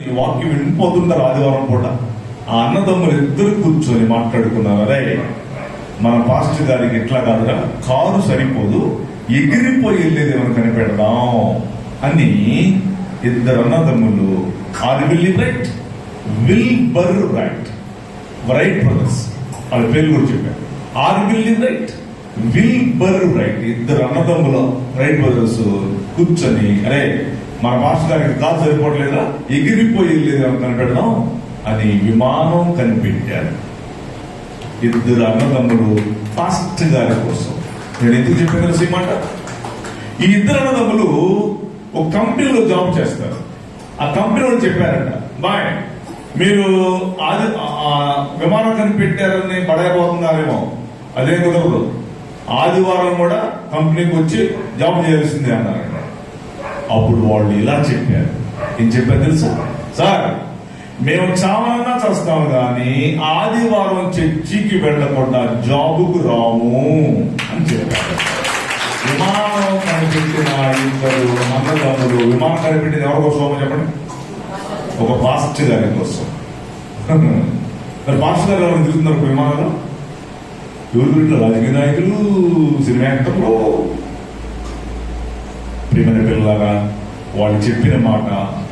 ఈ వాక్యం వినిపోతుంటారు ఆదివారం పూట. ఆ అన్నదమ్ములు ఇద్దరు కూర్చొని మాట్లాడుకున్నారు, అరే మన పాస్టర్ గారికి ఎట్లా కాదురా, కారు సరిపోదు, ఎగిరిపోయి వెళ్ళేది ఏమైనా కనిపెడదాం అని ఇద్దరు అన్నదమ్ములు Orville Wright Wilbur Wright brothers వాళ్ళ పేరు కూడా చెప్పారు. Orville Wright Wilbur Wright ఇద్దరు అన్నదమ్ములు రైట్ బ్రదర్స్ కూర్చొని, అరే మన పాస్టర్ గారికి కారు సరిపోవట్లేదా, ఎగిరిపోయి వెళ్ళేది ఏమైనా కనిపెడదాం అని విమానం కనిపెట్టారు. ఇద్దరు అన్నదమ్ములు పాస్టర్ గారి కోసం. నేను ఎందుకు చెప్పాను తెలుసు ఈ మాట? ఈ ఇద్దరు అన్నదమ్ములు ఒక కంపెనీలో జాబ్ చేస్తారు. ఆ కంపెనీ వాళ్ళు చెప్పారంట, బాయ్ మీరు విమానం కనిపెట్టారని పడైపోతున్నారేమో, అదే కుదరదు, ఆదివారం కూడా కంపెనీకి వచ్చి జాబ్ చేయాల్సిందే అన్నారంట. అప్పుడు వాళ్ళు ఇలా చెప్పారు, ఏం చెప్పారు తెలుసా? సార్ మేము చావన్నా చేస్తాము కానీ ఆదివారం చర్చికి వెళ్లకుండా జాబుకు రాము అని చెప్పారు. విమానం కనిపెట్టిన ఇద్దరు అన్నదమ్ములు. విమానం కనిపెట్టింది ఎవరి కోసం చెప్పండి? ఒక పాస్టర్ గారి కోసం. మరి పాస్టర్ గారు ఎవరైనా తిరుగుతున్నారు విమానంలో? ఎవరు గురించి? రాజకీయ నాయకులు, సినిమా యాక్టర్లు. ప్రియమైన పిల్లలారా, వాళ్ళు చెప్పిన మాట,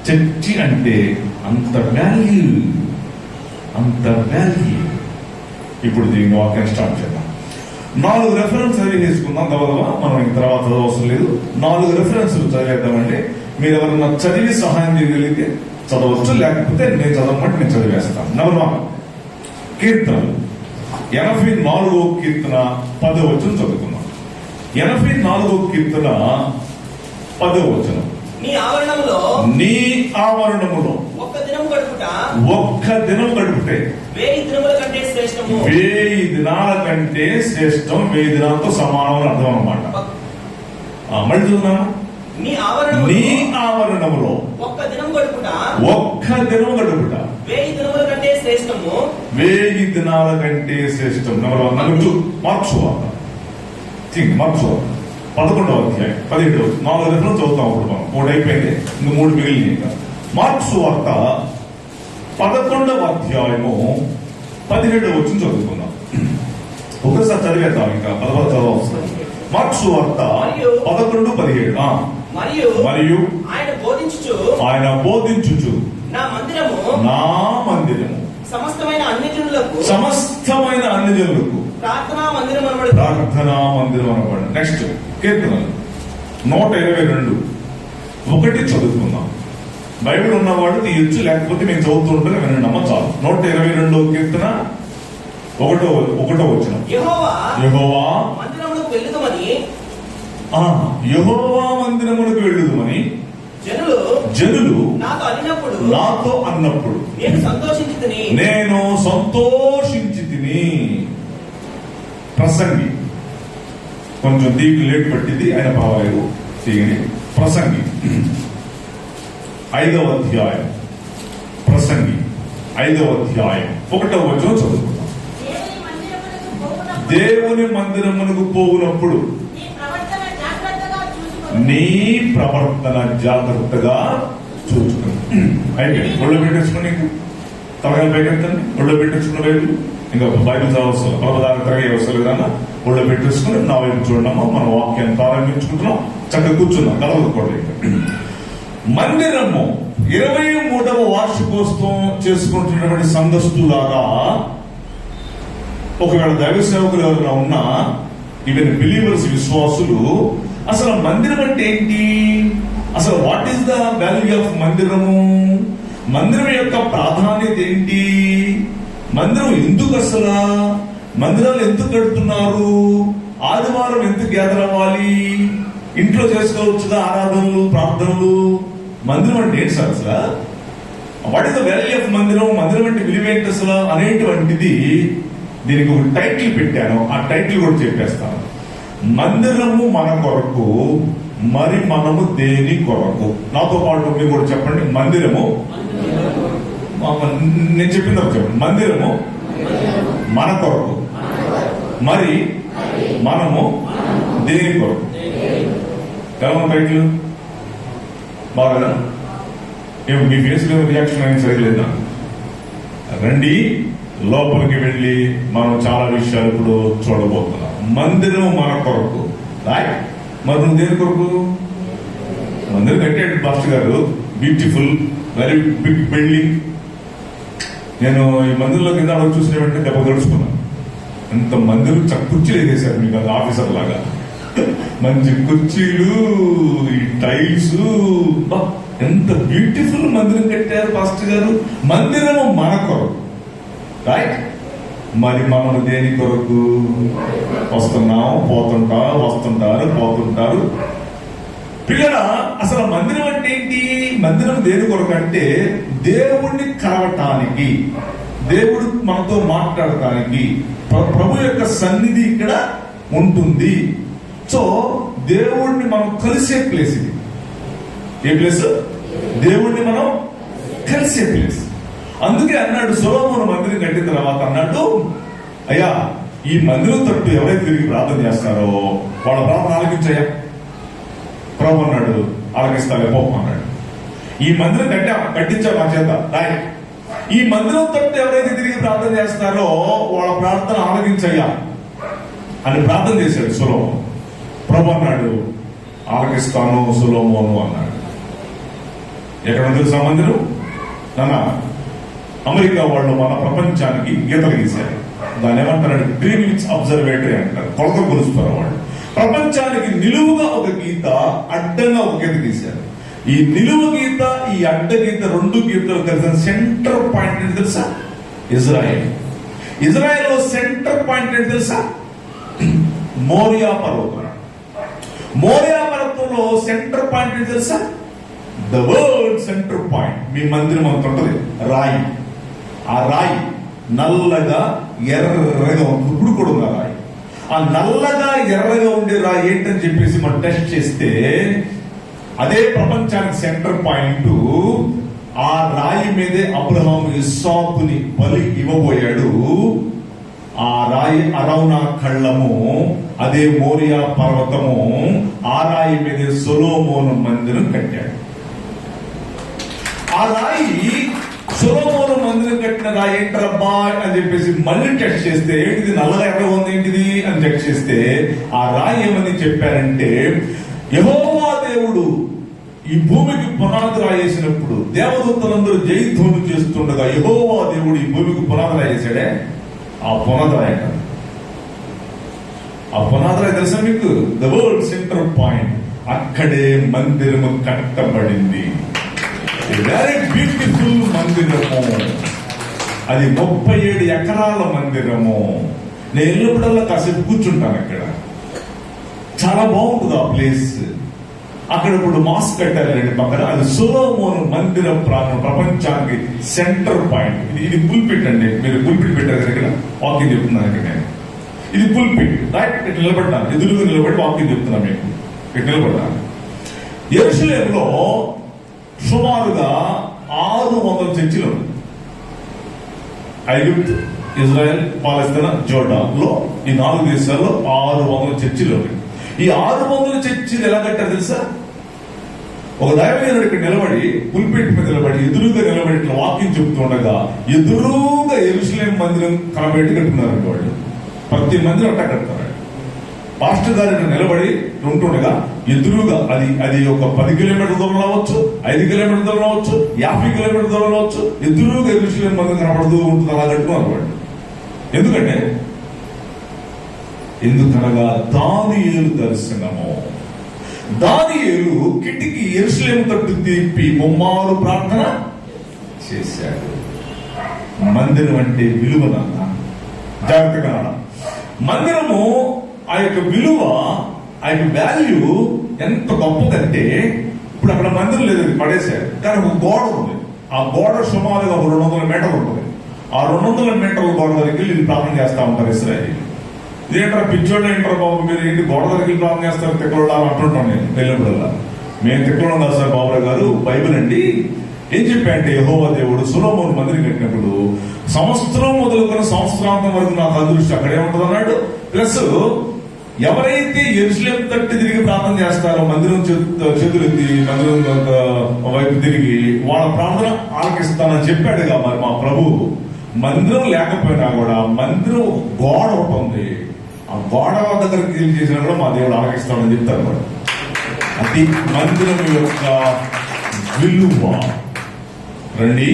చర్చి అంటే అంత వాల్యూ, అంత వాల్యూ. ఇప్పుడు దీని వాక్యం స్టార్ట్ చేద్దాం. 4 రెఫరెన్స్ చదివేసుకుందాం గబగబా, మనం ఇంక తర్వాత చదవవసరం లేదు. 4 రెఫరెన్స్లు చదివేద్దామంటే మీరు ఎవరన్నా చదివి సహాయం చేయగలిగితే చదవచ్చు, లేకపోతే నేను చదవమంటే నేను చదివేస్తాను. నెంబర్ 1 కీర్తనలు 84వ కీర్తన 10వ వచనం చదువుకుందాం. 84వ కీర్తన 10వ వచనం. నీ ఆవరణములో ఒక్క దినం గడుపుటే 1000 దినముల కంటే శ్రేష్టము. 1000 దినాల కంటే శ్రేష్టం. 1000 దినాలతో సమానం అర్థం అన్నమాట. మళ్ళీ చూద్దాం. నీ ఆవరణములో ఒక్క దినం గడుపుట 1000 దినముల కంటే శ్రేష్టము. 1000 దినాల కంటే శ్రేష్టం. మార్క్స్ వార్త 11వ అధ్యాయం 17 4 రెఫరెన్స్ చదువుతాం. అప్పుడు మనం 3 అయిపోయింది, ఇంక 3 మిగిలింది. ఇంకా మార్క్స్ వార్త 11వ అధ్యాయము 17వ వచనం చదువుకుందాం. ఒకసారి చదివేద్దాం, ఇంకా 11 చదవవసరం. మార్క్స్ వార్త 11, 17. మరియు ఆయన బోధించుచు నా మందిరము సమస్తమైన అన్ని జనులకు ప్రార్థనా మందిరం అనబడు. నెక్స్ట్ కీర్తనలు 122 చదువుకుందాం. బైబిల్ ఉన్నవాడు తీయొచ్చు, లేకపోతే మేము చదువుతుంటే వినమ్మా చాలు. 122వ కీర్తన 1వ వచనం. యెహోవా మందిరములకు వెళ్ళుదుమని జనులు నాతో అన్నప్పుడు నేను సంతోషించి తిని. ప్రసంగి కొంచెం దీనికి లేట్ పట్టింది, ఆయన పర్వాలేదు తీయని. ప్రసంగి 5వ అధ్యాయం. ప్రసంగి 5వ అధ్యాయం 1వ వచనం చదువుకుందాం. దేవుని మందిరమునకు పోవునప్పుడు నీ ప్రవర్తన జాగ్రత్తగా చూసుకుని. అయితే ఒళ్ళు పెట్టేసుకుని, తలగా పైకెత్తండి, ఒళ్ళు పెట్టేసుకున్న వైపు ఇంకా బైబిల్ చదవసరం, పలపదాలు తిరగే అవసరం లేదన్నా ఒళ్ళు పెట్టేసుకుని నా వైపు చూడమ్మా. మనం వాక్యాన్ని ప్రారంభించుకుంటున్నాం, చక్కగా కూర్చున్నాం, కలవకూడదు. మందిరము 23వ వార్షికోత్సవం చేసుకుంటున్నటువంటి సంఘస్థులారా, ఒకవేళ దైవ సేవకులు ఎవరైనా ఉన్నా, ఈవెన్ బిలీవర్స్, విశ్వాసులు, అసలు మందిరం అంటే ఏంటి? అసలు what is the value of మందిరము? మందిరం యొక్క ప్రాధాన్యత ఏంటి? మందిరం ఎందుకు, అసలు మందిరాలు ఎందుకు కడుతున్నారు? ఆదివారం ఎందుకు గ్యాదర్ అవ్వాలి? ఇంట్లో చేసుకోవచ్చుగా ఆరాధనలు, ప్రార్థనలు. మందిరం అంటే ఏంటి సార్ అసలు? What is the value of మందిరం? మందిరం అంటే విలువ ఏంటి అసలు అనేటువంటిది దీనికి ఒక టైటిల్ పెట్టాను. ఆ టైటిల్ కూడా చెప్పేస్తాను. మందిరము మన కొరకు, మరి మనము దేని కొరకు? నాతో పాటు మీరు కూడా చెప్పండి. మందిరము, నేను చెప్పింది చెప్పండి. మందిరము మన కొరకు, మరి మనము దేని కొరకు? ఎలా టైటిల్? బాగా ఏమో మీ ఫేస్ లో రియాక్షన్ అయినా సరిలేదా? రండి లోపలికి వెళ్ళి మనం చాలా విషయాలు ఇప్పుడు చూడబోతున్నాం. మందిరం మన కొరకు, రైట్? మరి నువ్వు దేని కొరకు? మందిరం కట్టాడు పాస్టర్ గారు, బ్యూటిఫుల్, వెరీ బిగ్ బిల్డింగ్. నేను ఈ మందిరంలో కింద చూసిన వెంటనే దెబ్బ గడుచుకున్నాను. ఎంత మందిరం కుర్చీలు వేసేసారు మీకు, అది ఆఫీసర్ లాగా మంచి కుర్చీలు, ఈ టైల్స్, ఎంత బ్యూటిఫుల్ మందిరం కట్టారు పాస్టర్ గారు. మందిరము మన కొరకు, రైట్? మరి మనం దేని కొరకు? వస్తున్నాం, పోతుంటారు, వస్తుంటారు, పోతుంటారు. పిల్లల, అసలు మందిరం అంటే ఏంటి? మందిరం దేని కొరకు అంటే దేవుణ్ణి కలవటానికి, దేవుడు మనతో మాట్లాడటానికి, ప్రభు యొక్క సన్నిధి ఇక్కడ ఉంటుంది. సో దేవుణ్ణి మనం కలిసే ప్లేస్ ఇది. ఏ ప్లేస్? దేవుణ్ణి మనం కలిసే ప్లేస్. అందుకే అన్నాడు, సొలొమోను మందిరం కట్టిన తర్వాత అన్నాడు, అయ్యా ఈ మందిరం తట్టు ఎవరైతే తిరిగి ప్రార్థన చేస్తారో వాళ్ళ ప్రార్థన ఆలకించయ్యా. ప్రభు అన్నాడు, ఆలకిస్తాలే పో అన్నాడు. ఈ మందిరం కట్టించా మా చేత, రాయ్. ఈ మందిరం తట్టు ఎవరైతే తిరిగి ప్రార్థన చేస్తారో వాళ్ళ ప్రార్థన ఆలకించయ్యా అని ప్రార్థన చేశాడు సొలొమోను. ప్రభు అన్నాడు, ఆలకిస్తాను సొలొమోను అన్నాడు. ఎక్కడ తెలుసా మందిరం? నాన్న, అమెరికా వాళ్ళు మన ప్రపంచానికి గీతలు గీశారు. దాన్ని ఏమంటారంటే గ్రీన్విచ్ అబ్జర్వేటరీ అంటారు. కొలత కొలుస్తారు వాళ్ళు. ప్రపంచానికి నిలువుగా ఒక గీత, అడ్డంగా ఒక గీత గీశారు. ఈ నిలువు గీత, ఈ అడ్డ గీత, రెండు గీతలు కలిసిన సెంటర్ పాయింట్ ఏంటి తెలుసా? ఇజ్రాయెల్. ఇజ్రాయెల్ లో సెంటర్ పాయింట్ ఏంటి తెలుసా? మోరియా పర్వతం. మోరియా పర్వతంలో సెంటర్ పాయింట్ ఏంటి తెలుసా? The world centre point. మీ మందిరం అంత ఉంటది, రాయి. ఆ రాయి నల్లగా ఎర్రగా ఇప్పుడు కూడా ఉన్న రాయి. ఆ నల్లగా ఎర్రగా ఉండే రాయి ఏంటని చెప్పేసి మనం టెస్ట్ చేస్తే అదే ప్రపంచానికి సెంటర్ పాయింట్. ఆ రాయి మీదే అబ్రహాం ఇస్సాకుని బలి ఇవ్వబోయాడు. ఆ రాయి అరౌనా కళ్ళము, అదే మోరియా పర్వతము. ఆ రాయి మీదే సొలొమోను మందిరం కట్టాడు. ఆ రాయి, సొలొమోను మందిరం కట్టిన రాయి ఏంటబ్బా అని చెప్పేసి మళ్ళీ టెస్ట్ చేస్తే ఏంటిది నల్లగా ఎక్కడ ఉంది ఏంటిది అని చెక్ చేస్తే ఆ రాయి ఏమని చెప్పారంటే, యెహోవా దేవుడు ఈ భూమికి పునాది రాయేసినప్పుడు దేవదూతలందరూ జయధ్వని చేస్తుండగా యెహోవా దేవుడు ఈ భూమికి పునాది రాయేసాడే, ఆ పునాది రాయ. ఆ పునాది రాయి తెలుసా మీకు? The world centre point. అక్కడే మందిరము కట్టబడింది. వెరీ బ్యూటిఫుల్ మందిరము. అది 37 ఎకరాల మందిరము. నేను ఎల్లప్పుడల్లా కాసేపు కూర్చుంటాను అక్కడ. చాలా బాగుంటుంది ఆ ప్లేస్. అక్కడ ఇప్పుడు మాస్క్ కట్టారండి పక్కన. అది సొలొమోను మందిరం ప్రాంతం, ప్రపంచానికి సెంటర్ పాయింట్. ఇది పుల్పిట్ అండి. మీరు పుల్పిట్ పెట్టారు కదా ఇక్కడ, వాకింగ్ చెప్తున్నాను ఇక్కడ నేను. ఇది పుల్పిట్, రైట్? ఇట్లా నిలబడ్డాను, ఎదురుగా నిలబడి వాకింగ్ చెప్తున్నా మీకు. ఇట్లా నిలబడ్డాను. యెరూషలేములో సుమారుగా 600 చర్చిలు ఉన్నాయి. ఐగుప్తు, ఇజ్రాయెల్, పాలస్తీనా, జోర్డాన్ లో ఈ 4 దేశాల్లో 600 చర్చిలు ఉన్నాయి. ఈ 600 చర్చిలు ఎలా కట్టారు తెలుసా? ఒక దైవజనుడు ఇక్కడ నిలబడి, పుల్పిట్ మీద నిలబడి, ఎదురుగా నిలబడి ఇట్లా వాకింగ్ చెప్తుండగా ఎదురుగా యెరూషలేం మందిరం కనబెట్టి కట్టుకున్నారండి వాళ్ళు. ప్రతి మందిరం అట్టా కడతారు. పాస్టర్ గారు నిలబడి ఉంటుండగా ఎదురుగా అది ఒక 10 కిలోమీటర్ దూరం అవ్వచ్చు, 5 కిలోమీటర్ దూరం అవ్వచ్చు, 50 కిలోమీటర్ దూరం అవ్వచ్చు, ఎదురుగా యెరూషలేం మందిరం కనబడుతూ ఉంటుంది. అలా కట్టుకున్నారు వాళ్ళు. ఎందుకనగా దానియేలు దర్శనము. దానియేలు కిటికీ యెరూషలేము తట్టు తిప్పి ముమ్మారు ప్రార్థన చేశాడు. మందిరం అంటే విలువన జాగ్రత్తగా. మందిరము ఆ యొక్క విలువ, ఆ యొక్క వాల్యూ ఎంత గొప్పదంటే, ఇప్పుడు అక్కడ మందిరం లేదు, పడేశారు. కానీ ఒక గోడ ఉంది. ఆ గోడ సుమారుగా 200 మీటర్లు ఉంటుంది. ఆ 200 మీటర్ల గోడ దగ్గరికి వెళ్ళి ప్రార్థన చేస్తా ఉంటారు ఇశ్రాయేలీయులు. ఇదేంటారా పిచ్చోళ్ళు ఏంటారు బాబు, మీరు ఏంటి గోడ దగ్గరికి ప్రార్థన చేస్తారు తిక్కలు అంటుంటాం నేను వెళ్ళినప్పుడల్లా. మేము తిక్కడం కాదు సార్ బాబురావు గారు, బైబిల్ అండి. ఏం చెప్పాయంటే యెహోవా దేవుడు సొలొమోను మందిరం కట్టినప్పుడు సంవత్సరం మొదలుకొని సంవత్సరాంతం వరకు నాకు అదృష్టి అక్కడే ఉంటుంది అన్నాడు. ప్లస్ ఎవరైతే యెరూషలేము తట్టు తిరిగి ప్రార్థన చేస్తారో, మందిరం చేతులెత్తి మందిరం వైపు తిరిగి వాళ్ళ ప్రార్థన ఆలకిస్తానని చెప్పాడుగా మరి మా ప్రభు. మందిరం లేకపోయినా కూడా మందిరం గోడ ఒకటి ఉంది, ఆ గోడ దగ్గరికి తిరిగి చేసినా కూడా మా దేవుడు ఆలకిస్తాడని చెప్తారు మరి. అది మందిరం యొక్క విలువ. రండి,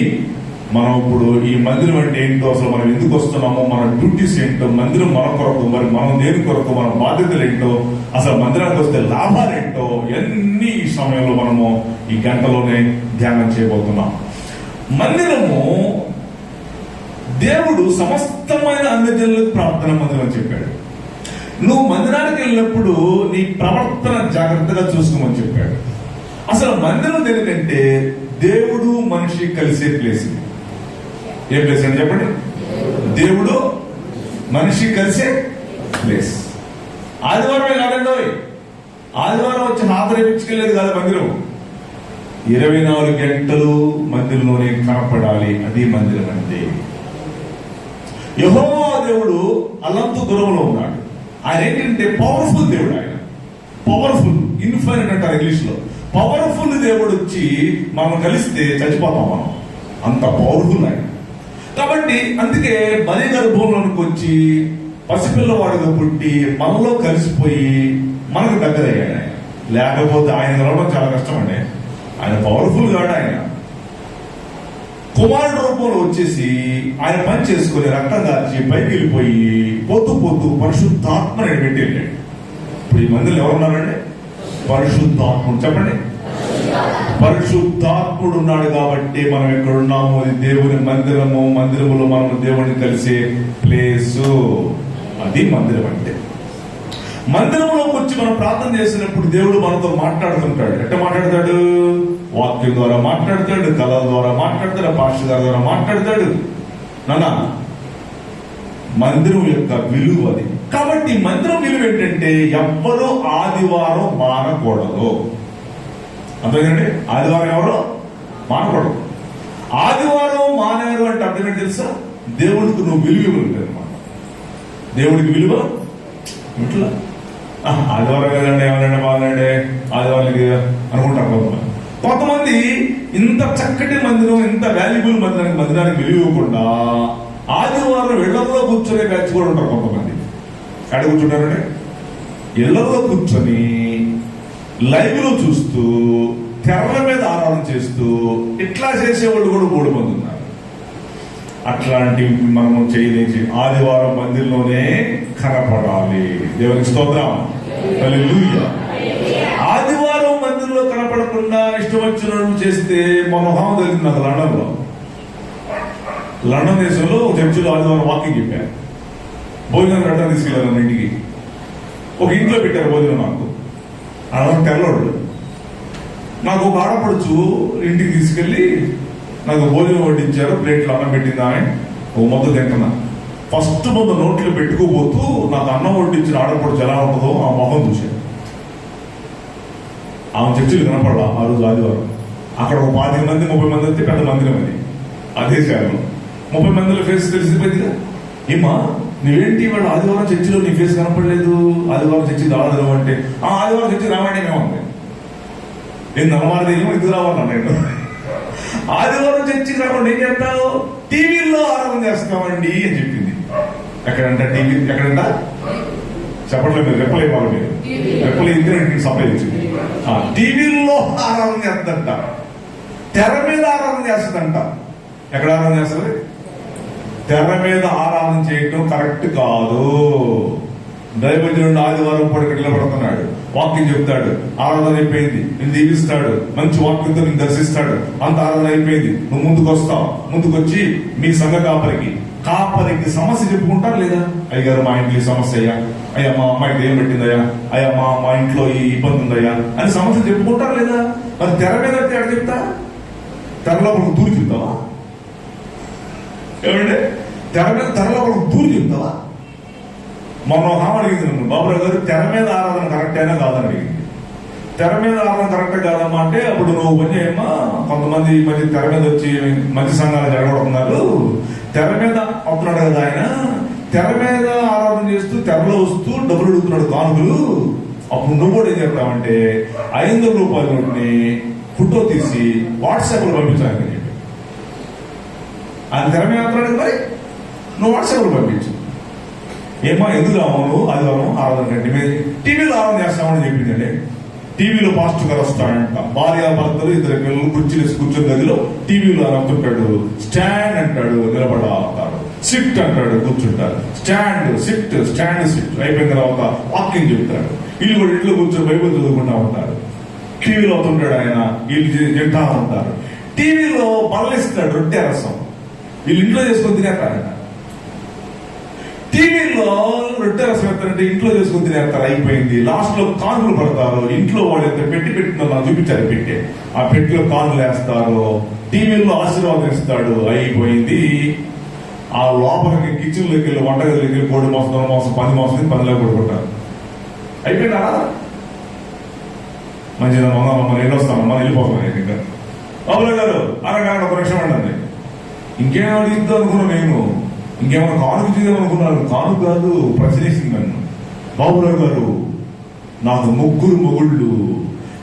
మనం ఇప్పుడు ఈ మందిరం అంటే ఏంటో, అసలు మనం ఎందుకు వస్తున్నామో, మన డ్యూటీస్ ఏంటో, మందిరం మన కొరకు, మరి మనం దేని కొరకు, మన బాధ్యతలు ఏంటో, అసలు మందిరానికి వస్తే లాభాలు ఏంటో, ఎన్ని ఈ సమయంలో మనము ఈ గంటలోనే ధ్యానం చేయబోతున్నాం. మందిరము దేవుడు సమస్తమైన అన్ని జనులకు ప్రార్థన మందిరం అని చెప్పాడు. నువ్వు మందిరానికి వెళ్ళినప్పుడు నీ ప్రవర్తన జాగ్రత్తగా చూసుకోమని చెప్పాడు. అసలు మందిరం దేనికంటే దేవుడు మనిషి కలిసే ప్లేస్. ఏ ప్లేస్ అని చెప్పండి? దేవుడు మనిషి కలిసే ప్లేస్. ఆదివారమే కాదండి, ఆదివారం వచ్చి హాజరేపించుకెళ్ళేది కాదు మందిరం. 24 గంటలు మందిరంలోనే కనపడాలి. అది మందిరం అంటే. యెహోవా దేవుడు అల్లంత దూరంలో ఉన్నాడు. ఆయన ఏంటంటే పవర్ఫుల్ దేవుడు. ఆయన పవర్ఫుల్, ఇన్ఫైనైట్ అంటారు ఇంగ్లీష్ లో. పవర్ఫుల్ దేవుడు వచ్చి మనం కలిస్తే చచ్చిపోతాం మనం, అంత పవర్ఫుల్ ఆయన. కాబట్టి అందుకే బలి గర్భంలోనికి వచ్చి పసిపిల్లవాడుగా పుట్టి మనలో కలిసిపోయి మనకు దగ్గరయ్యాడు ఆయన. లేకపోతే ఆయన కలవడం చాలా కష్టం అండి. ఆయన పవర్ఫుల్ కాడు. ఆయన కుమారుడు రూపంలో వచ్చేసి ఆయన పని చేసుకుని రక్తం దాచి పైకి వెళ్ళిపోయి పోతూ పోతూ పరిశుద్ధాత్మని పెట్టి వెళ్ళాడు. ఇప్పుడు ఈ మందిలో ఎవరున్నారండి? పరిశుద్ధాత్ముడు. చెప్పండి, పరిశుద్ధాత్ముడు ఉన్నాడు కాబట్టి మనం ఎక్కడ ఉన్నాము. అది దేవుని మందిరము. మందిరములో మనం దేవుడిని కలిసే ప్లేసు. అది మందిరం అంటే. మందిరంలోకి వచ్చి మనం ప్రార్థన చేసినప్పుడు దేవుడు మనతో మాట్లాడుతుంటాడు. ఎట్లా మాట్లాడతాడు? వాక్యం ద్వారా మాట్లాడతాడు, కళల ద్వారా మాట్లాడతాడు, పాస్టర్ గారి ద్వారా మాట్లాడతాడు. నాన్న, మందిరం యొక్క విలువ అది. కాబట్టి మందిరం విలువ ఏంటంటే ఎవ్వరూ ఆదివారం మానకూడదు. అంతేనండి, ఆదివారం ఎవరో మానకూడదు. ఆదివారం మానేరు అంటే అర్థం ఏంటి తెలుసా? దేవుడికి నువ్వు విలువ ఇవ్వలేదు అన్నమాట. దేవుడికి విలువ ఇట్లా ఆదివారం కదండి, ఏమనండి బాగానండి ఆదివారాలకి అనుకుంటారు కొంతమంది. ఇంత చక్కటి మందిరం, ఇంత వాల్యుబుల్ మందిరానికి విలువ ఇవ్వకుండా ఆదివారం ఇళ్లలో కూర్చొని బ్యాచ్ కూడా ఉంటారు కొంతమంది. ఎక్కడ కూర్చుంటారండి? ఇళ్లలో కూర్చొని లైవ్ లో చూస్తూ, తెరల మీద ఆరాధన చేస్తూ ఇట్లా చేసేవాళ్ళు కూడా 3 మంది ఉన్నారు. అట్లాంటివి మనము చేయలేసి ఆదివారం మందిరంలోనే కనపడాలి. దేవునికి స్తోత్రం, హల్లెలూయా. ఆదివారం మందిరంలో కనపడకుండా ఇష్టం వచ్చినట్టు చేస్తే మనోహం తెలిసింది నాకు. లండన్ దేశంలో చర్చిలో ఆదివారం వాకింగ్ చెప్పారు. భోజనం గట్ట తీసుకెళ్లారు ఇంటికి. ఒక ఇంట్లో పెట్టారు భోజనం. నాకు అలా తెల్లవాడు. నాకు ఒక ఆడపడుచు ఇంటికి తీసుకెళ్లి నాకు భోజనం వడ్డించారు. ప్లేట్లో అన్నం పెట్టింది ఆమె. ఓ మొద్దు తింటున్నా. ఫస్ట్ ముందు నోట్లో పెట్టుకోబోతూ నాకు అన్నం వడ్డించిన ఆడపడుచు ఎలా ఉంటుందో ఆ మొహం చూశాను. ఆమె చర్చిలు కనపడాల ఆ రోజు ఆదివారం. అక్కడ ఒక 25 మంది 30 మంది వస్తే పెద్ద మందిరం అది. అదే సేవలో 30 మందిలో ఫేస్ తెలిసిపోయిందిగా. ఏమా నువ్వేంటి వాళ్ళు ఆదివారం చర్చిలో నీ ఫేస్ కనపడలేదు, ఆదివారం చర్చి రావడం అంటే ఆదివారం చర్చి రావండి మేమంది. నేను నమ్మది ఏమో ఇది రావాలన్నా నేను. ఆదివారం చర్చి రాకుండా ఏం చేస్తావు? టీవీల్లో ఆరాధన చేస్తామండి అని చెప్పింది. ఎక్కడంట టీవీ? ఎక్కడంట చెప్పట్లేదు మీరు. రెప్పలు ఇవ్వాలి మీరు. రెప్పలు ఇంటి సప్లై వచ్చింది. టీవీల్లో ఆరాధన చేస్తుందంట, తెర మీద ఆరాధన చేస్తుందంట. ఎక్కడ ఆరాధన చేస్తుంది? తెర మీద ఆరాధన చేయటం కరెక్ట్ కాదు. దైవజనుడు ఆదివారం పూట ఇక్కడ నిలబడుతున్నాడు, వాక్యం చెప్తాడు, ఆరాధన అయిపోయింది, నేను దీవిస్తాడు, మంచి వాక్యంతో నేను దర్శిస్తాడు, అంత ఆరాధన అయిపోయింది. నువ్వు ముందుకు వస్తావు. ముందుకు వచ్చి మీ సంఘ కాపరికి సమస్య చెప్పుకుంటారు లేదా? అయ్యగారు మా ఇంట్లో ఈ సమస్య అయ్యా, అయ్యా మా అమ్మాయికి ఏం పెట్టిందయ్యా, అయ్యా మా ఇంట్లో ఈ ఇబ్బంది ఉందయ్యా అని సమస్య చెప్పుకుంటారు లేదా? మరి తెర మీద ఎక్కడ చెప్తా? తెరలో ఒక దూరి చెప్తావా? ఏమంటే తెరలో ఒక దూరి చెప్తావా? మొన్న ఒక ఆమె అడిగింది నన్ను, బాబురావు గారు తెర మీద ఆరాధన కరెక్ట్ అయినా కాదని అడిగింది. తెర మీద ఆరాధన కరెక్ట్ కాదమ్మా అంటే అప్పుడు నువ్వు పని చేయమ్మా, కొంతమంది ఈ మధ్య తెర మీద వచ్చి మంచి సంఘాలు జరగబడుతున్నారు, తెర మీద అవుతున్నాడు కదా ఆయన, తెర మీద ఆరాధన చేస్తూ తెరలో వస్తూ డబ్బులు అడుగుతున్నాడు కానుకలు. అప్పుడు నువ్వు కూడా ఏం చెప్తావంటే 500 రూపాయల నోటిని ఫోటో తీసి వాట్సాప్ లో పంపించాలని చెప్పి. ఆయన తెర మీద అంటున్నాడు మరి నువ్వు వాట్సాప్ లో పంపించు. ఏమా ఎందుకు రావు ఆదివారం ఆరాధన కంటే మేము టీవీలో ఆరాధన చేస్తామని చెప్పిందండి. టీవీలో పాస్టర్ గారు వస్తాడంట, భార్య భర్తలు 2 పిల్లలు కుర్చీలేసి కూర్చొని గదిలో టీవీలో అంటుంటాడు. స్టాండ్ అంటాడు, నిలబడా ఉంటారు. సిట్ అంటాడు, కూర్చుంటారు. స్టాండ్ సిట్ స్టాండ్ సిట్ అయిపోయిన తర్వాత వాకింగ్ చెప్తాడు. వీళ్ళు కూడా ఇంట్లో కూర్చొని బైబిల్ చదువుకుంటా ఉంటారు. టీవీలో అవుతుంటాడు ఆయన, వీళ్ళు తింటా ఉంటారు. టీవీలో బల్లలిస్తాడు రొట్టె రసం, వీళ్ళు ఇంట్లో చేసుకొని తినేస్తారంట. టీవీలో రొట్టె రసం ఎత్తారంటే ఇంట్లో చేసుకుని తినేస్తారు. అయిపోయింది. లాస్ట్ లో కానుకలు పడతారు. ఇంట్లో వాళ్ళు ఎంత పెట్టిన నాకు చూపించారు పెట్టే, ఆ పెట్టిలో కానులు వేస్తారు. టీవీలో ఆశీర్వాదం ఇస్తాడు. అయిపోయింది. ఆ లోపలికి కిచెన్ లోకి వెళ్ళి వంటగదిలోకి వెళ్ళి కోడి మాసం, దొర మాసం, పంది మాసం పందిలో కొడుకుంటారు. అయిపోయిందా? మంచిగా మనం వెళ్ళొస్తాను, మనం వెళ్ళిపోతాం. ఇంకా బాబురావు గారు అనగానే 1 నిమిషం అండి, ఇంకేం అడిగిద్దాం అనుకున్నాను నేను, ఇంకేమైనా కానుక చేద్దామనుకున్నాను. కానుక కాదు, ప్రశ్నిస్తుంది నన్ను. బాబురావు గారు నాకు 3 మొగుళ్ళు,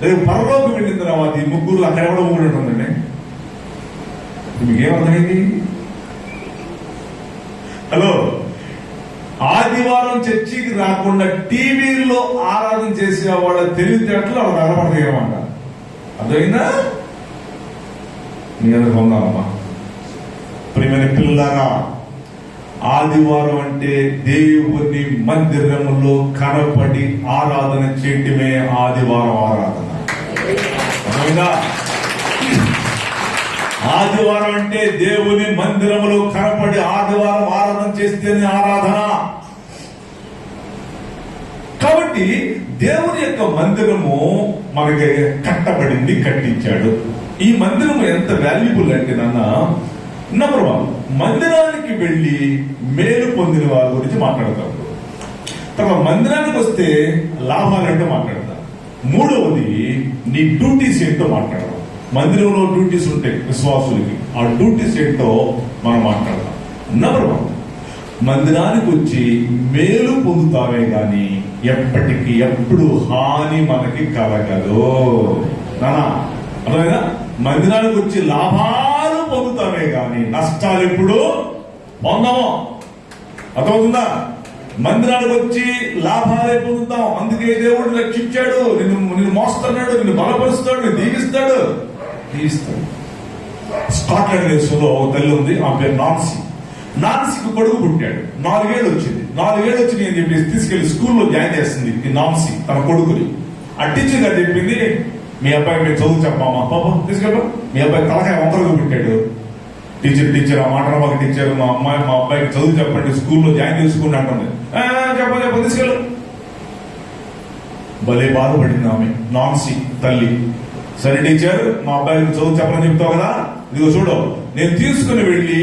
రేపు పరలోకి వెళ్ళిన తర్వాత ఈ 3 అక్కడ ఎవడో మొగుడు ఉంటుందండి. మీకేమర్థమైంది? హలో, ఆదివారం చర్చికి రాకుండా టీవీలో ఆరాధన చేసే వాళ్ళ తెలివితేటలు వాళ్ళకి అలవాటేయమంట. అర్థమైందా? మీ అందరికి పొందాలమ్మా. ప్రియమైన పిల్లలారా, ఆదివారం అంటే దేవుని మందిరములో కనపడి ఆరాధన చేయటమే ఆదివారం ఆరాధన. అర్థమైందా? ఆదివారం అంటే దేవుని మందిరములో కనపడి ఆదివారం ఆరాధన చేస్తేనే ఆరాధన. కాబట్టి దేవుని యొక్క మందిరము మనకి కట్టబడింది, కట్టించాడు. ఈ మందిరము ఎంత వాల్యుబుల్ అంటే నాన్న, నంబర్ 1 మందిరానికి వెళ్లి మేలు పొందిన వారి గురించి మాట్లాడతాం. తర్వాత మందిరానికి వస్తే లాభాలంటూ మాట్లాడతాం. 3వది నీ డ్యూటీస్ ఏంటో మాట్లాడదాం. మందిరంలో డ్యూటీస్ ఉంటాయి విశ్వాసులకి, ఆ డ్యూటీస్ ఏంటో మనం మాట్లాడదాం. నంబర్ 1 మందిరానికి వచ్చి మేలు పొందుతామే గాని ఎప్పటికీ ఎప్పుడు హాని మనకి కలగదు. నానా అర్థమైనా? మందిరానికి వచ్చి లాభాలు పొందుతామే గాని నష్టాలు ఎప్పుడు పొందము. అర్థమవుతుందా? మందిరానికి వచ్చి లాభాలే పొందుతాం. అందుకే దేవుడు రక్షించాడు, నిన్ను మోస్తున్నాడు, నిన్ను బలపరుస్తాడు, నిన్ను దీవిస్తాడు. స్కాట్లాండ్ దేశంలో ఒక తల్లి ఉంది, ఆ పేరు నాన్సీ. నాన్సీకి కొడుకు పుట్టాడు. 4 ఏళ్ళు వచ్చింది. 4 ఏళ్ళు వచ్చింది అని చెప్పేసి తీసుకెళ్లి స్కూల్లో జాయిన్ చేస్తుంది ఈ నాన్సీ తన కొడుకుని. ఆ టీచర్ గారు చెప్పింది, మీ అబ్బాయి మీరు చదువు చెప్పమ్మా, పాపం తీసుకెళ్ళా, మీ అబ్బాయి తలకాయ వంకరగా పుట్టాడు. టీచర్ ఆ మాట మాకు టీచర్ మా అబ్బాయికి చదువు చెప్పండి, స్కూల్లో జాయిన్ చేసుకుని అంటుంది. చెప్ప తీసుకెళ్ళు. భలే బాధపడింది ఆమె నాన్సీ తల్లి. సరే టీచర్, మా అబ్బాయికి చదువు చెప్పని చెప్తావు కదా, ఇదిగో చూడు, నేను తీసుకుని వెళ్ళి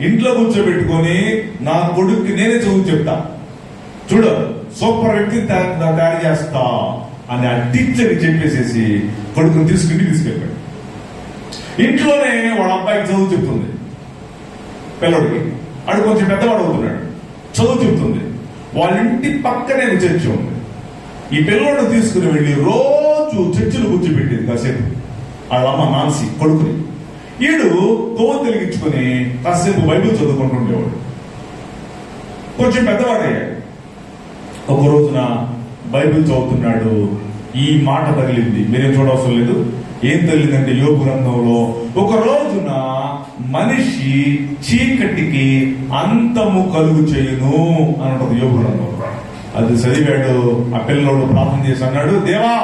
ఇంట్లో కూర్చోబెట్టుకొని నా కొడుక్కి నేనే చదువు చెప్తా, చూడు సూపర్ వ్యక్తిని తయారు చేస్తా అని ఆ టీచర్ చెప్పేసేసి కొడుకుని తీసుకెళ్ళాడు. ఇంట్లోనే వాడు అబ్బాయికి చదువు చెప్తుంది. పిల్లడికి అడు కొంచెం పెద్దవాడు అవుతున్నాడు, చదువు చెప్తుంది. వాళ్ళ ఇంటి పక్కనే చర్చి ఉంది. ఈ పిల్లవాడు తీసుకుని వెళ్ళి రోజు చర్చిలో కూర్చోబెట్టింది కాసేపు వాళ్ళ అమ్మ నాన్సీ కొడుకుని. ఈడు కొవ్వు తెలిగించుకుని కాసేపు బైబిల్ చదువుకుంటుండేవాడు. కొంచెం పెద్దవాడయ్యాడు. ఒక రోజున బైబిల్ చదువుతున్నాడు, ఈ మాట తగిలింది. మీరేం చూడవసరం లేదు. ఏం తగిలిందంటే యోబు గ్రంథంలో, ఒక రోజున మనిషి చీకటికి అంతము కలుగు చేయును అని ఉంటుంది యోబు గ్రంథంలో. అది చదివాడు. ఆ పిల్లోడు ప్రార్థన చేసి అన్నాడు, దేవా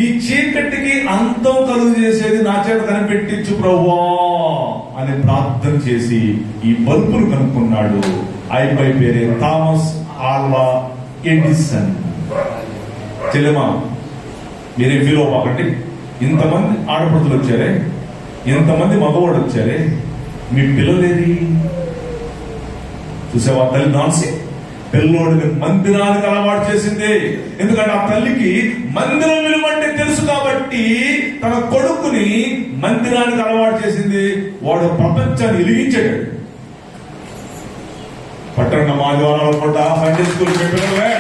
ఈ చీకటికి అంతం కలుగు చేసేది నా చేత కనిపెట్టించు ప్రభువా అని ప్రార్థన చేసి ఈ బల్బును కనుక్కున్నాడు. అబ్బాయి పేరే థామస్ ఆల్వా ఎడిసన్. చెల్లెమా మీరే ఫీల్ అవ్వకండి, ఇంతమంది ఆడపడుతులు వచ్చారే, ఇంతమంది మగవాడు వచ్చారే, మీ పిల్లలేది? చూసావా తల్లి నాన్సీ పిల్లోడిని మందిరానికి అలవాటు చేసింది. ఎందుకంటే ఆ తల్లికి మందిరం విలువంటే తెలుసు కాబట్టి తన కొడుకుని మందిరానికి అలవాటు చేసింది. వాడు ప్రపంచాన్ని వెలిగించాడు. పట్టండి ఆదివారాల పూట సండే స్కూల్ పిల్లలే,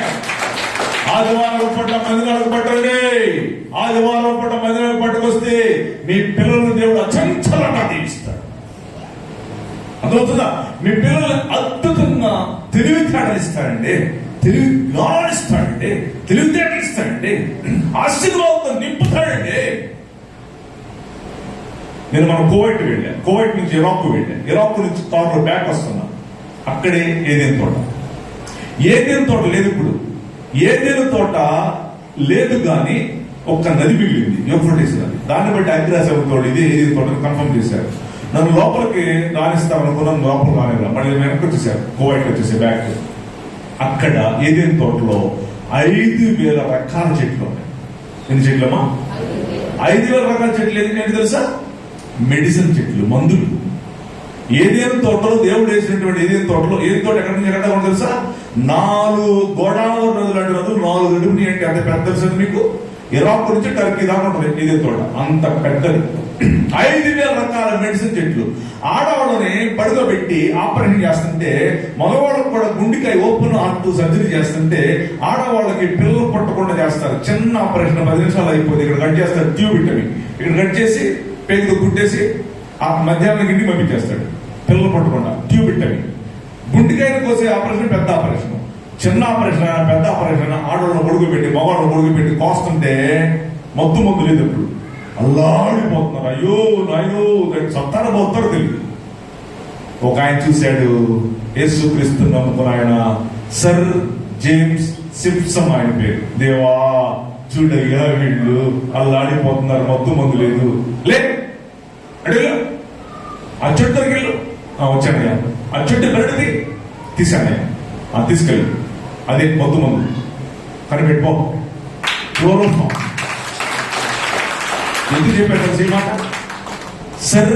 ఆదివారం పూట మందిరాలకు పట్టండి. ఆదివారం పూట మందిరాలకు పట్టుకొస్తే మీ పిల్లలను దేవుడు అచంచలంగా దీవిస్తాడు. అర్థమవుతుందా? మీ పిల్లలు అద్భుతంగా తెలివితేటలు ఇస్తాడండి, తెలివి జ్ఞానం ఇస్తాడండి, తెలివితేటలు ఇస్తాడండి, ఆశీర్వాదంతో నింపుతాడండి. నేను మన కువైట్ వెళ్ళా, కువైట్ నుంచి ఇరాక్ వెళ్ళా, ఇరాక్ నుంచి కార్లో బ్యాక్ వస్తున్నా. అక్కడే ఏదేని తోట, ఏదేని తోట లేదు ఇప్పుడు, ఏదేని తోట లేదు కానీ ఒక్క నది మిగిలింది, యూఫ్రటీస్ నది. దాన్ని బట్టి అగ్రాసేవ తోట ఇది ఏదేని తోట కన్ఫర్మ్ చేశారు. నన్ను లోపలికి రాణిస్తామనుకున్నాను, లోపలికి రానిలా, మళ్ళీ వెనక్కి వచ్చేసారు, కువైట్ వచ్చేసే బ్యాక్. అక్కడ ఏదేని తోటలో 5,000 రకాల చెట్లు ఉన్నాయి. ఎన్ని చెట్లమ్మా? 5,000 రకాల చెట్లు. ఏంటి తెలుసా? మెడిసిన్ చెట్లు, మందులు. ఏదేని తోటలో దేవుడు వేసినటువంటి ఏదేని తోటలో, ఏదేని తోట ఎక్కడి నుంచి ఎక్కడ తెలుసా? 4 గోదావరి నదులు లాంటి నదులు 4 అడుగుని. ఏంటి అంత పెద్ద తెలుసు మీకు? ఇరాక్ నుంచి టర్కీ దాకా ఉంటుంది ఏదేని తోట, అంత పెద్దది. 5,000 రకాల మెడిసిన్ చెట్లు. ఆడవాళ్ళని పడుకోబెట్టి ఆపరేషన్ చేస్తుంటే, మగవాళ్ళకు కూడా గుండెకాయ ఓపెన్ హార్ట్ సర్జరీ చేస్తుంటే, ఆడవాళ్ళకి పిల్లలు పట్టకుండా చేస్తారు. చిన్న ఆపరేషన్ 10 నిమిషాలు అయిపోతుంది. ఇక్కడ కట్ చేస్తారు, ట్యూబ్ ఇట్టవి ఇక్కడ కట్ చేసి పేగుతో కుట్టేసి ఆ మధ్యాహ్నం ఇంటికి పంపించేస్తాడు. పిల్లలు పట్టకుండా ట్యూబ్ ఇట్టవి. గుండెకాయలు కోసే ఆపరేషన్ పెద్ద ఆపరేషన్, చిన్న ఆపరేషన్ అయినా పెద్ద ఆపరేషన్ అయినా ఆడవాళ్ళని పొడుగు పెట్టి మగవాళ్ళని పొడుగు పెట్టి కోస్తుంటే మందు లేదు. ఇప్పుడు అల్లాడిపోతున్నారు. అయ్యో నాయో సత్తాన పోతారో తెలియదు. ఒక ఆయన చూశాడు, యేసుక్రీస్తు నమ్ముకున్న ఆయన, సర్ జేమ్స్ సింప్సన్ ఆయన పేరు. దేవా చూడయ్యా వీళ్ళు అల్లాడిపోతున్నారు, మందు లేదు. లే అడిగా ఆ చెట్టు దగ్గరికి వెళ్ళు. వచ్చానయ్యా, ఆ చెట్టు బయటది తీశానయ్యా, తీసుకెళ్ళి అదే మందు కనిపెట్టుకో. ఎందుకు చెప్పాడు మాట? సర్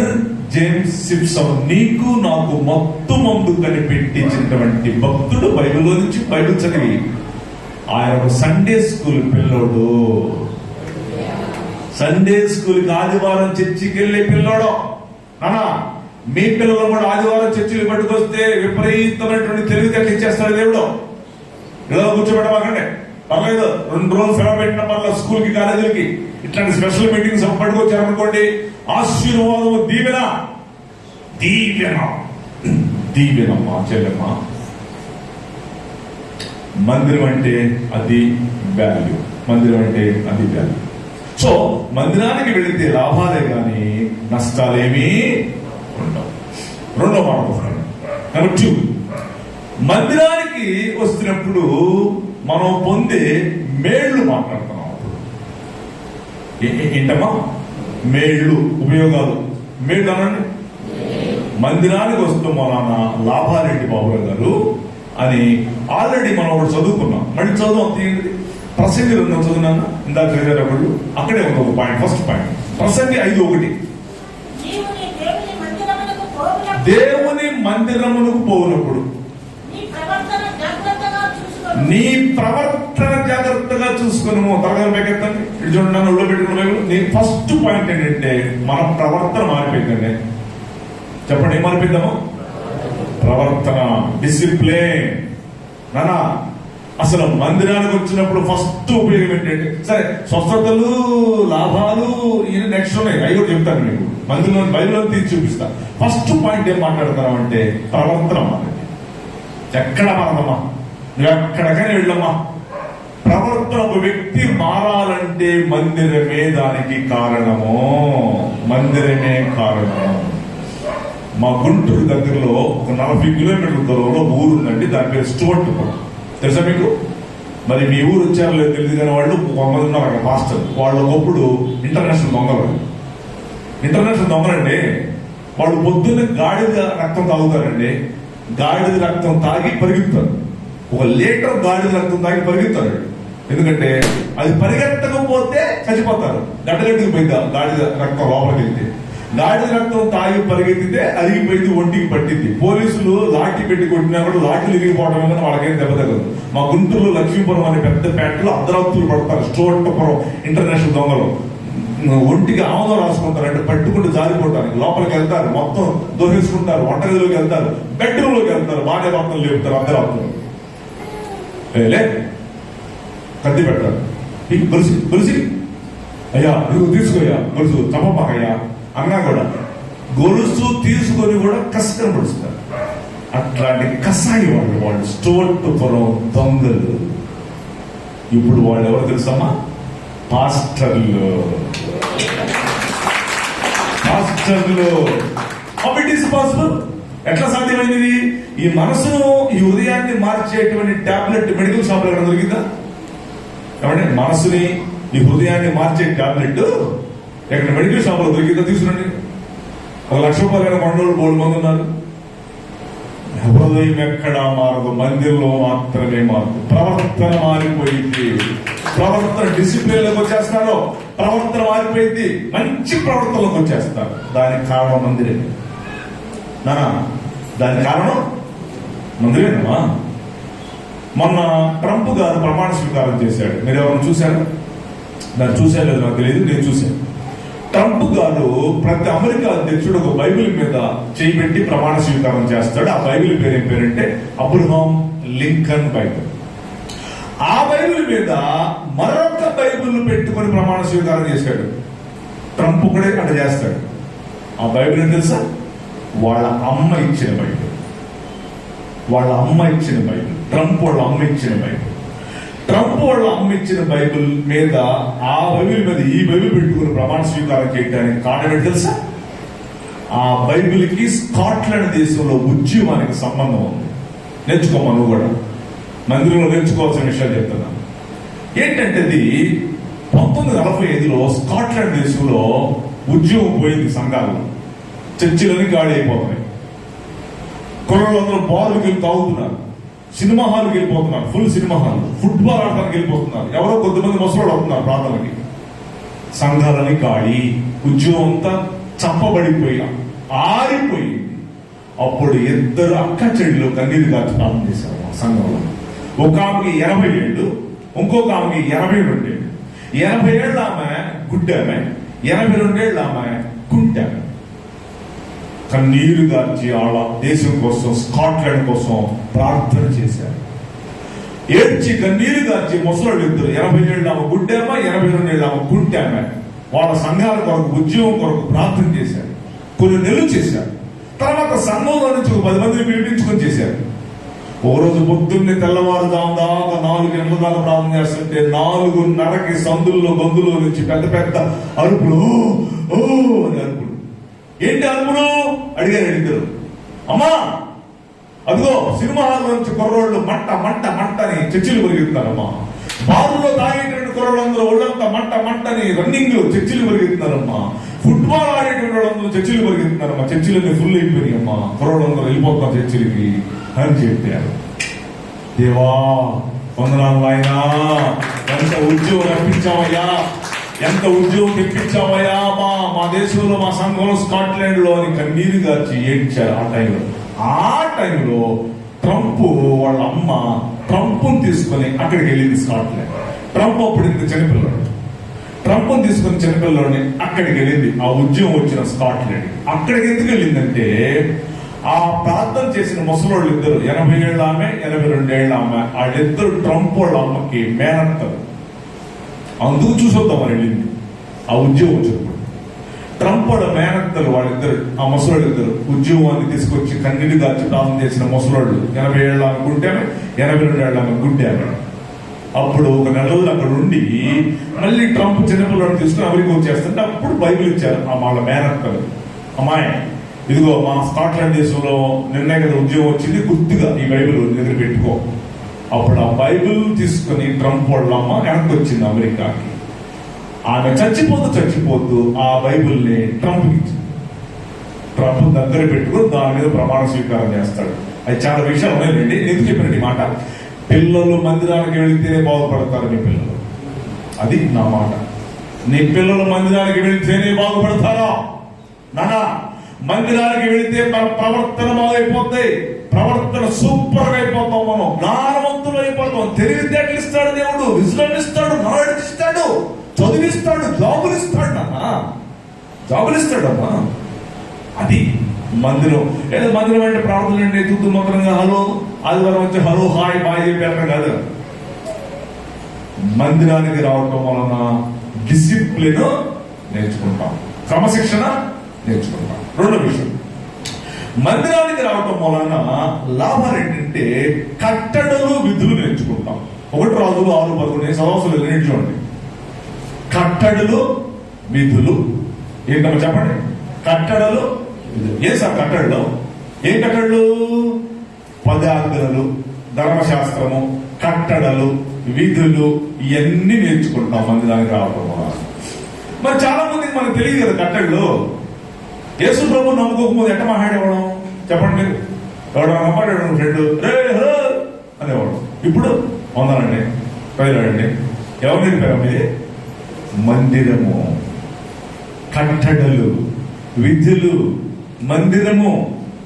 జేమ్స్ సింప్సన్ నీకు నాకు మందు కనిపెట్టించినటువంటి భక్తుడు. బైబిల్లో నుంచి బైబిల్ చదివి ఆయన ఒక సండే స్కూల్ పిల్లోడు. సండే స్కూల్కి ఆదివారం చర్చికి వెళ్ళే పిల్లోడు. అనా మీ పిల్లలు కూడా ఆదివారం చర్చిలు పట్టుకొస్తే విపరీతమైనటువంటి తెలివితేటలు ఇచ్చేస్తాడు దేవుడు. ఏదో కూర్చోబెట్టమాకండి, పర్లేదు 2 రోజులు సెలవు పెట్టిన పర్లేదు. స్కూల్ కి కాలేజీలకి ఇట్లాంటి స్పెషల్ మీటింగ్స్ పట్టుకొచ్చారనుకోండి, ఆశీర్వాదము దీవెన దీవెన దీవెనమ్మా చెల్లెమ్మా. మందిరం అంటే అది వాల్యూ, మందిరం అంటే అది వాల్యూ. సో మందిరానికి వెళితే లాభాలే కానీ నష్టాలేమీ ఉండవు. రెండో మాట నెంబర్ 2, మందిరానికి వస్తున్నప్పుడు మనం పొందే మేళ్లు మాట్లాడుతున్నాం. ఏంటమ్మా మేళ్లు, ఉపయోగాలు? మేళ్లు అనండి. మందిరానికి వస్తాం మన లాభాలేంటి బాబురావు గారు అని ఆల్రెడీ మనం ఒకటి చదువుకున్నాం. మళ్ళీ చదువు అంత ఏంటిది? ప్రసంగి 2 చదువున్నాను ఇందాక చదివేటప్పుడు. అక్కడే ఉంది ఒక పాయింట్, ఫస్ట్ పాయింట్ ప్రసంగి 5:1. దేవుని మందిరమునకు పోయినప్పుడు నీ ప్రవర్తన జాగ్రత్తగా చూసుకుని తరగతి పెకెత్తండి. ఇటు చూడండి, నన్ను ఒళ్ళో పెట్టుకున్న నీ ఫస్ట్ పాయింట్ ఏంటంటే మన ప్రవర్తన మారిపోయిందండి. చెప్పండి, ఏం మారిపోయిందమ్మా? ప్రవర్తన, డిసిప్లిన్. నానా అసలు మందిరానికి వచ్చినప్పుడు ఫస్ట్ ఉపయోగం ఏంటంటే, సరే స్వస్థతలు లాభాలు ఇవి నెక్స్ట్ ఉన్నాయి, అవి కూడా చెప్తాను మీకు. మందిరం బైబిల్లో తీసి చూపిస్తా. ఫస్ట్ పాయింట్ ఏం మాట్లాడతామంటే ప్రవర్తన మారండి. ఎక్కడ మారదమ్మా? నువ్వు ఎక్కడికైనా వెళ్ళమ్మా, ప్రవర్తన. ఒక వ్యక్తి మారాలంటే మందిరమే దానికి కారణము, మందిరమే కారణము. మా గుంటూరు దగ్గరలో ఒక 40 కిలోమీటర్ల దూరంలో ఊరు ఉందండి, దాని పేరు స్టోర్ట్పురం. తెలుసా మీకు? మరి మీ ఊరు వచ్చారో లేదు తెలియదు కానీ వాళ్ళు 100 ఉన్నారు అక్కడ మాస్టర్. వాళ్ళు ఒకప్పుడు ఇంటర్నేషనల్ దొంగలు. ఇంటర్నేషనల్ దొంగలండి. వాళ్ళు పొద్దున్న గాడిద రక్తం తాగుతారండి. గాడిద రక్తం తాగి పరిగెత్తారు. 1 లీటర్ గాడిద రక్తం తాగి పరిగెత్తారు. ఎందుకంటే అది పరిగెత్తకపోతే చచ్చిపోతారు. గడ్డగడ్డికి పోయిందా గాడిద రక్తం లోపలికి వెళ్తే. గాడిద రక్తం తాగి పరిగెత్తితే అరిగిపోయింది, ఒంటికి పట్టింది. పోలీసులు లాఠీ పెట్టి కొట్టినా కూడా లాఠీలు ఇరిగిపోవడం కానీ వాళ్ళకేం దెబ్బ తగ్గదు. మా గుంటూరులో లక్ష్మీపురం అనే పెద్ద పేటలో అర్ధరాత్రులు పడతారు స్టోర్పురం ఇంటర్నేషనల్ దొంగలు. ఒంటికి ఆముదం రాసుకుంటారు, అంటే పట్టుకుంటూ జారిపోవటానికి. లోపలికి వెళ్తారు, మొత్తం దోహేసుకుంటారు, వంటగదిలోకి వెళ్తారు, బెడ్రూమ్ లోకి వెళ్తారు, భార్య భర్తలు లేపుతారు, అర్ధరాత్రులు లే కత్తి పెడతారు, గొలుసి అయ్యా నువ్వు తీసుకోయ్యా, గొలుసు చంపమాకయ్యా అన్నా కూడా గొలుసు తీసుకొని కూడా కష్టం పడుస్తారు. అట్లాంటి కసాయి వాళ్ళు స్టోట్టుపురం దొంగలు. ఇప్పుడు వాళ్ళు ఎవరు తెలుసమ్మా? పాస్టర్లు. How it is possible? ఎట్లా సాధ్యమైనది? ఈ మనసును, ఈ హృదయాన్ని మార్చేటువంటి టాబ్లెట్ మెడికల్ షాప్ లో ఎక్కడ దొరికిందా? ఏమంటే మనసుని, ఈ హృదయాన్ని మార్చే టాబ్లెట్ ఎక్కడ మెడికల్ షాప్ లో దొరికిందా? తీసుకురండి. 1,00,000 రూపాయలు కొండోళ్ళు 3 మంది ఉన్నారు. హృదయం ఎక్కడా మారదు, మందిరంలో మాత్రమే మారదు. ప్రవర్తన మారిపోయింది. ప్రవర్తన డిసిప్లిన్లోకి వచ్చేస్తారు, ప్రవర్తన మారిపోయింది, మంచి ప్రవర్తనలోకి వచ్చేస్తారు. దానికి కారణం మందిరే నానా, దానికి కారణం మందిరేనమ్మా. మొన్న ట్రంప్ గారు ప్రమాణ స్వీకారం చేశాడు. మీరు ఎవరైనా చూశారు? దాన్ని చూశారు లేదు నాకు తెలియదు, నేను చూశాను. ట్రంప్ గారు ప్రతి అమెరికా అధ్యక్షుడు ఒక బైబిల్ మీద చేయబెట్టి ప్రమాణ స్వీకారం చేస్తాడు. ఆ బైబిల్ పేరు ఏం పేరంటే అబ్రహాం లింకన్ బైబిల్. ఆ బైబిల్ మీద మరొక బైబిల్ పెట్టుకొని ప్రమాణ స్వీకారం చేశాడు. ట్రంప్ కూడా అక్కడ చేస్తాడు. ఆ బైబిల్ ఏం తెలుసా? వాళ్ళ అమ్మ ఇచ్చిన బైబిల్. వాళ్ళ అమ్మ ఇచ్చిన బైబిల్. ట్రంప్ వాళ్ళ అమ్మ ఇచ్చిన బైబిల్. ట్రంప్ వాళ్ళ అమ్మ ఇచ్చిన బైబిల్ మీద, ఆ బైబిల్ మీద ఈ బైబిల్ పెట్టుకుని ప్రమాణ స్వీకారం చేయడానికి కారణం ఏంటి తెలుసా? ఆ బైబిల్కి స్కాట్లాండ్ దేశంలో ఉద్యమానికి సంబంధం ఉంది. నేర్చుకోమా నువ్వు కూడా, మందిరంలో నేర్చుకోవాల్సిన విషయాలు చెప్తున్నాను. ఏంటంటే అది 1945లో స్కాట్లాండ్ దేశంలో ఉద్యమం పోయింది. సంఘాల్లో చర్చిలని గాడి అయిపోతున్నాయి. కుర్రలందరూ బారులకు వెళ్ళి తాగుతున్నారు, సినిమా హాల్కి వెళ్ళిపోతున్నారు, ఫుల్ సినిమా హాల్, ఫుట్బాల్ ఆడటానికి వెళ్ళిపోతున్నారు, ఎవరో కొద్దిమంది ముసలోళ్ళు అవుతున్నారు ప్రాంతాలకి. సంఘాలని గాడి, ఉద్యోగం అంతా చంపబడిపోయి ఆరిపోయింది. అప్పుడు 2 అక్క చెడులు కన్నీరు గార్చి ప్రార్థన చేశారు ఆ సంఘంలో. ఒక ఆమెకి 80 ఏళ్ళు, ఇంకొక ఆమెకి 82 ఏళ్ళు. 80 ఏళ్ళ ఆమె గుడ్డామె, 82 ఏళ్ళ ఆమె కుంటామె. కన్నీరు గార్చి ఆడ దేశం కోసం, స్కాట్లాండ్ కోసం ప్రార్థన చేశారు. ఏడ్చి కన్నీరు గార్చి ముసలోళ్ళు 2, 80 ఏళ్ళు ఆమె గుడ్డామ, 82 ఏళ్ళు ఆమె కుంటామె, వాళ్ళ సంఘాల కొరకు, ఉద్యోగం కొరకు ప్రార్థన చేశారు. కొన్ని నెలలు చేశారు. తర్వాత సంఘంలో నుంచి 10 మందిని పిలిపించుకొని చేశారు. ఓ రోజు పొద్దున్నే తెల్లవారుజాము దాకా 4 గంటల దాకా ప్రార్థన చేస్తుంటే 4:30కి సందుల్లో గొంతులో నుంచి పెద్ద పెద్ద అరుపులు, ఓ అని అరుపులు. ఏంటి అరుపులు అడిగారు 2. అమ్మా అదిగో సినిమా హాల్ నుంచి కుర్రోళ్ళు మంట మంట మంటని చర్చిలు పరిగెత్తున్నారమ్మా. బారులో తాగేటువంటి కుర్రోళ్ళందరూ ఒళ్ళంతా మంట మంటని రన్నింగ్ చర్చిలు పరిగెత్తున్నారమ్మా. ఫుట్బాల్ ఆడేటువంటి వాళ్ళందరూ చర్చిలు పరిగెత్తున్నారమ్మా. చర్చిలన్నీ ఫుల్ అయిపోయినాయమ్మా, కుర్రోళ్ళందరూ వెళ్ళిపోతాం చర్చిలకి అని చెప్పారు. దేవా వందనాలు నాయనా, ఎంత ఉద్యోగం రప్పించావయ్యా, ఎంత ఉద్యోగం తెప్పించావయ్యా మా దేశంలో, మా సంఘంలో, స్కాట్లాండ్ లో అని కన్నీరు గార్చి ఏడ్చారు. ఆ టైంలో ట్రంప్ వాళ్ళ అమ్మ ట్రంప్ని తీసుకొని అక్కడికి వెళ్ళింది స్కాట్లాండ్. ట్రంప్ అప్పుడు ఇంత చిన్నపిల్లడు. ట్రంప్ని తీసుకొని చిన్నపిల్లడిని అక్కడికి వెళ్ళింది. ఆ ఉద్యమం వచ్చిన స్కాట్లాండ్ అక్కడికి ఎందుకు వెళ్ళిందంటే, ఆ ప్రార్థన చేసిన ముసలోళ్ళు 2, 80 ఏళ్ళ ఆమె, 82 ఏళ్ళ ఆమె, వాళ్ళిద్దరు ట్రంప్ వాళ్ళ అమ్మకి మేనత్తలు. అందుకు చూసొద్దాం మరి వెళ్ళింది ఆ ఉద్యోగం వచ్చినప్పుడు. ట్రంప్ వాళ్ళ మేనత్తలు వాళ్ళిద్దరు, ఆ ముసలోళ్ళు 2 ఉద్యోగాన్ని తీసుకొచ్చి కన్నీరు దాచి ప్రార్థన చేసిన ముసలోళ్ళు 80 ఏళ్ళ ఆమె గుంటామె, 82 ఏళ్ళ ఆమె గుంటామె. అప్పుడు ఒక 1 నెల రోజులు అక్కడ ఉండి మళ్ళీ ట్రంప్ చిన్నపిల్లలను తీసుకుని అమెరికా వచ్చేస్తుంటే అప్పుడు బైబిల్ ఇచ్చారు ఆ వాళ్ళ మేనత్తలు. అమ్మాయి ఇదిగో మా స్కాట్లాండ్ దేశంలో నిన్నే కదా ఉద్యోగం వచ్చింది, గుర్తుగా ఈ బైబిల్ దగ్గర పెట్టుకో. అప్పుడు ఆ బైబిల్ తీసుకుని ట్రంప్ వాళ్ళ అమ్మ వెనక్కి వచ్చింది అమెరికాకి. ఆమె చచ్చిపోతూ ఆ బైబిల్ని ట్రంప్కి ఇచ్చింది. ట్రంప్ దగ్గర పెట్టుకుని దాని మీద ప్రమాణ స్వీకారం చేస్తాడు. అది చాలా విషయాలు ఉన్నాయండి. ఎందుకు చెప్పినట్టు మాట, పిల్లలు మందిరానికి వెళితేనే బాగుపడతారు మీ పిల్లలు. అది నా మాట. నీ పిల్లలు మందిరానికి వెళితేనే బాగుపడతారా నానా? మందిరానికి వెళితే మన ప్రవర్తన బాగైపోతాయి, ప్రవర్తన సూపర్ గా అయిపోతాం, మనం జ్ఞానవంతులు అయిపోతాం. తెలివితేటలు ఇస్తాడు దేవుడు, విజువల్ ఇస్తాడు, నాలెడ్జ్ ఇస్తాడు, చదివిస్తాడు, జాబులు ఇస్తాడు నాన్న. జాబులు ఇస్తాడమ్మా. అది మందిరం. ఏదో మందిరం అంటే ప్రార్థనలు అంటే తుత్తు మంత్రంగా హలో ఆదివారం వచ్చి హలో హాయ్ బాయ్ చెప్పారు కాదు. మందిరానికి రావటం వలన డిసిప్లిన్ నేర్చుకుంటాం, క్రమశిక్షణ నేర్చుకుంటాం. రెండో విషయం, మందిరానికి రావటం వలన లాభాలు ఏంటంటే కట్టడలు విధులు నేర్చుకుంటాం. 1 రాజులు 6:11 సదస్సులు చూడండి. కట్టడలు విధులు ఏంటమ్మా చెప్పండి. కట్టడలు ఏ సార్ కట్టడలు? ఏం కట్టడలు? 10 ఆజ్ఞలు, ధర్మశాస్త్రము, కట్టడలు, విధులు ఇవన్నీ నేర్చుకుంటాం మందిరానికి రావడం వల్ల. మరి చాలా మందికి మనకు తెలియదు కదా కట్టడలు. యేసు ప్రభు నమ్ముకోకపోతే ఎట్ట మాట్లాడేవాడు చెప్పండి మీరు? ఎవడన్నా నమ్మాడు ఫ్రెండ్ రే హో అనేవాడు. ఇప్పుడు వందాలండి ప్రజలండి ఎవరు నేర్పారు? మీది మందిరము, కట్టడలు, విధులు, మందిరము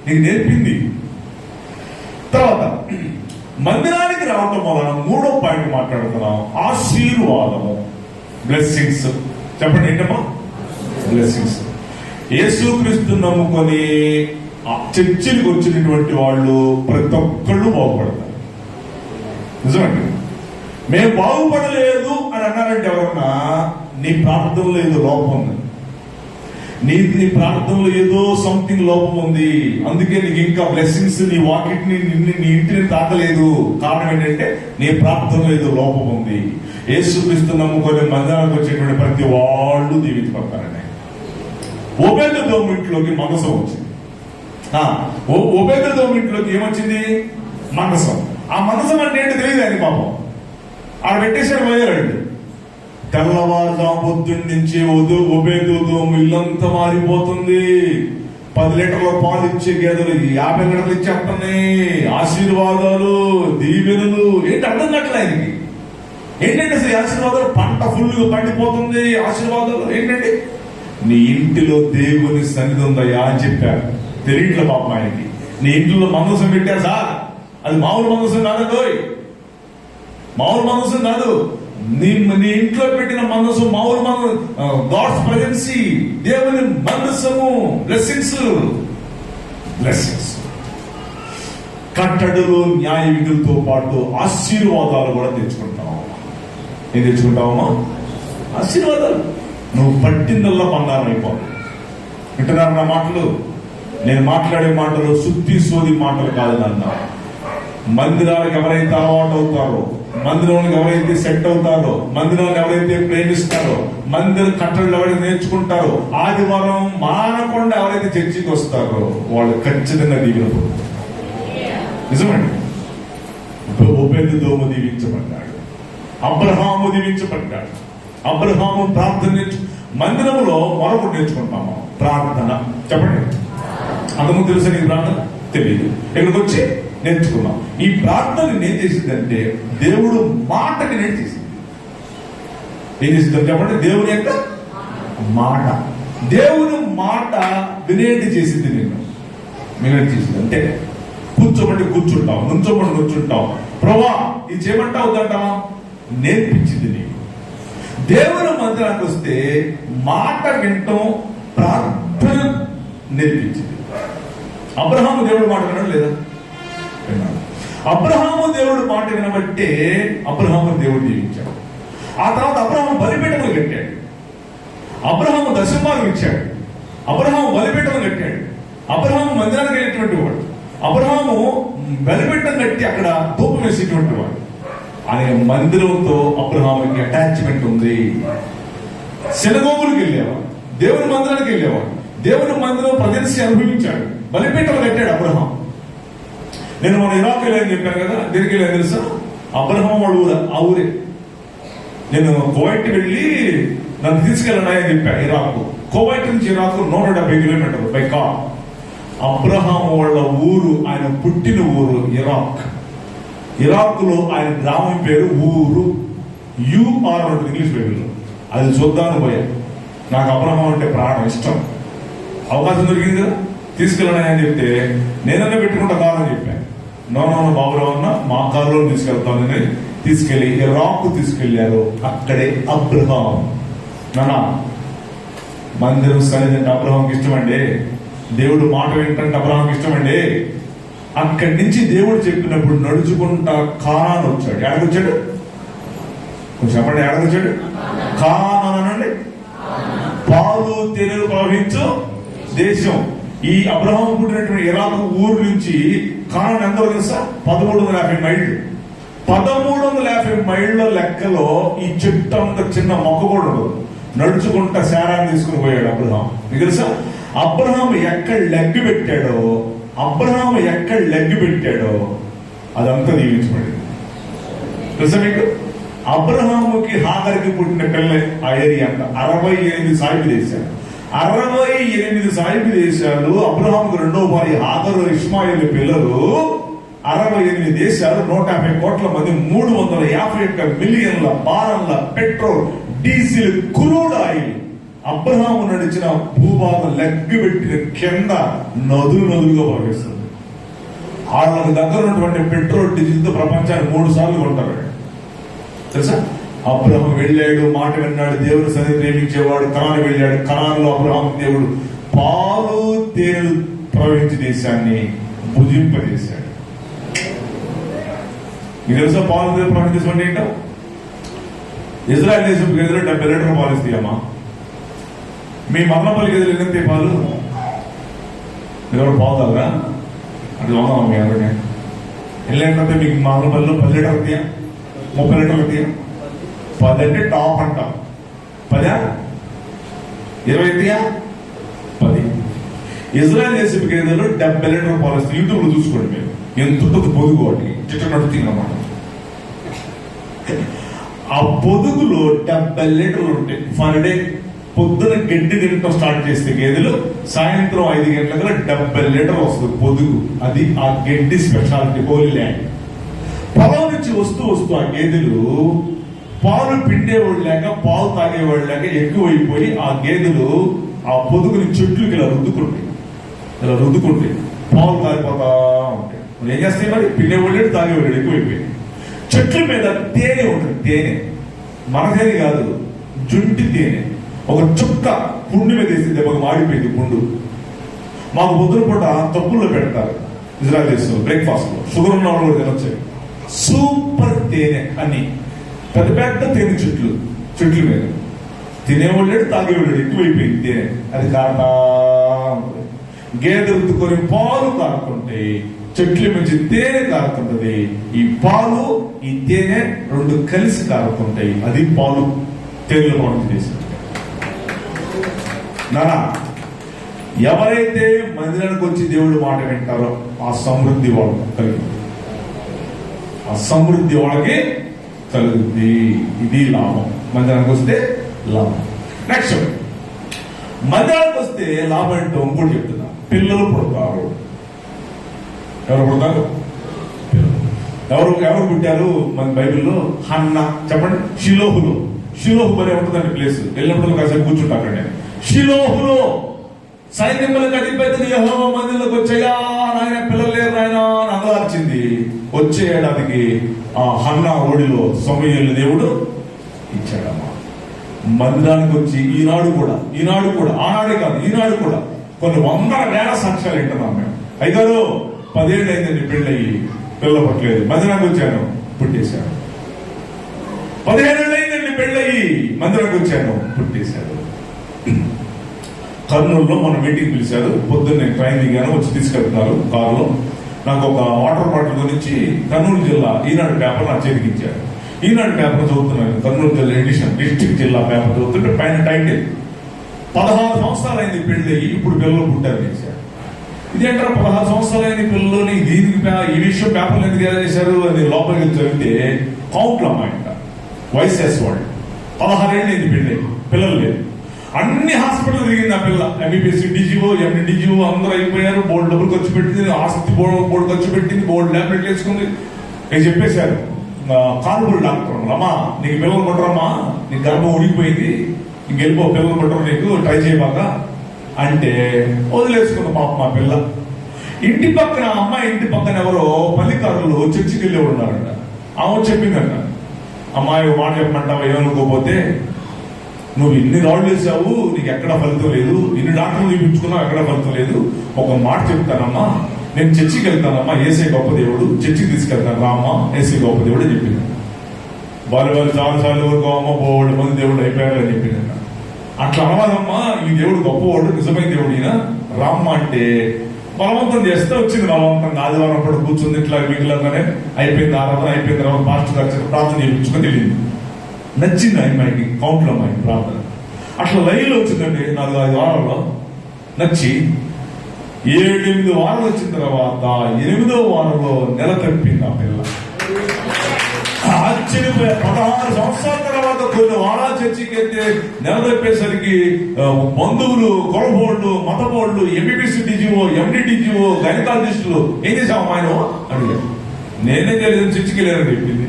నీకు నేర్పింది. తర్వాత మందిరానికి రావటం వలన 3వ పాయింట్ మాట్లాడుతున్నాం, ఆశీర్వాదము, బ్లెస్సింగ్స్. చెప్పండి ఏంటమ్మా? బ్లెస్సింగ్స్. యేసుక్రీస్తు నమ్ముకొని చర్చిలకు వచ్చినటువంటి వాళ్ళు ప్రతి ఒక్కళ్ళు బాగుపడతారు. నిజమండి. మేము బాగుపడలేదు అని అన్నారంటే ఎవరన్నా నీ ప్రార్థనలో ఏదో లోపం ఉంది, నీ ప్రార్థనలో ఏదో సంథింగ్ లోపం ఉంది, అందుకే నీకు ఇంకా బ్లెస్సింగ్స్ నీ వాకిట్ని నీ ఇంటిని తాకలేదు. కారణం ఏంటంటే నీ ప్రార్థనలో ఏదో లోపం ఉంది. యేసుక్రీస్తు నమ్ముకొని మందిరానికి వచ్చేటువంటి ప్రతి వాళ్ళు దీవించబడతారండి. ఓబేదెదోము ఇంట్లోకి మందసం వచ్చింది. ఓబేదెదోము ఇంట్లోకి ఏమొచ్చింది? మందసం. ఆ మందసం అంటే ఏంటి తెలియదు ఆయన పాపం. ఆడ పెట్టేశాడు పోయారండి. తెల్లవారుజాము పొద్దున్న నుంచి ఓబేదెదోము ఇల్లంతా మారిపోతుంది. 10 లీటర్ల పాలు ఇచ్చే గేదెలు 50 లీటర్లు ఇచ్చేస్తున్నాయి. ఆశీర్వాదాలు, దీవెనలు ఏంటి అర్థం కావట్లేదు ఆయనకి. ఏంటంటే అసలు ఆశీర్వాదాలు, పంట ఫుల్గా పండిపోతుంది. ఆశీర్వాదాలు ఏంటంటే నీ ఇంటిలో దేవుని సన్నిధి ఉందయ్యా అని చెప్పారు. తెలియట్లే పాపం ఆయనకి. నీ ఇంట్లో మందసం పెట్టారు సార్, అది మామూలు మందసం కాదు, మామూలు మందసం కాదు. నీ ఇంట్లో పెట్టిన మందసం మామూలు గాడ్స్ ప్రెజెన్సీ, దేవుని మందసము, బ్లెస్సింగ్స్. కట్టడలు, న్యాయ విధులతో పాటు ఆశీర్వాదాలు కూడా తెచ్చుకుంటాం. ఏం తెచ్చుకుంటావమ్మా? ఆశీర్వాదాలు. నువ్వు పట్టిందల్లా బంగారం అయిపోవాలి. వింటున్నారు నా మాటలు? నేను మాట్లాడే మాటలు శుద్ధి సోది మాటలు కాదు నాన్న. మందిరాలకు ఎవరైతే అలవాటు అవుతారో, మందిరానికి ఎవరైతే సెట్ అవుతారో, మందిరాన్ని ఎవరైతే ప్రేమిస్తారో, మందిర కట్టడలు ఎవరైతే నేర్చుకుంటారో, ఆదివారం మానకుండా ఎవరైతే చర్చికి వస్తారో వాళ్ళు ఖచ్చితంగా దీవెన. నిజమండి. ఓబేదెదోము దీవించబడ్డాడు, అబ్రహాము దీవించబడ్డాడు. అబ్రహాము ప్రార్థన మందిరంలో మరొకటి నేర్చుకుంటాము, ప్రార్థన. చెప్పండి, అంతకు తెలుసా నీకు ప్రార్థన? తెలియదు. ఇక్కడికి వచ్చి నేర్చుకున్నాం. ఈ ప్రార్థన ఏం చేసిందంటే దేవుడు మాటకి నేర్చేసింది. ఏం చేసింది చెప్పండి? దేవుని యొక్క మాట, దేవుని మాట వినేటి చేసింది. వినేటి చేసింది అంటే కూర్చోబట్టి కూర్చుంటాం, నుంచోబట్టి నుంచుంటాం. ప్రభా ఇది చేయమంటా వద్దంటావా? నేర్పించింది నీకు. దేవుని మందిరానికి వస్తే మాట వింటాం, ప్రార్థన నేర్పించింది. అబ్రహాము దేవుడు మాట వినడం లేదా? విన్నాడు. అబ్రహాము దేవుడు మాట వినబట్టే అబ్రహాము దేవుడు దీవించాడు. ఆ తర్వాత అబ్రహాము బలిపీఠములు కట్టాడు, అబ్రహాము దశంభాగం ఇచ్చాడు, అబ్రహాము బలిపీఠములు కట్టాడు, అబ్రహాము మందిరానికి వెళ్ళేటువంటి వాడు, అబ్రహాము బలిపీఠం కట్టి అక్కడ ధూపం వేసేటువంటి వాడు. ఆయన మందిరంతో అబ్రహాముకి అటాచ్మెంట్ ఉంది. సినగోగులకు వెళ్ళేవాడు, దేవుని మందిరానికి వెళ్ళేవాడు, దేవుని మందిరం ప్రజెన్సీ అనుభవించాడు, బలిపీఠం కట్టాడు అబ్రహాం. నేను మన ఇరాక్ వెళ్ళని చెప్పాను కదా, దీనికి వెళ్ళాను తెలుసా? అబ్రహాం వాడు ఊర, ఆ ఊరే. నేను కువైట్ వెళ్ళి నన్ను తీసుకెళ్ళండి అని చెప్పాను. ఇరాక్, కువైట్ నుంచి ఇరాక్ 170 కిలోమీటర్లు బై కార్. అబ్రహాం వాళ్ళ ఊరు, ఆయన పుట్టిన ఊరు ఇరాక్. ఇరాక్ లో ఆయన గ్రామం పేరు ఊరు, యూఆర్ ఉంటుంది ఇంగ్లీష్ బైబిల్లో. అది చూద్దామని పోయా. నాకు అబ్రహాం అంటే ప్రాణం, ఇష్టం. అవకాశం దొరికింది కదా, తీసుకెళ్ళండి అని చెప్తే నేనన్నా పెట్టుకుంటా కారు అని చెప్పాను. నో బాబురావు అన్న మా కారులో తీసుకెళ్తానని తీసుకెళ్లి ఇరాక్ తీసుకెళ్లారు. అక్కడే అబ్రహాం నానా మందిరం సన్నిధి అంటే అబ్రహాంకి ఇష్టమండి. దేవుడు మాట వింటంటే అబ్రహాంకి ఇష్టమండి. అక్కడి నుంచి దేవుడు చెప్పినప్పుడు నడుచుకుంటా కానాను వచ్చాడు. ఎక్కడికొచ్చాడు? కొంచెం చెప్పండి, ఎక్కడికొచ్చాడు? కానానండి, పాలు తేనెలు ప్రవహించు దేశం. ఈ అబ్రహాం పుట్టినటువంటి ఇరాక్ ఊరు నుంచి కానాన్ ఎంతో తెలుసా? 1350 మైళ్ళు. 1350 మైళ్ళ లెక్కలో ఈ చెట్టు అంత చిన్న మొక్క కూడా ఉండదు. నడుచుకుంటా శారాన్ని తీసుకుని పోయాడు అబ్రహాం. మీకు తెలుసా? అబ్రహాం ఎక్కడ లెగ్గు పెట్టాడో అదంతా దీవించబడింది. తెలుసా మీకు? అబ్రహాముకి హాగర్కి పుట్టిన పిల్ల ఆ ఏరియా అంట 68 సాయిబు దేశాలు. 68 సాయిబు దేశాలు. అబ్రహాంకు రెండో భార్య హాగరు, ఇష్మాయిల్ పిల్లలు. 68 దేశాలు, 150 కోట్ల మంది, 351 మిలియన్ల బారన్ల పెట్రోల్, డీజిల్, క్రూడ్ ఆయిల్. అబ్రహాము నడిచిన భూభాగం లెగ్గు పెట్టిన కింద నదులుగా ప్రవహిస్తుంది. వాళ్ళకి దగ్గర ఉన్నటువంటి పెట్రోల్, డీజిల్తో ప్రపంచాన్ని 3 సార్లు కొంటారు. తెలుసా? అబ్రహాం వెళ్ళాడు, మాట విన్నాడు, దేవుని సన్నిధి ప్రేమించేవాడు. కనాను వెళ్ళాడు. కనానులో అబ్రహాం దేవుడు పాలు తేనెలు ప్రవహించే దేశాన్ని భుజింపజేశాడు. మీకు తెలుసా పాలు తేనెలు ప్రవహించేసి ఏంటో? ఇజ్రాయెల్ దేశం గదిలో 70 లీటర్ల పాలు ఇస్తాయమ్మా. మీ మదనపల్లి గదిలో ఎన్ని పాలు? మీరు ఎవరు పాలు తాగరా? అది అవునా? మీ ఎవరిని వెళ్ళేటంటే మీకు మదనపల్లిలో 10 లీటర్లు వస్తాయా? 30 లీటర్లు వస్తాయా? 10 అంటే టాప్ అంటాం. 10, 20 వస్తాయా? 10. ఇజ్రాయెల్ దేశం గదిలో 70 లీటర్ల పాలు వస్తాయి. యూట్యూబ్ లో చూసుకోండి మీరు. ఎంత పొదుగు వాటికి చిట్ట నడుతుందన్నమాట. ఆ పొదుగులో 70 లీటర్లు ఉంటాయి పర్ డే. పొద్దున గడ్డి తినటం స్టార్ట్ చేస్తే గేదెలు సాయంత్రం 5 గంటల 70 లీటర్లు వస్తుంది పొదుగు. అది ఆ గడ్డి స్పెషాలిటీ, హోలీ ల్యాండ్. పొలం నుంచి వస్తూ ఆ గేదెలు పాలు పిండేవాళ్ళు లేక, పాలు తాగేవాళ్ళు లేక ఎక్కువైపోయి ఆ గేదెలు ఆ పొదుగుని చెట్లకి ఇలా రుద్దుకుంటాయి. పాలు తాగిపోతా ఉంటాయి. ఏం చేస్తాయి మరి? పిండేవాళ్ళు, తాగేవాళ్ళు ఎక్కువైపోయి. చెట్ల మీద తేనె ఉంటుంది. తేనె మన తేనె కాదు, జుంటి తేనె. ఒక చుక్క పుండు మీద వేసి దెబ్బకు మాడిపోయింది పుండు. మాకు పొద్దున పూట తప్పుల్లో పెడతారు ఇజ్రాయెల్ దేశంలో బ్రేక్ఫాస్ట్ లో. షుగర్ ఉన్న వాళ్ళు కూడా తినొచ్చు. సూపర్ తేనె అని పెద్ద తేనె చెట్ల మీద. తినేవాళ్ళు, తాగేవాళ్ళు ఎక్కువైపోయింది తేనె. అది కారణా గేదె రుద్దుకొని పాలు కారుతుంటాయి, చెట్ల నుంచి తేనె కారుతుంటది. ఈ పాలు ఈ తేనె రెండు కలిసి కారుతుంటాయి. అది పాలు తేనెలు ప్రవహించి చేసింది. నానా, ఎవరైతే మందిరానికి వచ్చి దేవుడు మాట వింటారో ఆ సమృద్ధి వాళ్ళకి కలుగుద్ది. ఇది లాభం. మందిరానికి వస్తే లాభం. నెక్స్ట్, మందిరానికి వస్తే లాభం ఏంటో ఇంకోటి చెప్తున్నా. పిల్లలు పుడతారు. ఎవరు పుడతారు? ఎవరు పుట్టారు మన బైబిల్లో? హన్న. చెప్పండి. షిలోహు పని ఉంటుందండి ప్లేస్. వెళ్ళినప్పుడు కాసేపు కూర్చుంటా అక్కడ. షిలోహులో సైన్యములకు అధిపతి యెహోవా మందిరంలోకి వచ్చాయా నాయన, పిల్లలు లేరు నాయన అని అంగలార్చింది. వచ్చే ఏడాదికి ఆ హన్నా ఓడిలో సమూయేలు దేవుడు ఇచ్చాడమ్మా. మందిరానికి వచ్చి ఈనాడు కూడా ఆనాడే కాదు, ఈనాడు కూడా కొన్ని 100,000 సాక్ష్యాలు వింటున్నాం మేము. అయిగారు 10 ఏళ్ళు అయిందండి పెళ్ళయి, పిల్ల పట్టలేదు. మందిరానికి వచ్చాను, పుట్టేశాను. 15 ఏళ్ళు అయిందండి పెళ్ళయి, మందిరానికి వచ్చాను, పుట్టేశాను. కర్నూలులో మన మీటింగ్ పిలిచారు. పొద్దున్నే ట్రైన్ దిగాను, వచ్చి తీసుకెళ్తున్నారు కారులో. నాకు ఒక వాటర్ బాటిల్ గురించి కర్నూలు జిల్లా ఈనాడు పేపర్ నా చేతికిచ్చారు. ఈనాడు పేపర్ చదువుతున్నాను, కర్నూలు జిల్లా ఎడిషన్, డిస్ట్రిక్ట్ జిల్లా పేపర్ చదువుతుంటే పైన టైటిల్ 16 సంవత్సరాలు అయింది పెళ్లి, ఇప్పుడు పిల్లలు పుట్టారు చేశారు. ఇదేంటారా 16 సంవత్సరాలు అయింది పిల్లలని, దీనికి ఈ విషయం పేపర్లు ఎందుకు ఎలా చేశారు అని లోపలికి చదివితే కౌంట్లు అమ్మాయంట. వైసెస్ వాళ్ళు 16 ఏళ్ళు అయింది పెళ్లి, పిల్లలు లేదు. అన్ని హాస్పిటల్ తిరిగింది ఆ పిల్ల. ఎంబీబీఎస్ డిజిఓ, ఎండి డిజిఓ అందరూ అయిపోయారు. బోర్డు డబ్బులు ఖర్చు పెట్టింది, ఆస్తి బోర్డు ఖర్చు పెట్టింది, బోర్డు ల్యాబ్లెట్ వేసుకుంది. నేను చెప్పేశారు కాన్పూర్ డాక్టర్, అమ్మా నీకు పిల్లలు కొట్టరమ్మా, నీకు గర్భం ఉడికిపోయింది, ఇంకెళ్ళిపో, పిల్లలు కొట్టరు నీకు, ట్రై చేయబాక అంటే వదిలేసుకుంది పాప మా పిల్ల. ఇంటి పక్కన అమ్మాయి ఇంటి పక్కన ఎవరో పల్లికారులు చర్చికి వెళ్ళి ఉన్నారంట. ఆమె చెప్పిందంట, అమ్మాయి మాట చెప్పమంటావా ఏమనుకోపోతే నువ్వు ఇన్ని రాళ్ళు వేసావు, నీకు ఎక్కడ ఫలితం లేదు, ఇన్ని డాక్టర్లు చూపించుకున్నావు, ఎక్కడ ఫలితం లేదు. ఒక మాట చెప్తానమ్మా, నేను చర్చికి వెళ్తానమ్మా, ఏసే గొప్ప దేవుడు, చర్చికి తీసుకెళ్తాను రామ్మా, ఏసే గొప్ప దేవుడు చెప్పింది. వాళ్ళు చాలాసార్లు వరకు అమ్మ పోవాడు మంది దేవుడు అయిపోయారని చెప్పింది. అట్లా అనవాదమ్మా, ఈ దేవుడు గొప్పవాడు, నిజమైన దేవుడు ఈయన, రామ్మ అంటే బలవంతం చేస్తే వచ్చింది. బలవంతంగా ఆదివారం పడు కూర్చుంది, ఇట్లా మిగిలిందనే అయిపోయింది. ఆరాధన అయిపోయిన తర్వాత పాస్టర్ గారు ప్రార్థన చేయించుకొని వెళ్ళింది. నచ్చింది అమ్మాయికి, కౌంట్లో అమ్మాయికి ప్రార్థన. అట్లా లైన్లో వచ్చిందండి 4-5 వారాల్లో. నచ్చి 7-8 వారాలు వచ్చిన తర్వాత 8వ వారంలో నెల తప్పింది ఆ పిల్ల. ఆశ్చర్యపోయా. 16 సంవత్సరాల తర్వాత కొన్ని వారాలు చర్చికి వెళ్తే నెల తప్పేసరికి బంధువులు, కొలబోళ్ళు, మతబోళ్ళు, ఎంబీబీసీ డిజిఓ, ఎండి డిజిఓ, గణితాధిష్టులు ఏం చేసావు ఆయన అడిగారు. నేనే తెలియదు, చర్చికి వెళ్ళారని చెప్పింది.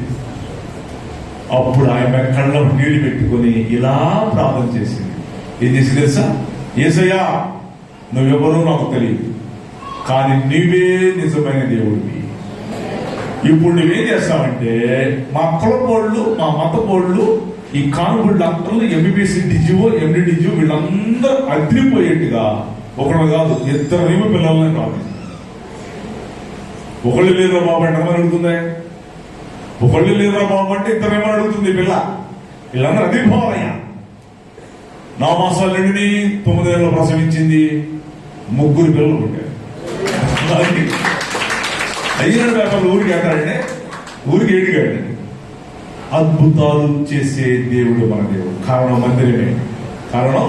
అప్పుడు ఆయన కళ్ళ నీళ్లు పెట్టుకొని ఇలా ప్రార్థన చేసింది. ఏం చేసి తెలుసా? యేసయ్యా, నువ్వెవరో నాకు తెలియదు, కానీ నీవే నిజమైన దేవుడివి. ఇప్పుడు నువ్వేం చేస్తావంటే మా కులపోళ్ళు, మా మతపోళ్ళు, ఈ కానుబుల్ డాక్టర్లు, ఎంబీబీసీ డిజిఓ, ఎండి డిజిఓ వీళ్ళందరూ అదిరిపోయేట్టుగా ఒకడు కాదు 2 పిల్లలని ప్రార్థించారు. ఒకళ్ళు లేదురా బాబు అంటే ఏమని అడుగుతుందా? ఒకళ్ళు లేదురా బాబు అంటే 2 ఏమని అడుగుతుంది పిల్ల. వీళ్ళందరూ అదిరిపోవాలయ్యా. 9 మాసాలు నిండి 9 ఏళ్ళు ప్రసవించింది. 3 పిల్లలు పుట్టారు. అయిన పేపర్లు ఊరికి ఏటాడంటే ఊరికి ఏడిగాడండి. అద్భుతాలు చేసే దేవుడు మన దేవుడు. కారణం మందిరమే. కారణం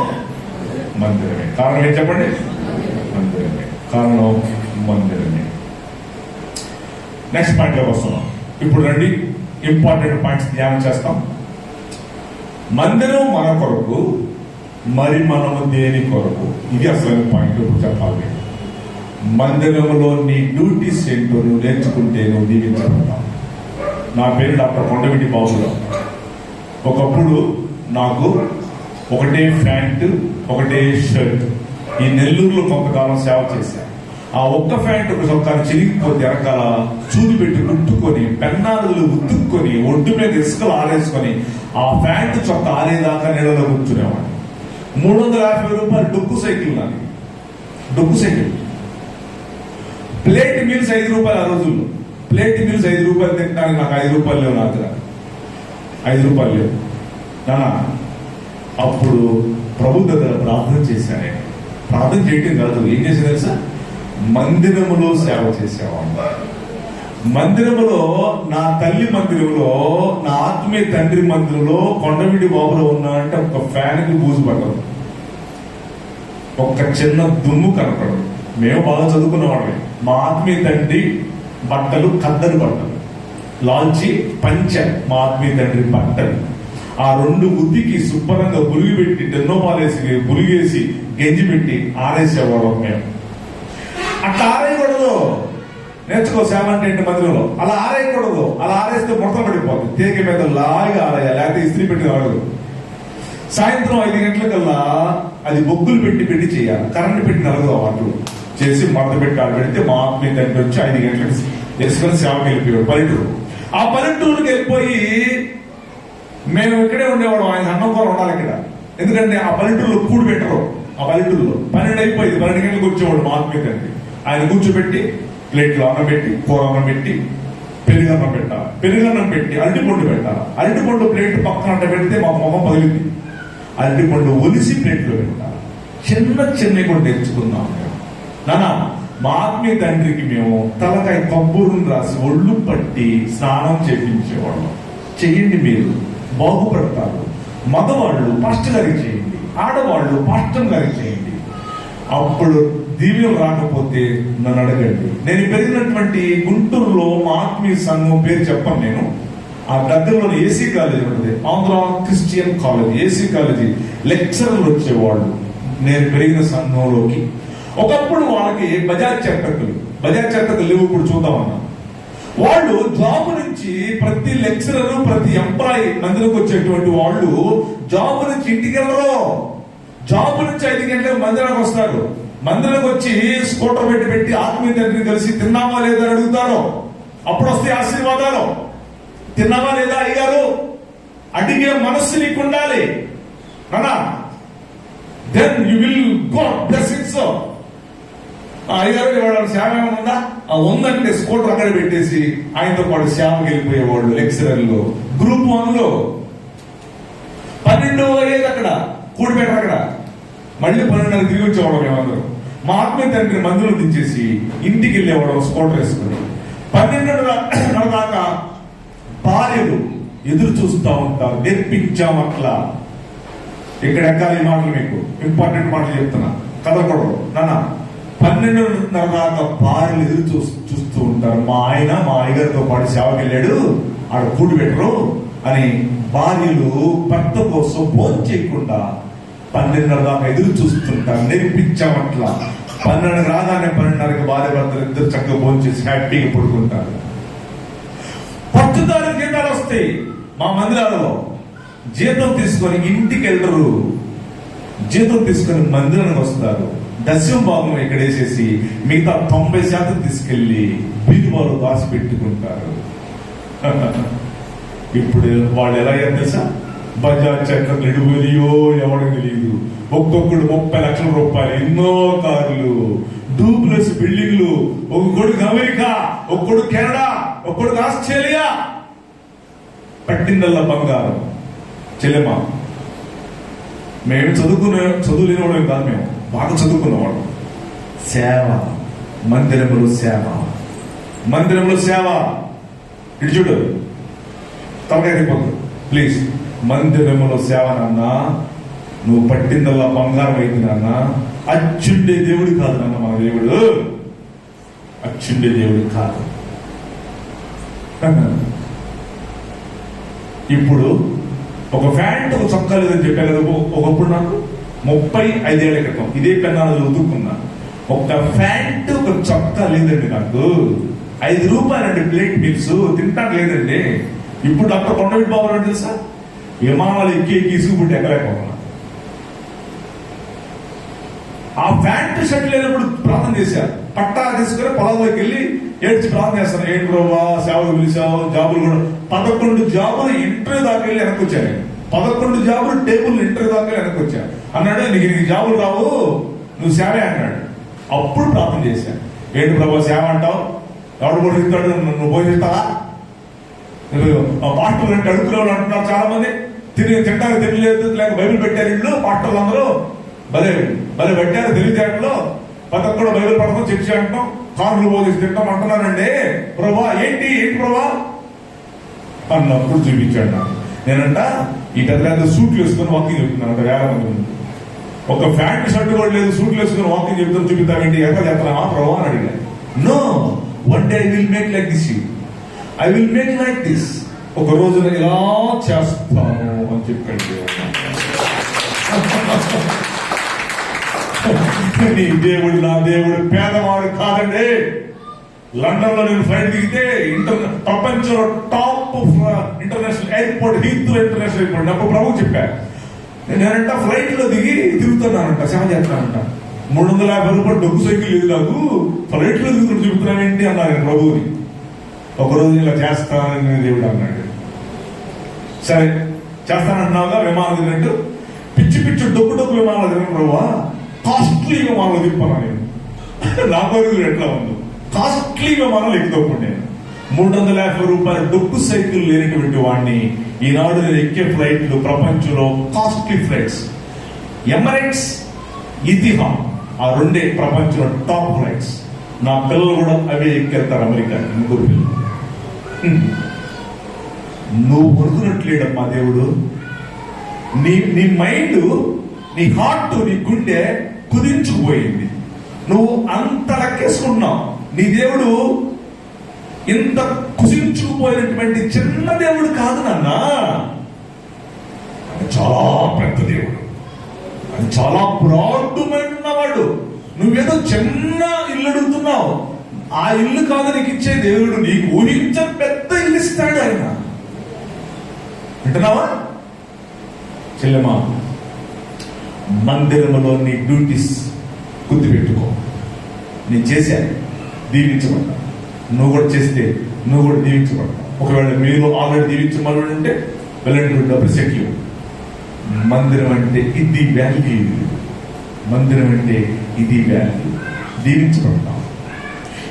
మందిరమే. కారణం ఏం చెప్పండి? మందిరమే. కారణం మందిరమే. నెక్స్ట్ పాయింట్ లోకి వస్తున్నాం. ఇప్పుడు రండి, ఇంపార్టెంట్ పాయింట్స్ ధ్యానం చేస్తాం. మందిరం మన కొరకు, మరి మనము దేని కొరకు? ఇది అసలు పాయింట్. ఇప్పుడు చెప్పాలి. మందిరంలో నీ డ్యూటీస్ ఏంటో నువ్వు నేర్చుకుంటే నువ్వు దీవించబడతావు. నా పేరు డాక్టర్ కొండవీటి బాబురావు. ఒకప్పుడు నాకు ఒకటే ప్యాంటు, ఒకటే షర్ట్. ఈ నెల్లూరులో కొంతకాలం సేవ చేశాను. ఆ ఒక్క ప్యాంటు ఒక చొక్కాను చిరిగిపోతే వెనకాల చూది పెట్టి కుట్టుకొని, పెన్నాదులు ఉతుక్కొని, ఒడ్డు మీద ఇసుకలు ఆరేసుకొని ఆ ప్యాంటు చొక్క ఆరేదాకా నీళ్ళలో కూర్చునేవాడు. 350 రూపాయలు డొక్కు సైకిల్. నాది డొక్కు సైకిల్. ప్లేట్ మీల్స్ 5 రూపాయలు. ఆ రోజుల్లో ప్లేట్ మీల్స్ 5 రూపాయలు తింటానికి నాకు 5 రూపాయలు లేవు. నా దగ్గర 5 రూపాయలు లేవు నానా. అప్పుడు ప్రభు దగ్గర ప్రార్థన చేశాను. ప్రార్థన చేయటం కాదు, ఏం చేసా తెలుసా? మందిరములో సేవ చేసేవాడు. మందిరములో, నా తల్లి మందిరంలో, నా ఆత్మీయ తండ్రి మందిరంలో కొండవీటి బాబులో ఉన్నా అంటే ఒక ఫ్యాన్కి బూజు పడదు, ఒక్క చిన్న దుమ్ము కనపడదు. మేము బాగా చదువుకున్నవాళ్ళే. మా ఆత్మీయ తండ్రి బట్టలు ఖద్దరు బట్టలు, లాల్చి పంచ మా ఆత్మీయ తండ్రి బట్టలు. ఆ 2 ఉద్దికి శుభ్రంగా బులిగి పెట్టి, డెన్నోపాలేసి బులిగేసి గెంజి పెట్టి ఆరేసేవాళ్ళం మేము. అట్లా ఆరేయకూడదు. నేర్చుకో సేవ అంటే ఏంటి మందిరంలో. అలా ఆరేయకూడదు. అలా ఆరేస్తే ముడత పడిపోతుంది. తేగ మీద లాగా ఆరేయాలి, లేకపోతే ఇస్త్రీ పెట్టి ఆడదు. సాయంత్రం 5 గంటలకల్లా అది బొగ్గులు పెట్టి చేయాలి. కరెంట్ పెట్టి నలగదు. వాటిలో చేసి మడత పెట్టి ఆడ పెడితే మా ఆత్మీయ తండ్రి వచ్చి 5 గంటలకు వేసుకొని సేవకి వెళ్ళిపోయాడు పల్లెటూరు. ఆ పల్లెటూరుకి వెళ్ళిపోయి మేము ఇక్కడే ఉండేవాడు. ఆయన అన్నం కూర ఉండాలి ఇక్కడ. ఎందుకంటే ఆ పల్లెటూరులో కూడు పెట్టరు. ఆ పల్లెటూరులో 12 అయిపోయింది. 12 గంటలకు వచ్చేవాడు మా ఆత్మీయ తండ్రి. ఆయన కూర్చోబెట్టి ప్లేట్లో అన్నం పెట్టి, కూర అన్నం పెట్టి, పెరుగన్నం పెట్టాలి. పెరుగన్నం పెట్టి అరటిపండు పెట్టాలి. అరటిపండు ప్లేట్ పక్కన పెడితే మా మొహం పగిలింది. అరటిపండు ఒలిసి ప్లేట్లో పెట్టాలి. చిన్న కూడా తెచ్చుకున్నాం మేము. నానా, మా ఆత్మీయ తండ్రికి మేము తలకాయ కబ్బూరును రాసి ఒళ్ళు పట్టి స్నానం చేయించేవాళ్ళం. చెయ్యండి, మీరు బాగుపడతారు. మగవాళ్ళు పాస్టర్ గారికి చేయండి, ఆడవాళ్ళు పాస్టర్ గారికి చేయండి. అప్పుడు దీవెనలు రాకపోతే నన్ను అడగండి. నేను పెరిగినటువంటి గుంటూరులో మా ఆత్మీయ సంఘం పేరు చెప్పను నేను. ఆ దగ్గరలోని ఏసీ కాలేజీ ఉంటుంది, Andhra Christian College. AC college లెక్చరర్లు వచ్చేవాళ్ళు నేను పెరిగిన సంఘంలోకి. ఒకప్పుడు వాళ్ళకి బజాజ్ చెత్తకులు లేవు, ఇప్పుడు చూద్దామన్నా. వాళ్ళు జాబ్ నుంచి ప్రతి లెక్చరర్, ప్రతి ఎంప్లాయీ మందిలోకి వచ్చేటువంటి వాళ్ళు జాబ్ నుంచి ఇంటికి వెళ్ళరు. జాబ్ నుంచి 5 గంటలకు మందిరానికి వస్తారు. మందిరానికి వచ్చి స్కూటర్ పెట్టి ఆత్మీయ తండ్రిని కలిసి తిన్నావా లేదా అని అడుగుతారు. అప్పుడు వస్తే ఆశీర్వాదాలు. తిన్నావా లేదా అయ్యారు అడిగే మనస్సు నీకు ఉండాలి. నానా then you will God blessings. అయ్యారు వాడు శ్యామ ఏమైనా ఉందా? ఉందంటే స్కూటర్ అక్కడ పెట్టేసి ఆయనతో పాటు శ్యామకి వెళ్ళిపోయేవాళ్ళు లెక్చరర్లు. గ్రూప్ 1 లో 12 అయ్యేది అక్కడ కూడిపెట్టారు. అక్కడ మళ్ళీ 12:30 తిరిగి వచ్చేవాడు. మేమందరం మా ఆత్మీయ తండ్రి మందులు దించేసి ఇంటికి వెళ్ళేవాడు స్కూటర్ వేసుకుని. 12:30 దాకా భార్యలు ఎదురు చూస్తూ ఉంటారు. నేర్పించామట్లా. ఇక్కడ ఎక్కాలి ఈ మాటలు, మీకు ఇంపార్టెంట్ మాటలు చెప్తున్నా, కదలకూడదు నాన్న. 12:30 దాకా భార్యలు ఎదురు చూస్తూ ఉంటారు. మా అయ్యగారితో పాటు సేవకి వెళ్ళాడు, ఆడ కూడి పెట్టరు అని భార్యలు భర్త కోసం భోజనం చేయకుండా 12:30 దాకా ఎదురు చూస్తుంటారు. నేర్పించామట్లా. 12 రాగానే 12:30కి భార్య భర్తలు ఇద్దరు చక్కగా భోజనం చేసి హ్యాపీగా పడుకుంటారు. 10 తారీఖు జీతాలు వస్తాయి. మా మందిరాలలో జీతం తీసుకొని ఇంటికి వెళ్ళరు, జీతం తీసుకొని మందిరానికి వస్తారు. దశమ భాగం ఇక్కడ వేసేసి మిగతా 90% తీసుకెళ్లి బీరువాలో దాచి పెట్టుకుంటారు. ఇప్పుడు వాళ్ళు ఎలా అయ్యారు తెలుసా? బజాజ్ చక్రం నిడుగులియో ఎవరికి తెలియదు. ఒక్కొక్కడు 30 లక్షల రూపాయలు, ఎన్నో కార్లు, డూప్లెస్ బిల్డింగ్లు. ఒక కొడుకు అమెరికా, ఒక కొడుకు కెనడా, ఒక కొడుకు ఆస్ట్రేలియా. పట్టిందల్లా బంగారం. చెల్లెమా, మేము చదువులేని వాళ్ళం కాదు, మేము బాగా చదువుకున్నవాడు. సేవ, మందిరంలో సేవ, మందిరంలో సేవ. ఇటు చూడు, తలకాయ తిప్పొద్దు ప్లీజ్. మందిరంలో సేవ నాన్న. నువ్వు పట్టిందల్లా బంగారం అయింది నాన్న. అచ్చుండే దేవుడు కాదు నాన్న మన దేవుడు, అచ్చుండే దేవుడు కాదు. ఇప్పుడు ఒక ప్యాంట్ ఒక చొక్కా లేదని చెప్పాను కదా ఒకప్పుడు నాకు 35 ఏళ్ల క్రితం. ఇదే పెన్నాలు చదువుకున్నా. ఒక ప్యాంట్ ఒక చొక్కా లేదండి నాకు. 5 రూపాయలండి ప్లేట్ మీల్స్ తింటాను లేదండి. ఇప్పుడు డాక్టర్ కొండవీటి బాబు అని తెలుసా, విమానాలు ఎక్కి ఇసుగుబుట్టి ఎక్కలేకపోతున్నా. ఆ ప్యాంట్ షర్ట్ లేనప్పుడు ప్రార్థన చేశారు. పట్టా తీసుకుని పొలంలోకి వెళ్ళి ఏడ్చి ప్రార్థన చేస్తాను. ఏంటి ప్రభావ సేవలు పిలిచావు, జాబులు కూడా 11 జాబులు ఇంటర్వ్యూ దాకా వెళ్ళి వెనక్కి వచ్చాను. 11 జాబులు టేబుల్ ఇంటర్వ్యూ దాకా వెనక్కి వచ్చాను. అన్నాడు, నీకు జాబులు రావు, నువ్వు సేవే అన్నాడు. అప్పుడు ప్రార్థన చేశాను. ఏంటి ప్రభావ సేవ అంటావు, ఎవడు కూడా ఇస్తాడు, నువ్వు పోయిస్తావా? పాస్టర్లు అంటే అడుగుతున్నావు అంటున్నారు చాలా మంది. తింటారు తెలియలేదు, లేక బైబిల్ పెట్టారు ఇళ్ళు పాస్టర్లు అందరూ. భలే భలే పెట్టారు తెలివితేటలో. పదకు కూడా బైబిల్ పడతాం, చర్చి అంటాం, కార్లు పోలీసు తింటాం అంటున్నానండి. ప్రభా ఏంటి ప్రభా అన్నప్పుడు చూపించాడు నాకు. నేనంట ఈ పెద్ద సూట్లు వేసుకొని వాకింగ్ చెప్తున్నాను. 1,000 మంది ఉంది. ఒక ప్యాంట్ షర్ట్ కూడా లేదు, సూట్లు వేసుకొని వాకింగ్ చెప్తాను. చూపిస్తావేంటి, ఎక్కడ చెప్తున్నావా ప్రభా అని అడిగాను. No, one day I will make like this, I will make like this. ఒక రోజున ఇలా చేస్తాను అని చెప్పండి. నీ దేవుడు నా దేవుడు పేదవాడు కాదండి. లండన్ లో నేను ఫ్లైట్ దిగితే ప్రపంచంలో top international airport Heathrow international airport అప్పుడు ప్రభు చెప్పారు. నేనంట ఫ్లైట్ లో దిగి తిరుగుతున్నానంట, సేవ చేస్తానంట. 350 రూపాయలు డొక్కు సైకిల్ లేదు నాకు, ఫ్లైట్ లో దిగుతూ చెబుతున్నావేంటి అన్నారు నేను ప్రభువుని. ఒకరోజు ఇలా చేస్తానని దేవుడు అన్నాడు. సరే చేస్తానంటున్నావుగా విమానం తిన్నట్టు, పిచ్చి పిచ్చి డొక్కు విమానాలు తిన్నాను ప్రభా, కాస్ట్లీ విమానాలు తిప్పాను నేను. నా పరిధులు ఎట్లా ఉంది, కాస్ట్లీ విమానాలు ఎక్కుతాను నేను. 350 రూపాయల డొక్కు సైకిల్ లేనటువంటి వాడిని ఈనాడు నేను ఎక్కే ఫ్లైట్లు ప్రపంచంలో కాస్ట్లీ ఫ్లైట్స్ ఎమిరేట్స్, ఇతిహాద్, ఆ రెండే ప్రపంచంలో టాప్ ఫ్లైట్స్. నా పిల్లలు కూడా అవే ఎక్కేస్తారు అమెరికా, ముగ్గురు పిల్లలు. నువ్వు కొడుకున్నట్లేడమ్మా దేవుడు. నీ మైండ్, నీ హార్ట్, నీ గుండె కుదించుకుపోయింది. నువ్వు అంత లెక్కేసుకుంటున్నావు. నీ దేవుడు ఇంత కుసించుకుపోయినటువంటి చిన్న దేవుడు కాదు నాన్న, చాలా పెద్ద దేవుడు, అది చాలా ప్రాడుమైనవాడు. నువ్వేదో చిన్న ఇల్లు అడుగుతున్నావు, ఆ ఇల్లు కాదు నీకు ఇచ్చే దేవుడు, నీకు ఊహించని పెద్ద ఇల్లు ఇస్తాడు ఆయన. వింటున్నావా చెల్లెమా? మందిరంలో నీ డ్యూటీస్ గుర్తుపెట్టుకో. నేను చేశాను, దీవించబడ్డా. నువ్వు కూడా చేస్తే నువ్వు కూడా దీవించబడ్డా. ఒకవేళ మీరు ఆల్రెడీ దీవించమని ఉంటే వెళ్ళండి, అప్రిషియేట్ యూ. మందిరం అంటే ఇది వాల్యూ. మందిరం అంటే ఇది వాల్యూ. దీవించబడతాం.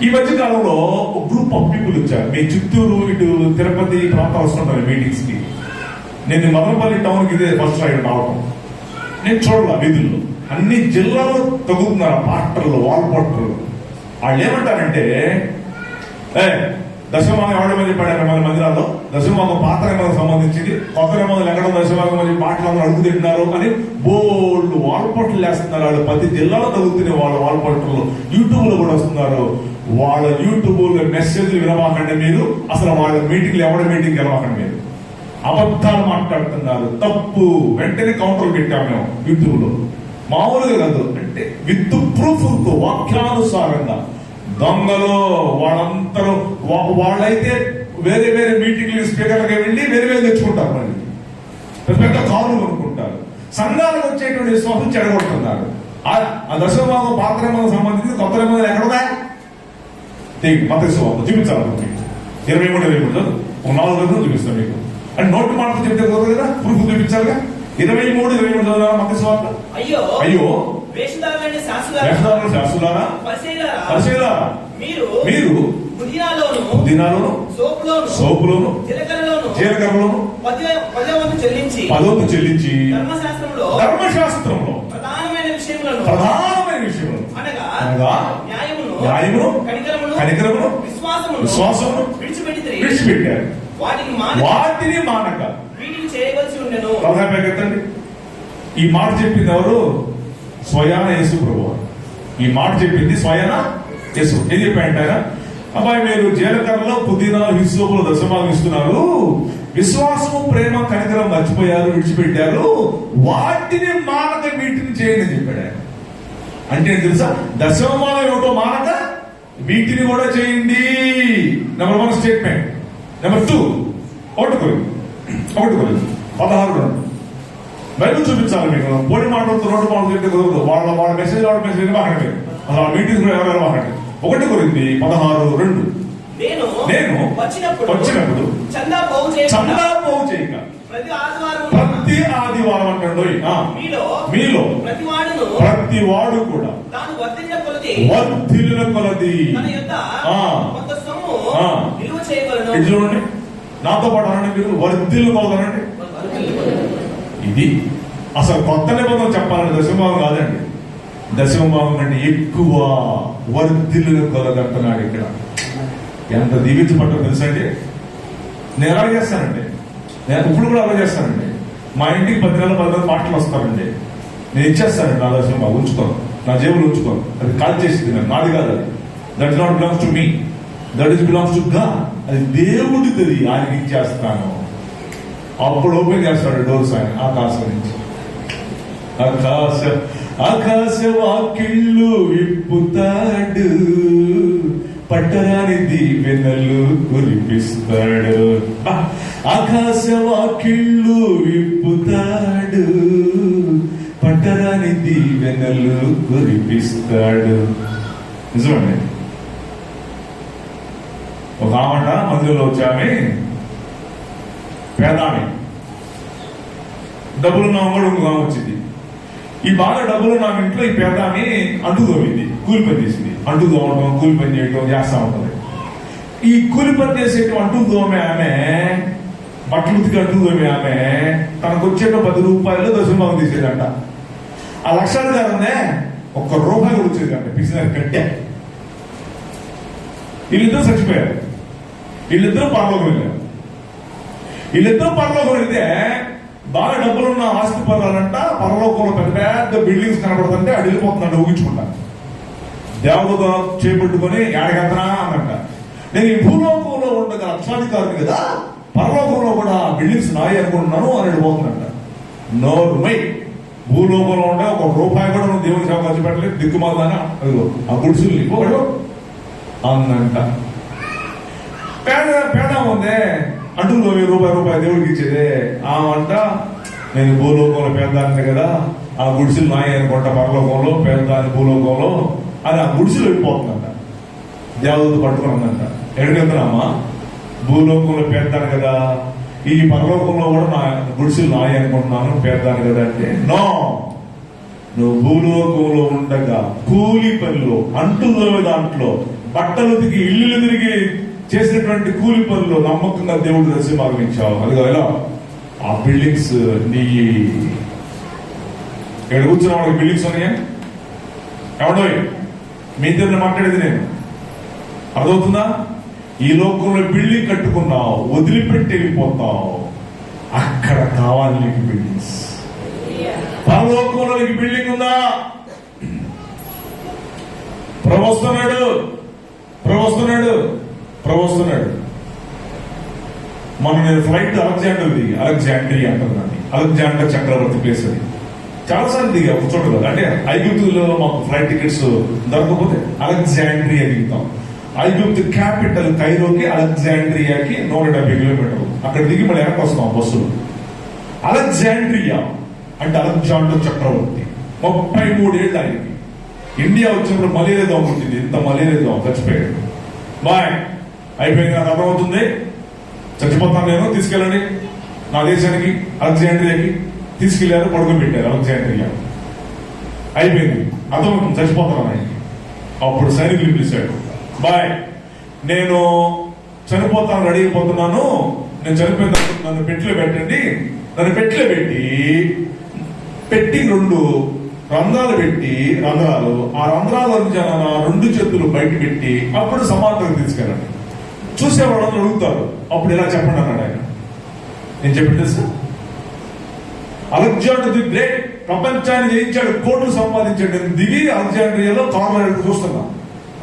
ఈ మధ్య కాలంలో ఒక గ్రూప్ ఆఫ్ పీపుల్ వచ్చారు. మీ చిత్తూరు ఇటు తిరుపతి ప్రాంతాలు వస్తుంటారు మీటింగ్స్ కి. నేను మదనపల్లి టౌన్ కి ఇదే ఫస్ట్ రైడ్ రావటం. నేను చూడాల వీధుల్లో అన్ని జిల్లాలో తగ్గుతున్నారు పాస్టర్లు, వాల్ పోస్టర్లు. వాళ్ళు ఏమంటారంటే దశమాగం ఎవడమని చెప్పాడు మన మందిరాల్లో. దశమాగం పాత నిబంధనకు సంబంధించింది, కొత్త నిబంధనలు ఎక్కడ దశమాగం అని మాటలు అడుగు తింటున్నారు అని బోల్డ్ వాల్ పోస్టర్లు వేస్తున్నారు. వాళ్ళు ప్రతి జిల్లాలో తగ్గుతున్నాయి వాళ్ళ వాల్ పోస్టర్లు. యూట్యూబ్ లో కూడా వస్తున్నారు. వాళ్ళ యూట్యూబ్ లో మెసేజ్లు వినవాకండి మీరు. అసలు వాళ్ళ మీటింగ్లు ఎవరి మీటింగ్ వినవాకండి మీరు. అబద్ధాలు మాట్లాడుతున్నారు, తప్పు. వెంటనే కౌంటర్లు పెట్టాము మేము యూట్యూబ్ లో. మామూలుగా కాదు, అంటే విత్ ప్రూఫ్ తో వాక్యానుసారంగా. దొంగలు వాళ్ళందరూ వాళ్ళైతే వేరే వేరే మీటింగ్లు స్పీకర్గా వెళ్ళి వేరే వేరే తెచ్చుకుంటారు. మళ్ళీ పెద్ద కారులు కొనుక్కుంటారు. సంఘాలకు వచ్చేటువంటి విశ్వాసం చెడగొడుతున్నారు. ఆ దశభాగం పాత్రమకు సంబంధించి కొత్త నిబంధనలు ఎక్కడున్నాయి? మతస్వాగం చూపించాలి. 23 ఒక 4 రోజులు చూపిస్తాను మీకు. అంటే నోటి మాటలు చెప్తే కుదరదు కదా, ప్రూఫ్ చూపించాలిగా. 23 చదువుతారా మతస్వాగం? అయ్యో వేషధారులైన శాస్త్రులారా, పరిసయ్యులారా, మీరు పుదీనాలోను సోపులోను జీలకర్రలోను 10వ చెల్లించి ధర్మశాస్త్రంలో ప్రధానమైన విషయములను అనగా న్యాయమును కనికరమును విశ్వాసమును విడిచిపెట్టారు. వాటిని మానక వీటిని చేయవలసి ఉండెను. ఈ మాట చెప్పింది ఎవరు? స్వయాన యేసు ప్రభువు. ఈ మాట చెప్పింది స్వయాన యేసు. ఏం చెప్పాయంట ఆయన? అబ్బాయి మీరు జీలకర్రలో పుదీనా హిస్సోపులో దశమాగం ఇస్తున్నారు, విశ్వాసము ప్రేమ కనికరం మర్చిపోయారు, విడిచిపెట్టారు, వాటిని మానక వీటిని చేయండి అని చెప్పాడు ఆయన. అంటే తెలుసా, దశమాగం ఏమిటో మానక వీటిని కూడా చేయండి. Number 1 statement. నెంబర్ 2 ఒకటి 16 బైబిల్ చూపించాలి మీకు. పోటీ మాటలతో 2 మాటలు చెప్తే కుదరదు. వాళ్ళ మెసేజ్ మాకండి. అసలు మీటింగ్స్ కూడా ఎవరెవరు మాకండి. 1 కొరింథీ 16:2 నేను వచ్చినప్పుడు చందా పోగు చేయక ప్రతి ఆదివారం అంటాడు. మీలో ప్రతి వాడు కూడా వర్ధిల్లిన కొలది ఇది చూడండి. నాతో పాటు అనండి, మీరు వర్ధిల్లు కొలదనండి. ఇది అసలు కొత్త నిబంధన చెప్పాలంటే దశమభాగం కాదండి. దశమభాగం కంటే ఎక్కువ వర్ధిల్లుల కొలదంటున్నాడు ఇక్కడ. ఎంత దీవించబడ్డో తెలుసండి. నేను ఎలా చేస్తానండి, నేను ఇప్పుడు కూడా అలా చేస్తానండి. మా ఇంటికి 10 నెలల 10 నెలల పాటలు వస్తానండి. నేను ఇచ్చేస్తానండి. నా దశమభాగం ఉంచుకోను, నా జేబులు ఉంచుకోను. అది కాల్ చేసింది నాకు, నాది కాదు అది. That is not belongs to me, that is belongs to God. అది దేవుడిది, ఆయనకి ఇచ్చేస్తాను. అప్పుడు ఓపెన్ చేస్తాడు డోర్స్ ఆయన ఆకాశం నుంచి. ఆకాశ వాకిళ్ళు విప్పుతాడు, పట్టరాని దీవెనలు కురిపిస్తాడు. ఆకాశ వాకిళ్ళు విప్పుతాడు, పట్టరాని దీవెనలు కురిపిస్తాడు. నిజమండి. ఒక ఆమంట మందిరంలో వచ్చామే, పేదామి. డబ్బులున్న కూడా ఇంకొక వచ్చింది. ఈ బాగా డబ్బులున్న ఇంట్లో ఈ పేదామి అంటు తోమింది, కూలి పని చేసింది. అంటు తోమడం, కూలి పని చేయడం చేస్తా ఉంటుంది. ఈ కూలి పని చేసేటువంటి అంటు తోమే ఆమె, బట్టలు ఉతికి అంటు తోమే ఆమె తనకు వచ్చేట 10 రూపాయలు దశమభాగం తీసేదంట. ఆ లక్షాధికారంనే ₹1 కూడా వచ్చేదంట. పిసినారు కట్టే. వీళ్ళిద్దరూ చచ్చిపోయారు. వీళ్ళిద్దరూ పరలోకం వెళ్ళారు. వీళ్ళిద్దరూ పరలోకం వెళ్తే బాగా డబ్బులున్న ఆస్తి పరాలంట పరలోకంలో పెద్ద పెద్ద బిల్డింగ్స్ కనబడుతుంటే అటు వెళ్ళిపోతున్నాడు ఊగించుకుంటా. దేవత చేపట్టుకొని ఏడగెత్తనా అన్నట్ట. నేను ఈ భూలోకంలో ఉండగా లక్షాధికారిని కదా, పరలోకంలో కూడా బిల్డింగ్స్ నాయి అనుకుంటున్నాను అని వెళ్ళిపోతుందంట. నోర్మై. భూలోకంలో ఉండే ₹1 కూడా నువ్వు దేవుని సేవ ఖర్చు పెట్టలేదు, దిక్కుమాలని ఆ గుడిసులు ఇంకొకడు అందంట. పేద ఉందే అంటూ ₹1 దేవుడికి ఇచ్చేదే. ఆమంట నేను భూలోకంలో పేదాన్ని కదా, ఆ గుడిసెలు నాయి అనుకుంటా పరలోకంలో, పేదాన్ని భూలోకంలో అని ఆ గుడిసెలు వెళ్ళిపోతుందంట. దేవదూత పట్టుకుని ఉందంట. ఎక్కడికి వెళ్తున్నామా? భూలోకంలో పేదాను కదా, ఈ పరలోకంలో కూడా నా గుడిసెలు నాయి అనుకుంటున్నాను, పేదాను కదా అంటే, నో, నువ్వు భూలోకంలో ఉండగా కూలి పనిలో, అంటున్న దాంట్లో, బట్టలు తిరిగి ఇల్లు తిరిగి చేసినటువంటి కూలి పనులు నమ్మకంగా దేవుడు దర్శి భావించావు. అదిగో ఎలా ఆ బిల్డింగ్స్ నీ ఇక్కడ కూర్చున్న వాళ్ళకి బిల్డింగ్స్ ఉన్నాయా? ఎవడో మీ ఇద్దరిని మాట్లాడేది నేను, అర్థమవుతుందా? ఈ లోకంలో బిల్డింగ్ కట్టుకున్నావు, వదిలిపెట్టి వెళ్ళిపోతావు, అక్కడ కావాలి నీకు బిల్డింగ్స్. పరలోకంలో నీకు బిల్డింగ్ ఉందా? ప్రవస్తున్నాడు మన నేను ఫ్లైట్ అలెగ్జాండర్ దిగి, అలెగ్జాండ్రియా అంటున్నాను, అలెగ్జాండర్ చక్రవర్తి ప్లేస్ అది. చాలాసార్లు దిగా ఒక చోట కదా, అంటే ఐగుప్తులో మాకు ఫ్లైట్ టికెట్స్ దొరకకపోతే అలెగ్జాండ్రియా దిగుతాం. ఐగుప్తు క్యాపిటల్ కైరోకి అలెగ్జాండ్రియాకి 170 కిలోమీటర్లు. అక్కడ దిగి మళ్ళీ వెనక్కి వస్తాం బస్సులు. అలెగ్జాండ్రియా అంటే అలెగ్జాండర్ చక్రవర్తి 33 ఏళ్ళు ఆయనకి. ఇండియా వచ్చినప్పుడు మలేరియా దోమ పుట్టింది, ఇంత మలేరియా దోమ, చచ్చిపోయాడు. బాయ్ అయిపోయింది, నాకు అర్థమవుతుంది, చచ్చిపోతాను నేను, తీసుకెళ్ళండి నా దేశానికి అలెగ్జాండ్రియాకి. తీసుకెళ్లారు, పడుకోబెట్టారు అలెగ్జాండ్రియా. అయిపోయింది, అర్థమవుతుంది, చచ్చిపోతాను ఆయనకి. అప్పుడు సైనికులు పిలిచాడు, బాయ్ నేను చనిపోతాను, రెడీ అయిపోతున్నాను, నేను చనిపోయిన నన్ను పెట్టిలో పెట్టండి. నన్ను పెట్టిలో పెట్టి 2 రంధ్రాలు పెట్టి, ఆ రంధ్రాల నుంచి నా 2 చేతులు బయట పెట్టి అప్పుడు సమాధికి తీసుకెళ్ళండి. చూసేవాళ్ళు అడుగుతారు, అప్పుడు ఇలా చెప్పండి అన్నాడు ఆయన. నేను చెప్పి తెలుసా, అలెగ్జాండర్ ది గ్రేట్ ప్రపంచాన్ని జయించాడు, కోట్లు సంపాదించాడు. నేను దిగి అలెగ్జాండ్రియాలో కార్నర్ చూస్తున్నా,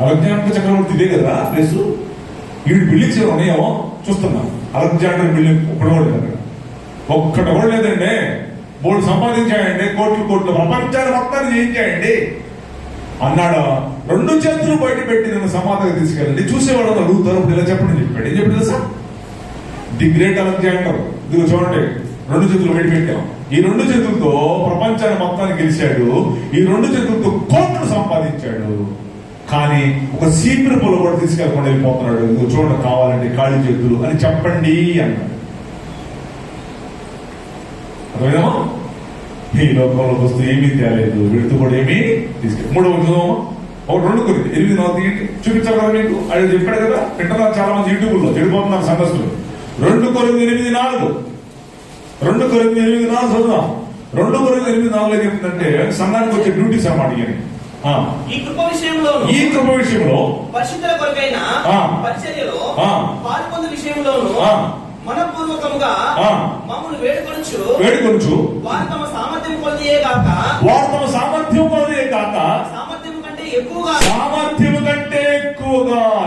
అలెగ్జాండర్ చక్రవర్తి ఇదే కదా ప్లేస్, ఈ బిల్డింగ్స్ ఏమో ఉన్నాయేమో చూస్తున్నా. అలెగ్జాండర్ బిల్డింగ్ ఒక్కటి కూడా లేదండి, బోర్డు సంపాదించాయండి, కోట్లు ప్రపంచాన్ని మొత్తాన్ని జయించాయండి అన్నాడు. 2 చేతులు బయట పెట్టి నన్ను సమాధికి తీసుకెళ్ళండి. చూసేవాళ్ళు అడుగుతారు, ఇప్పుడు ఇలా చెప్పండి చెప్పాడు. ఏం చెప్పి తెలుసా, ది గ్రేట్ అలెగ్జాండర్, ఇదిగో చూడండి 2 చేతులు బయట పెట్టాం, ఈ 2 చేతులతో ప్రపంచాన్ని మొత్తాన్ని గెలిచాడు, ఈ 2 చేతులతో కోట్లు సంపాదించాడు, కానీ ఒక సీక్రెట్ పొల కూడా తీసుకెళ్ళకుండా వెళ్ళిపోతున్నాడు. ఇదిగో చూడండి, కావాలంటే ఖాళీ చేతులు అని చెప్పండి అన్నాడు. అర్థమైనా, ఈ లోకంలోకి వస్తూ ఏమీ తేలేదు, విడుతూ కూడా ఏమీ తీసుకెళ్ళి. 2 కొరింథీ 8:4 చూపించాలి కదా మీకు, అది చెప్పాడు కదా, వింటున్నారు చాలా మంది యూట్యూబ్లో, చెడిపోతున్నారు సందర్శకులు. 2 కొరింథీ 8:4 చదువుదాం. 2 కొరింథీ 8:4 ఏం చెప్తుందంటే, సంఘానికి వచ్చే డ్యూటీస్ అన్నమాట. ఈ కృప విషయంలో పరిశుద్ధుల కొరకైన పరిచర్యలో పాల్పొందు విషయంలోను మనపూర్వకముగా మమ్మల్ని వేడుకొనుచు వారు తమ సామర్థ్యం కొలదియే గాక సామర్థ్యం కంటే ఎక్కువగా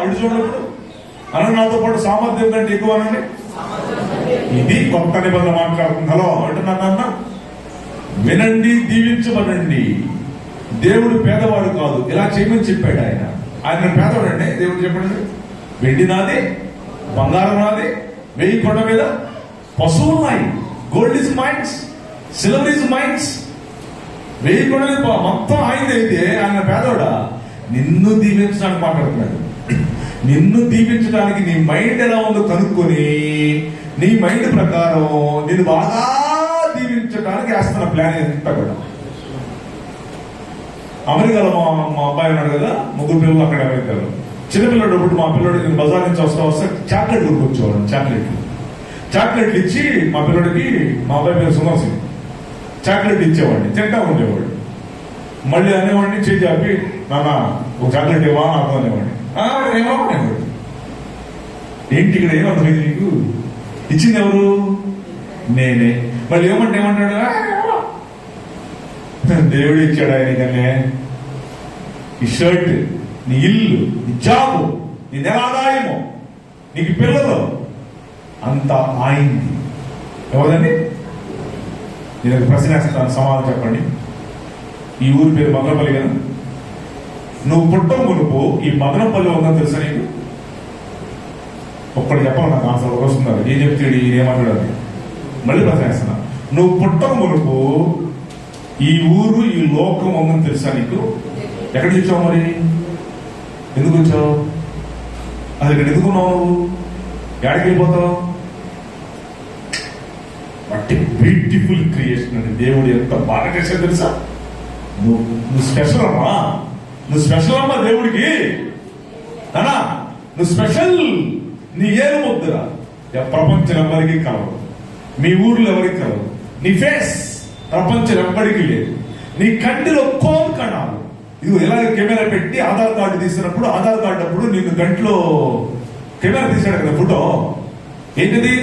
ఇటు చూడప్పుడు అన్న నాతో పాటు సామర్థ్యం కంటే ఎక్కువ అనండి. ఇది కొత్త నిబంధన మాట్లాడుతుంది. హలో అంటున్నా, వినండి, దీవించమనండి. దేవుడు పేదవాడు కాదు, ఇలా చేయమని చెప్పాడు ఆయన. ఆయన పేదవాడండి, దేవుడు చెప్పండి, వెండి నాది, బంగారం నాది, 1000 కొండ మీద పశువులు ఉన్నాయి, gold is mines, silver is mines, 1000 కొండ మీద మొత్తం ఆయనది. అయితే ఆయన పేదవాడా? నిన్ను దీవించడానికి మాట్లాడుతున్నాడు. నిన్ను దీవించడానికి నీ మైండ్ ఎలా ఉందో కనుక్కొని నీ మైండ్ ప్రకారం నేను బాగా దీవించడానికి వేస్తున్న ప్లాన్ ఎంత కూడా. అమెరికాలో మా అబ్బాయి ఉన్నాడు కదా, 3 పిల్లలు అక్కడ అమెరికాలో. చిన్నపిల్లడు ఇప్పుడు మా పిల్లడు నేను బజార్ నుంచి వస్తా చాక్లెట్ కొనుక్కొచ్చేవాడు. చాక్లెట్లు ఇచ్చి మా పిల్లడికి, మా అబ్బాయి పేరు సుమన్ సింగ్, చాక్లెట్ ఇచ్చేవాడిని, తింటా ఉండేవాడు. మళ్ళీ అనేవాడిని చేయి చెప్పి, నాన్న ఒక చాక్లెట్ ఇవ్వా నాకు అనేవాడిని. ఏమో అనేవాడు. ఏంటి ఇక్కడ ఏమర్థమైంది నీకు? ఇచ్చింది ఎవరు? నేనే. మళ్ళీ ఏమంటాడు, దేవుడు ఇచ్చాడు ఆయనకనే. ఈ షర్ట్, నీ ఇల్లు, నీ జాబు, నీ నెల ఆదాయము, నీకు పిల్లలు, అంతా ఆయింది. ఎవరండి? నేను ప్రశ్న వేస్తాను, సమాధానం చెప్పండి. ఈ ఊరి పేరు మదనపల్లి కదా. నువ్వు పుట్టం మునుపు ఈ మదనపల్లి ఉందని తెలుసా నీకు? ఒక్కడు చెప్పాలి, నాకు ఆన్సర్ వస్తున్నారు. ఏం చెప్తాడు, ఏమంటాడు? మళ్ళీ ప్రశ్న వేస్తున్నా. నువ్వు పుట్టం మునుపు ఈ ఊరు, ఈ లోకం ఉందని తెలుసా నీకు? ఎక్కడికి వచ్చావు మరి? ఎందుకు వచ్చావు? అది ఇక్కడ ఎందుకున్నావు? నువ్వు ఎక్కడికి వెళ్ళిపోతావు? బ్యూటిఫుల్ క్రియేషన్ అండి. దేవుడు ఎంత బాగా చేశాడు తెలుసా? నువ్వు స్పెషల్ అమ్మా, నువ్వు స్పెషల్ అమ్మా దేవుడికి. అనా నువ్వు స్పెషల్. నీ ఏలు ముద్ర ప్రపంచం ఎవరికి కలవదు, మీ ఊర్లో ఎవరికి కలవదు. నీ ఫేస్ ప్రపంచం ఎవ్వడికి లేదు. నీ కంటిలో కోన్ కణాలు. ఇది ఇలాగ కెమెరా పెట్టి ఆధార్ కార్డు తీసినప్పుడు, ఆధార్ కార్డు అప్పుడు నీకు గంటలో కెమెరా తీసాడు కదా ఫోటో, ఏంటిది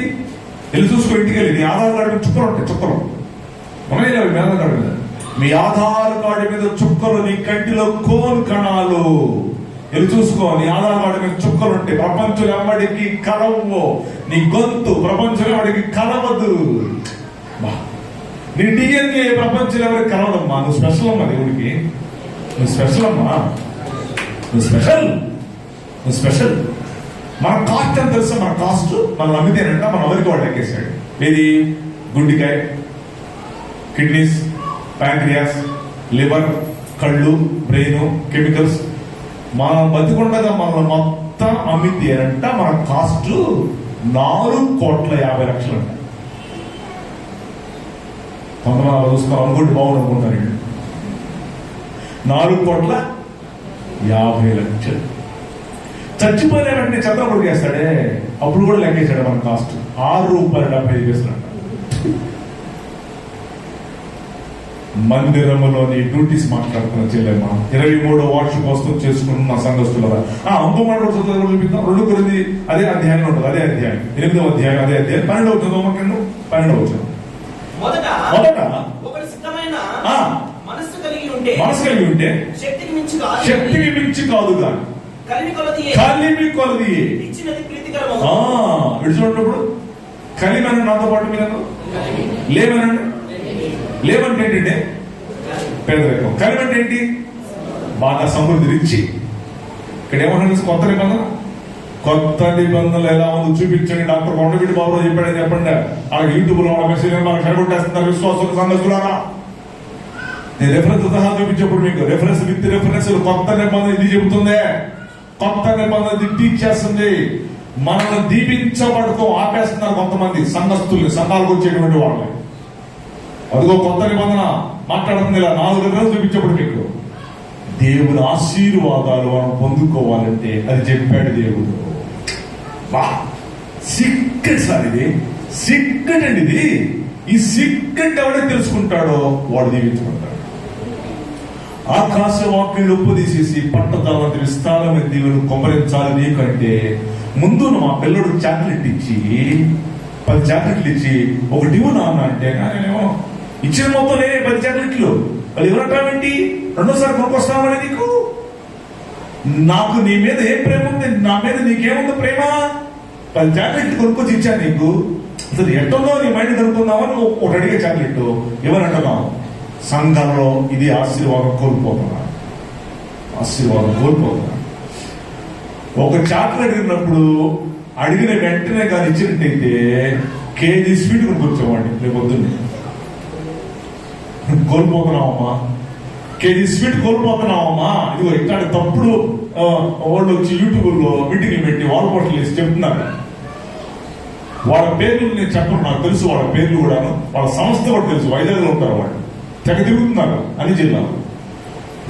వెళ్ళి చూసుకో ఇంటికి వెళ్ళి. నీ ఆధార్ కార్డు మీద చుక్కలు ఉంటాయి, చుక్కలు ఉన్నాయి మీ ఆధార్ కార్డు మీద. మీ ఆధార్ కార్డు మీద చుక్కలు, నీ కంటిలో కోన్ కణాలు. వెళ్ళి చూసుకో, నీ ఆధార్ కార్డు మీద చుక్కలు ఉంటాయి. ప్రపంచం ఎవడికి కలవు. నీ గొంతు ప్రపంచం ఎవడికి కలవదు. నీ డిఎన్ఏ ప్రపంచం ఎవరికి కలవదమ్మా. నువ్వు స్పెషల్ అమ్మా దేవుడికి. నువ్వు స్పెషల్ అమ్మా, నువ్వు స్పెషల్, నువ్వు స్పెషల్. మన కాస్ట్ అని తెలుసా? మన కాస్ట్ మనం నమ్మితేనంట మన ఎవరికి వాడు లెక్కేశాడు. ఇది గుండెకాయ, కిడ్నీస్, ప్యాంక్రియాస్, లివర్, కళ్ళు, బ్రెయిన్, కెమికల్స్. మనం బతికుండగా మన మొత్తం అమ్మితేనంట మన కాస్ట్ 4,50,00,000 అంట. కొంతమంది చూసుకున్నాం అనుకుంటే బాగుండు అనుకుంటారు. 4,50,00,000. చచ్చిపోయిన వెంటనే చంద్రబాబు చేస్తాడే, అప్పుడు కూడా లెక్కేశాడు మన కాస్ట్ ₹6.75 అంట. మందిరములోని డ్యూటీస్ మాట్లాడుతున్న చెల్లెమ్మ 23వ వార్షికోత్సవం చేసుకున్న సంఘస్థులరా. ఇంకో మాట చూపిద్దాం. 2 కొరింథీ అదే అధ్యాయంలో ఉంటుంది, అదే అధ్యాయం 8వ అధ్యాయం, అదే అధ్యాయం 12వ వచ్చిన 12వ వచ్చిన. మొదట ఒకటి సిద్ధమైన మనస్సు కలిగి ఉంటే శక్తికి మించి కాదు కానీ కలిమి కొలది ఇచ్చినది ప్రీతికరము. విడిచినప్పుడు కలిమని నాతో పాటు మీద లేవనండి. లేవంటే ఏంటంటే పేదరికం. కలిమంటే ఏంటి? బాగా సమృద్ధి ఇచ్చి. ఇక్కడ ఏమన్నా కొత్త నిబంధన, కొత్త నిబంధనలు ఎలా ఉందో చూపించండి. డాక్టర్ కొండవీటి బాబు చెప్పాడని చెప్పండి. ఆ యూట్యూబ్ లో మెసేజ్ మనకు చెడగొట్టేస్తున్నారు విశ్వాసం సంఘస్థులారా. నేను రెఫరెన్స్ సహా చూపించేప్పుడు మీకు రిఫరెన్స్ విత్ రిఫరెన్స్ కొత్త నిబంధన ఇది చెబుతుందే. కొత్త నిబంధన టీచ్ చేస్తుంది. మనల్ని దీపించబడుతూ ఆపేస్తున్నారు కొంతమంది సంఘస్థుల్ని, సంఘాలకు వచ్చేటువంటి వాళ్ళని. అదిగో కొత్త నిబంధన మాట్లాడుతుంది. ఇలా 4 రిఫరెన్స్ చూపించేప్పుడు మీకు దేవుని ఆశీర్వాదాలు మనం పొందుకోవాలంటే అది చెప్పాడు దేవుడు. సీక్రెట్ సార్ ఇది, సీక్రెట్ అండి ఇది. ఈ సీక్రెట్ ఎవరైతే తెలుసుకుంటాడో వాడు దీవించుకుంటాడు. ఆకాశ వాక్యులు ఉప్పదీసేసి పట్టదాలంత విస్తారమైన దీవులు కొమ్మరించాలి నీకంటే ముందు మా పిల్లడు చాక్లెట్ ఇచ్చి 10 చాక్లెట్లు ఇచ్చి ఒకటి ఇవ్వు నాన్న అంటే నేనేమో ఇచ్చిన మొత్తం నేనే 10 చాక్లెట్లు వాళ్ళు ఇవ్వటమేంటి, రెండోసారి కొనుక్కొస్తామని నీకు. నాకు నీ మీద ఏం ప్రేమ ఉంది, నా మీద నీకేముంది ప్రేమ? 10 చాక్లెట్లు కొనుక్కొచ్చి ఇచ్చాను నీకు. అసలు ఎట్టందో నీ మైండ్ కనుక్కుందామని ఒకటి అడిగే చాక్లెట్ ఇవ్వనంటున్నావు. సంఘంలో ఇది ఆశీర్వాదం కోల్పోతున్నా, ఆశీర్వాదం కోల్పోతున్నా. ఒక చాక్లెట్ అడిగినప్పుడు అడిగిన వెంటనే కానీ ఇచ్చినట్టయితే కేజీ స్వీట్ కొనుక్కొచ్చేవాడిని రేపు పొద్దున్నే. కోల్పోతున్నావమ్మా, కేజీ స్వీట్ కోల్పోతున్నావమ్మా. ఇదిగో ఇట్లాంటి తప్పుడు వాళ్ళు వచ్చి యూట్యూబ్ లో మీటింగ్లు పెట్టి వాల్ పోస్టులు వేసి చెప్తున్నారు. వాళ్ళ పేర్లు నేను చెప్పను, నాకు తెలుసు వాళ్ళ పేర్లు కూడాను, వాళ్ళ సంస్థ కూడా తెలుసు. వైజాగ్లో ఉంటారు వాళ్ళు, తెగ తిరుగుతున్నారు అన్ని జిల్లాలు.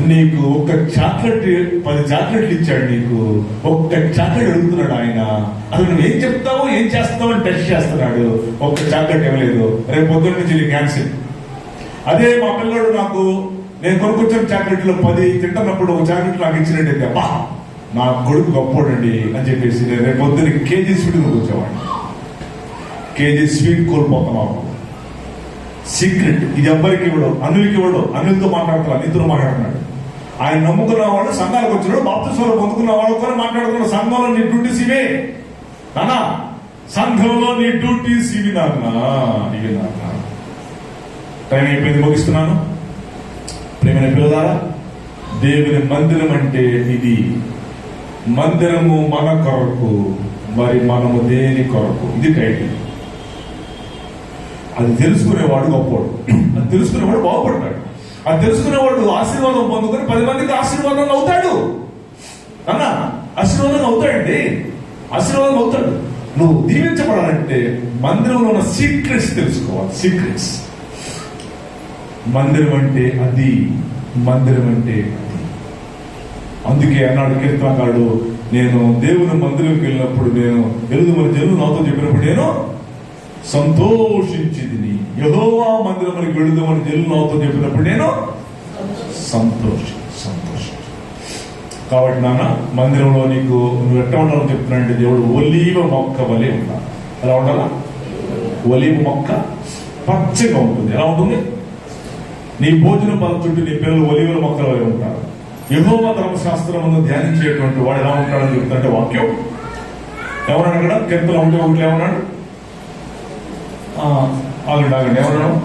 నీకు ఒక్క చాక్లెట్ 10 చాక్లెట్లు ఇచ్చాడు నీకు. ఒక్క చాక్లెట్ అడుగుతున్నాడు ఆయన. అసలు నువ్వు ఏం చెప్తావో ఏం చేస్తావో అని టెస్ట్ చేస్తున్నాడు. ఒక్క చాక్లెట్ ఇవ్వలేదు. రేపు పొద్దున్న నుంచి నీకు క్యాన్సిల్. అదే మా పిల్లడు నాకు నేను కొనుక్కొచ్చిన చాక్లెట్లు 10 తింటున్నప్పుడు ఒక చాక్లెట్ నాకు ఇచ్చినట్టయితే అబ్బా నా కొడుకు గొప్పోడండి అని చెప్పేసి నేను రేపు పొద్దున్న కేజీ స్వీట్ కొనుక్కొచ్చేవాడిని. కేజీ స్వీట్ కోల్పోతున్నావు. సీక్రెట్ ఇది ఎవ్వరికి ఇవ్వడు, అనిల్కి ఇవ్వడు. అనిల్తో మాట్లాడుతున్నాడు, నీతో మాట్లాడుతున్నాడు. ఆయన నమ్ముకున్న వాళ్ళు సంఘాలకు వచ్చినాడు, బాప్తిస్మాలు పొందుకున్న వాళ్ళతో మాట్లాడుతున్నాడు. సంఘంలో నీ డ్యూటీస్ ఇవే నానా, సంఘంలో నీ డ్యూటీస్ ఇవి నాన్న, ఇవి నాన్న. టైం అయిపోయింది, ముగిస్తున్నాను. ప్రేమైన పిల్లలారా, దేవుని మందిరం అంటే ఇది. మందిరము మన కొరకు, మరి మనము దేని కొరకు, ఇది టైటిల్. అది తెలుసుకునేవాడు గొప్పవాడు, అది తెలుసుకునేవాడు బాగుపడతాడు. అది తెలుసుకునేవాడు ఆశీర్వాదం పొందుకొని 10 మందికి ఆశీర్వాదం అవుతాడు. అన్న ఆశీర్వాదం అవుతాడండి, ఆశీర్వాదం అవుతాడు. నువ్వు దీవించబడాలంటే మందిరంలో ఉన్న సీక్రెట్స్ తెలుసుకోవాలి. సీక్రెట్స్. మందిరం అంటే అది, మందిరం అంటే అది. అందుకే అన్నాడు కీర్తనకారుడు, నేను దేవుని మందిరంకి వెళ్ళినప్పుడు, నేను ఎలుగుమని జనులు నాతో చెప్పినప్పుడు నేను సంతోషించింది. యెహోవా మందిరమునికి వెళుదామని జనులు నాతో చెప్పినప్పుడు నేను సంతోషం. కాబట్టి నాన్న, మందిరంలో నీకు నువ్వు ఎట్లా ఉండాలని చెప్తున్నానంటే, దేవుడు ఒలీవ మొక్క వలె ఉండాలి. ఎలా ఉండాలా? ఒలీవ మొక్క పచ్చగా ఉంటుంది. ఎలా ఉంటుంది? నీ భోజన పల చుట్టూ నీ పిల్లలు ఒలీవల మొక్కల వలె ఉంటారు. యెహోవా ధర్మశాస్త్రమును ధ్యానించేటువంటి వాడు ఎలా ఉంటాడని చెప్తుంటే వాక్యం ఏమన్నాడు అక్కడ? కీర్తన 1:1 ఏమన్నాడు? ఆగండి ఏమన్నాడు?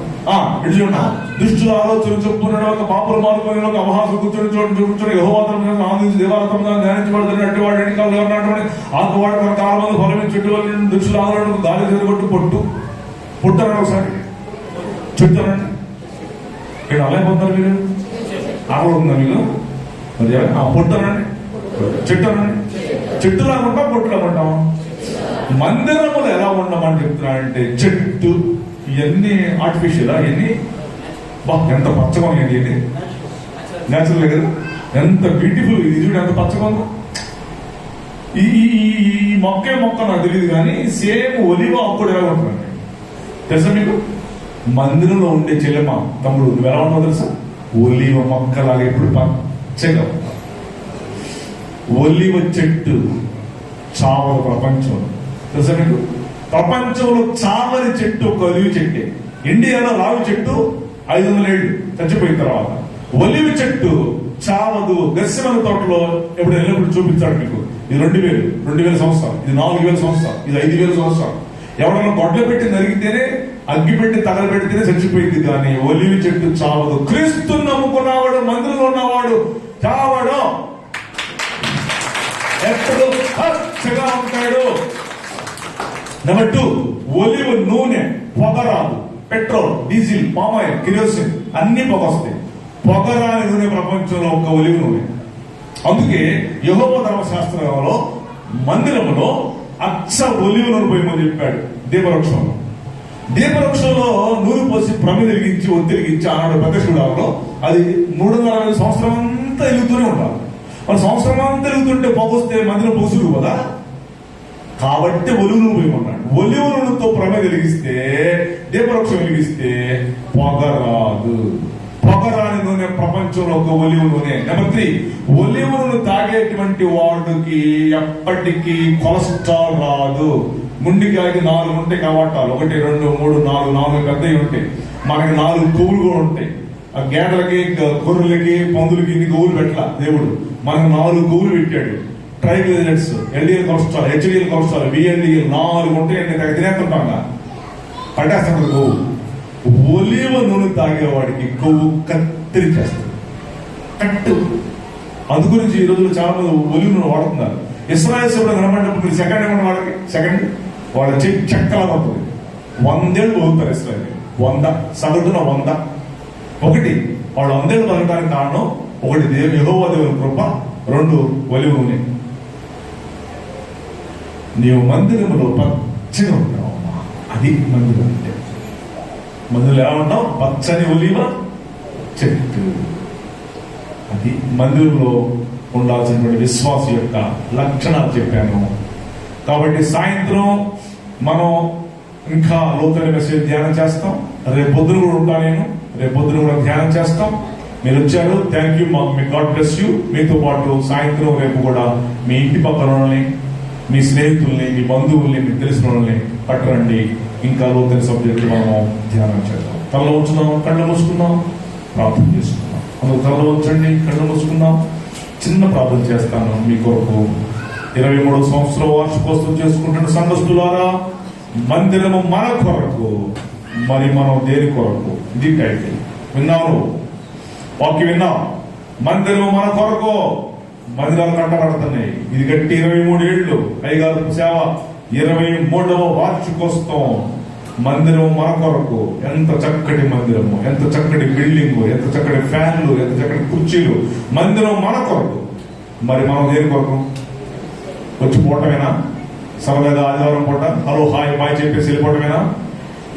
ఇట్లున్నా దుష్టుల ఆలోచన చెప్పుకున్నాడు, ఒక పాపలు మార్పుని, ఒక అపహాసం కూర్చొని చూపించడం, యెహోవా ధర్మశాస్త్రం ఆనందించి దేవాలయంలో ధ్యానించబడుతున్న అట్టివాడు ఎన్నికలు ఎవరినటువంటి ఆకువాడు మన కాలంలో ఫలమే చెట్టు వల్ల దుష్టుల ఆలోచన గాలి చెదగొట్టు పుట్టరండి ఒకసారి చెప్తారండి. ఇక్కడ అలా పొందారు మీరు? ఆకలిందా మీకు? మరి పుట్టరండి, చెట్టనండి. చెట్టులాగా ఉంటాం, పొట్టులాగా ఉంటాం. మందిరములు ఎలా ఉండమని చెప్తున్నాడంటే, చెట్టు ఇవన్నీ ఆర్టిఫిషియల్, ఇవన్నీ ఎంత పచ్చగా ఉన్నాయి, ఇది న్యాచురల్ కదా, ఎంత బ్యూటిఫుల్. ఇది చూడు ఎంత పచ్చగా ఉందో. ఈ మొక్క నాకు తెలియదు కానీ సేమ్ ఒలివ అప్పుడు ఎలా ఉంటుందండి తెలుసా మీకు? మందిరంలో ఉండే చెల్లెమ్మ తమ్ముడు నువ్వు ఎలా ఉన్నావు తెలుసా? ఒలివ మొక్కలాగా ఎప్పుడు పచ్చగా. ఒలివ చెట్టు చావల ప్రపంచం తెలుసా మీకు? ప్రపంచంలో చావని చెట్టు ఒక ఒలివ చెట్టే. ఇండియాలో రావి చెట్టు 500 ఏళ్ళు చచ్చిపోయిన తర్వాత, ఒలివ చెట్టు చావదు. గెస్సెమన తోటలో ఎప్పుడు వెళ్ళినప్పుడు చూపించాడు మీకు. ఇది 2000 సంవత్సరాలు, ఇది 4000 సంవత్సరాలు, ఇది 5000 సంవత్సరాలు. ఎవడన్నా గొడ్ల పెట్టి నరిగితేనే, అగ్గి పెట్టి తగలబెడితేనే చచ్చిపోయింది, కానీ ఒలివ చెట్టు చావదు. క్రీస్తు నమ్ముకున్నవాడు, మందిరంలో ఉన్నవాడు చావడు, ఎప్పుడు పచ్చగా ఉంటాడు. నెంబర్ 2, ఒలివ నూనె పొగరాదు. పెట్రోల్, డీజిల్, పామాయిల్, కిరోసిన్ అన్ని పొగొస్తాయి. పొగరాని నూనె ప్రపంచంలో ఒక ఒలివ నూనె. అందుకే యెహోవా ధర్మశాస్త్రంలో మందిరంలో అచ్చ ఒలివ నూనె పోయమని చెప్పాడు. దీపవృక్షంలో నూనె పోసి ప్రమి వెలిగించి ఒత్తిరిగించి ఆనాడు ప్రదర్శనలో అది 360 సంవత్సరం అంతా వెలుగుతూనే ఉండాలి. మరి సంవత్సరం అంతా వెలుగుతుంటే పొగొస్తే మందిరం పొసుడు కదా. కాబట్టి ఒలివ నూనె పోయమన్నాడు. ఒలివ నూనెతో ప్రమి వెలిగిస్తే, దీపవృక్షం వెలిగిస్తే పొగరాదు. పొగరాని నూనె ప్రపంచంలో ఒక ఒలివ నూనె. నెంబర్ 3, ఒలివ నూనె తాగేటువంటి వాడికి ఎప్పటికీ కొలెస్ట్రాల్ రాదు. గుండెకాయకి 4 ఉంటాయి కవాటాలు, 1, 2, 3, 4 పెద్దవి ఉంటాయి. మనకి 4 కొవ్వులు కూడా ఉంటాయి. ఆ గేదెలకి, గొర్రెలకి, పందులకి ఇన్ని కొవ్వులు పెట్టలా దేవుడు. మనకు 4 కొవ్వులు పెట్టాడు. Triglycerides, LDL cholesterol, HDL cholesterol, VLDL 4 ఉంటాయి. తినేస్తుంటాం పట్టేస్తాం కొవ్వు. ఒలివ నూనె తాగేవాడికి కొవ్వు కత్తిరించేస్తుంది, కట్టు. అందు గురించి ఈ రోజుల్లో చాలా మంది ఒలివ నూనె వాడుతున్నారు. ఇస్రాయేల్ కూడా కనబడినప్పుడు మీరు సెకండ్ ఏమన్నా వాళ్ళకి వాళ్ళ చెక్కలా ఉంటుంది. 100 ఏళ్ళు బతుకుతారు ఇస్రాయేల్. 100 సగటున 100. ఒకటి వాళ్ళు 100 ఏళ్ళు బతకడానికి కారణం, ఒకటి యెహోవా దేవుని కృప, 2 ఒలివ నూనె. నీవు మందిరంలో పచ్చగా ఉంటావు. అది మందిరం అంటే. మందిరంలో ఎలా ఉంటావు? పచ్చని ఒలివ చెట్టు. అది మందిరంలో ఉండాల్సినటువంటి విశ్వాస యొక్క లక్షణాలు చెప్పాను. కాబట్టి సాయంత్రం మనం ఇంకా లోతైన మెసేజ్ ధ్యానం చేస్తాం. రేపు పొద్దున కూడా ఉంటా నేను. రేపు పొద్దున కూడా ధ్యానం చేస్తాం. మీరు వచ్చారు, thank you. Me God bless you. మీతో పాటు సాయంత్రం రేపు కూడా మీ ఇంటి పక్కన వాళ్ళని, మీ స్నేహితుల్ని, మీ బంధువుల్ని, మీకు తెలిసిన వాళ్ళని పట్టరండి. ఇంకా లోతైన సబ్జెక్టులు మనము ధ్యానం చేద్దాం. తలలో ఉంచుదాం, కళ్ళు మూసుకుందాం, ప్రార్థన చేసుకుందాం. అందుకు తలలో ఉంచండి, కళ్ళు మూసుకుందాం. చిన్న ప్రార్థన చేస్తాను మీ కొరకు. 23వ సంవత్సరం వార్షికోత్సవం చేసుకుంటున్న సంఘస్థులారా, మందిరము మన కొరకు, మరి మనం దేని కొరకు? ఇది టైటిల్. విన్నాను, వాక్యం విన్నాం. మందిరము మన కొరకు. మందిరాలు కట్టబడుతున్నాయి. ఇది గట్టి 23 ఏళ్ళు అయ్యగారు సేవ. 23వ వార్షికోత్సవం. మందిరం మన కొరకు. ఎంత చక్కటి మందిరము, ఎంత చక్కటి బిల్డింగ్, ఎంత చక్కటి ఫ్యాన్లు, ఎంత చక్కటి కుర్చీలు. మందిరం మన కొరకు. మరి మనం దేని కొరకు? వచ్చి పోవటమేనా? సరదాగా ఆదివారం పూట హలో హాయ్ బాయ్ చెప్పేసి వెళ్ళిపోవటమేనా?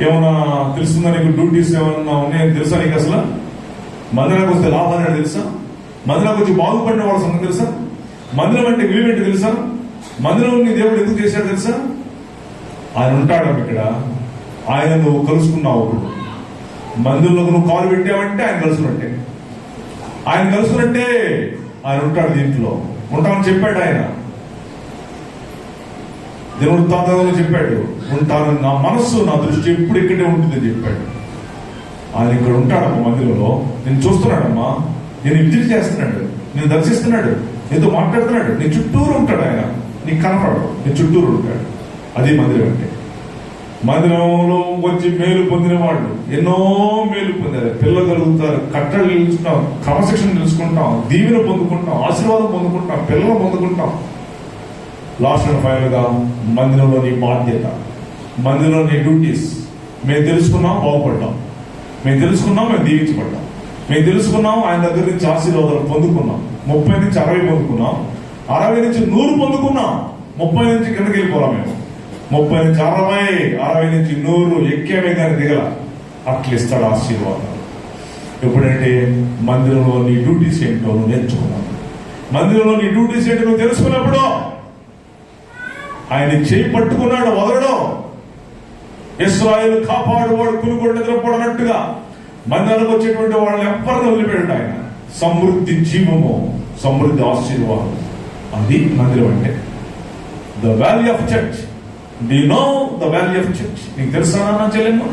ఏమన్నా తెలుస్తుందా నీకు? డ్యూటీస్ ఏమన్నా ఉన్నాయని తెలుసా నీకు? అసలు మందిరానికి వస్తే లాభాలు తెలుసా? మందిరానికి వచ్చి బాగుపడిన వాళ్ళ సంగతి తెలుసా? మందిరం అంటే విలువ ఏంటి తెలుసా? మందిరం నీ దేవుడు ఎందుకు చేశాడు తెలుసా? ఆయన ఉంటాడు ఇక్కడ. ఆయన నువ్వు కలుసుకున్నావు. ఇప్పుడు మందిరంలో నువ్వు కాలు పెట్టావంటే ఆయన కలుసుకున్నట్టే. ఆయన కలుసుకున్నట్టే ఆయన ఉంటాడు. దీంట్లో ఉంటామని చెప్పాడు ఆయన. దేవుడు తాతలో చెప్పాడు, ఉంటాను, నా మనస్సు నా దృష్టి ఎప్పుడు ఇక్కడే ఉంటుందని చెప్పాడు. ఆయన ఇక్కడ ఉంటాడమ్మా మందిరంలో. నేను చూస్తున్నాడమ్మా, నేను విజిట్ చేస్తున్నాడు, నేను దర్శిస్తున్నాడు, నీతో మాట్లాడుతున్నాడు. నీ చుట్టూరు ఉంటాడు ఆయన. నీకు కనపడు, నీ చుట్టూరు ఉంటాడు. అది మందిరం అంటే. మందిరంలో వచ్చి మేలు పొందిన వాళ్ళు ఎన్నో మేలు పొందారు. పిల్లలు కలుగుతారు, కట్టలు తెలుసుకుంటాం, క్రమశిక్షణ తెలుసుకుంటాం, దీవెన పొందుకుంటాం, ఆశీర్వాదం పొందుకుంటాం, పిల్లలు పొందుకుంటాం. లాస్ట్ అండ్ ఫైనల్ గా మందిరంలో నీ బాధ్యత, మందిరంలో నీ డ్యూటీస్. మేము తెలుసుకున్నాం, బాగుపడ్డాం. మేము తెలుసుకున్నాం, మేము దీవించబడ్డాం. మేము తెలుసుకున్నాం, ఆయన దగ్గర నుంచి ఆశీర్వాదాలు పొందుకున్నాం. 30 నుంచి 60 పొందుకున్నాం, 60 నుంచి 100 పొందుకున్నాం. 30 నుంచి కిందకి వెళ్ళిపోవాలి మేము. 30 నుంచి 60, 60 నుంచి 100 ఎక్కేమే కానీ దిగల. అట్లా ఇస్తాడు ఆశీర్వాదాలు. ఎప్పుడంటే మందిరంలో నీ డ్యూటీస్ ఏంటో నువ్వు నేర్చుకున్నావు. మందిరంలో నీ డ్యూటీస్ ఏంటో నువ్వు తెలుసుకున్నప్పుడు ఆయన చేయి పట్టుకున్నాడు, వదలడం. ఇశ్రాయేలు కాపాడువాడు కునుగోడు నిద్రపోడనట్టుగా మందిరానికి వచ్చేటువంటి వాళ్ళని ఎవ్వరిని వదిలిపెట్టాడు ఆయన. సమృద్ధి జీవము, సమృద్ధి ఆశీర్వాదం. అది మందిరం అంటే. The value of church. Do know the value of church? నీకు తెలుసా నా చెల్లెమ్మ?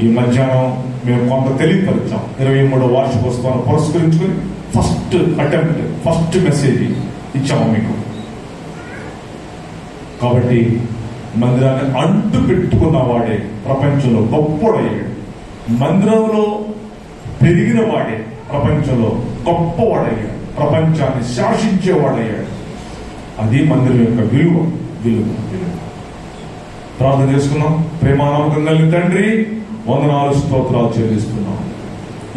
ఈ మధ్యాహ్నం మేము కొంత తెలియపరిచాం. 23వ వార్షికోత్సవాన్ని పురస్కరించుకుని ఫస్ట్ అటెంప్ట్, ఫస్ట్ మెసేజ్ ఇచ్చాము మీకు. కాబట్టి మందిరాన్ని అంటు పెట్టుకున్న వాడే ప్రపంచంలో గొప్పవాడయ్యాడు. మందిరంలో పెరిగిన వాడే ప్రపంచంలో గొప్పవాడయ్యాడు. ప్రపంచాన్ని శాసించేవాడయ్యాడు. అది మందిరం యొక్క విలువ. ప్రార్థన చేసుకున్నాం. ప్రేమానమ్మకం కలిగిన తండ్రి, వందనాలు స్తోత్రాలు చెల్లిస్తున్నాం.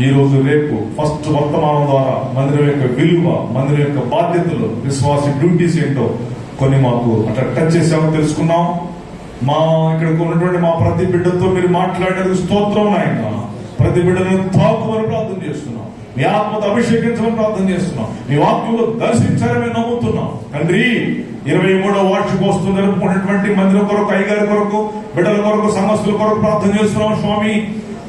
ఈ రోజు రేపు ఫస్ట్ వర్తమానం ద్వారా మందిరం యొక్క విలువ, మందిరం యొక్క బాధ్యతలు, విశ్వాస డ్యూటీస్ ఏంటో కొన్ని మాకు అట్లా టచ్ చేసామో తెలుసుకున్నాం. మా ఇక్కడికి ఉన్నటువంటి మా ప్రతి బిడ్డతో మీరు మాట్లాడేందుకు స్తోత్రం నాయన. ప్రతి బిడ్డను తాకుమని ప్రార్థన చేస్తున్నాం. మీ ఆత్మతో అభిషేకించమని ప్రార్థన చేస్తున్నాం. మీ వాక్యంలో దర్శించాలని నమ్ముతున్నాం తండ్రి. 23వ వార్షికోత్సవం జరుపుకున్నటువంటి మందిరం కొరకు, అయ్యగారి కొరకు, బిడ్డల కొరకు, సంఘస్థుల కొరకు ప్రార్థన చేస్తున్నాం స్వామి.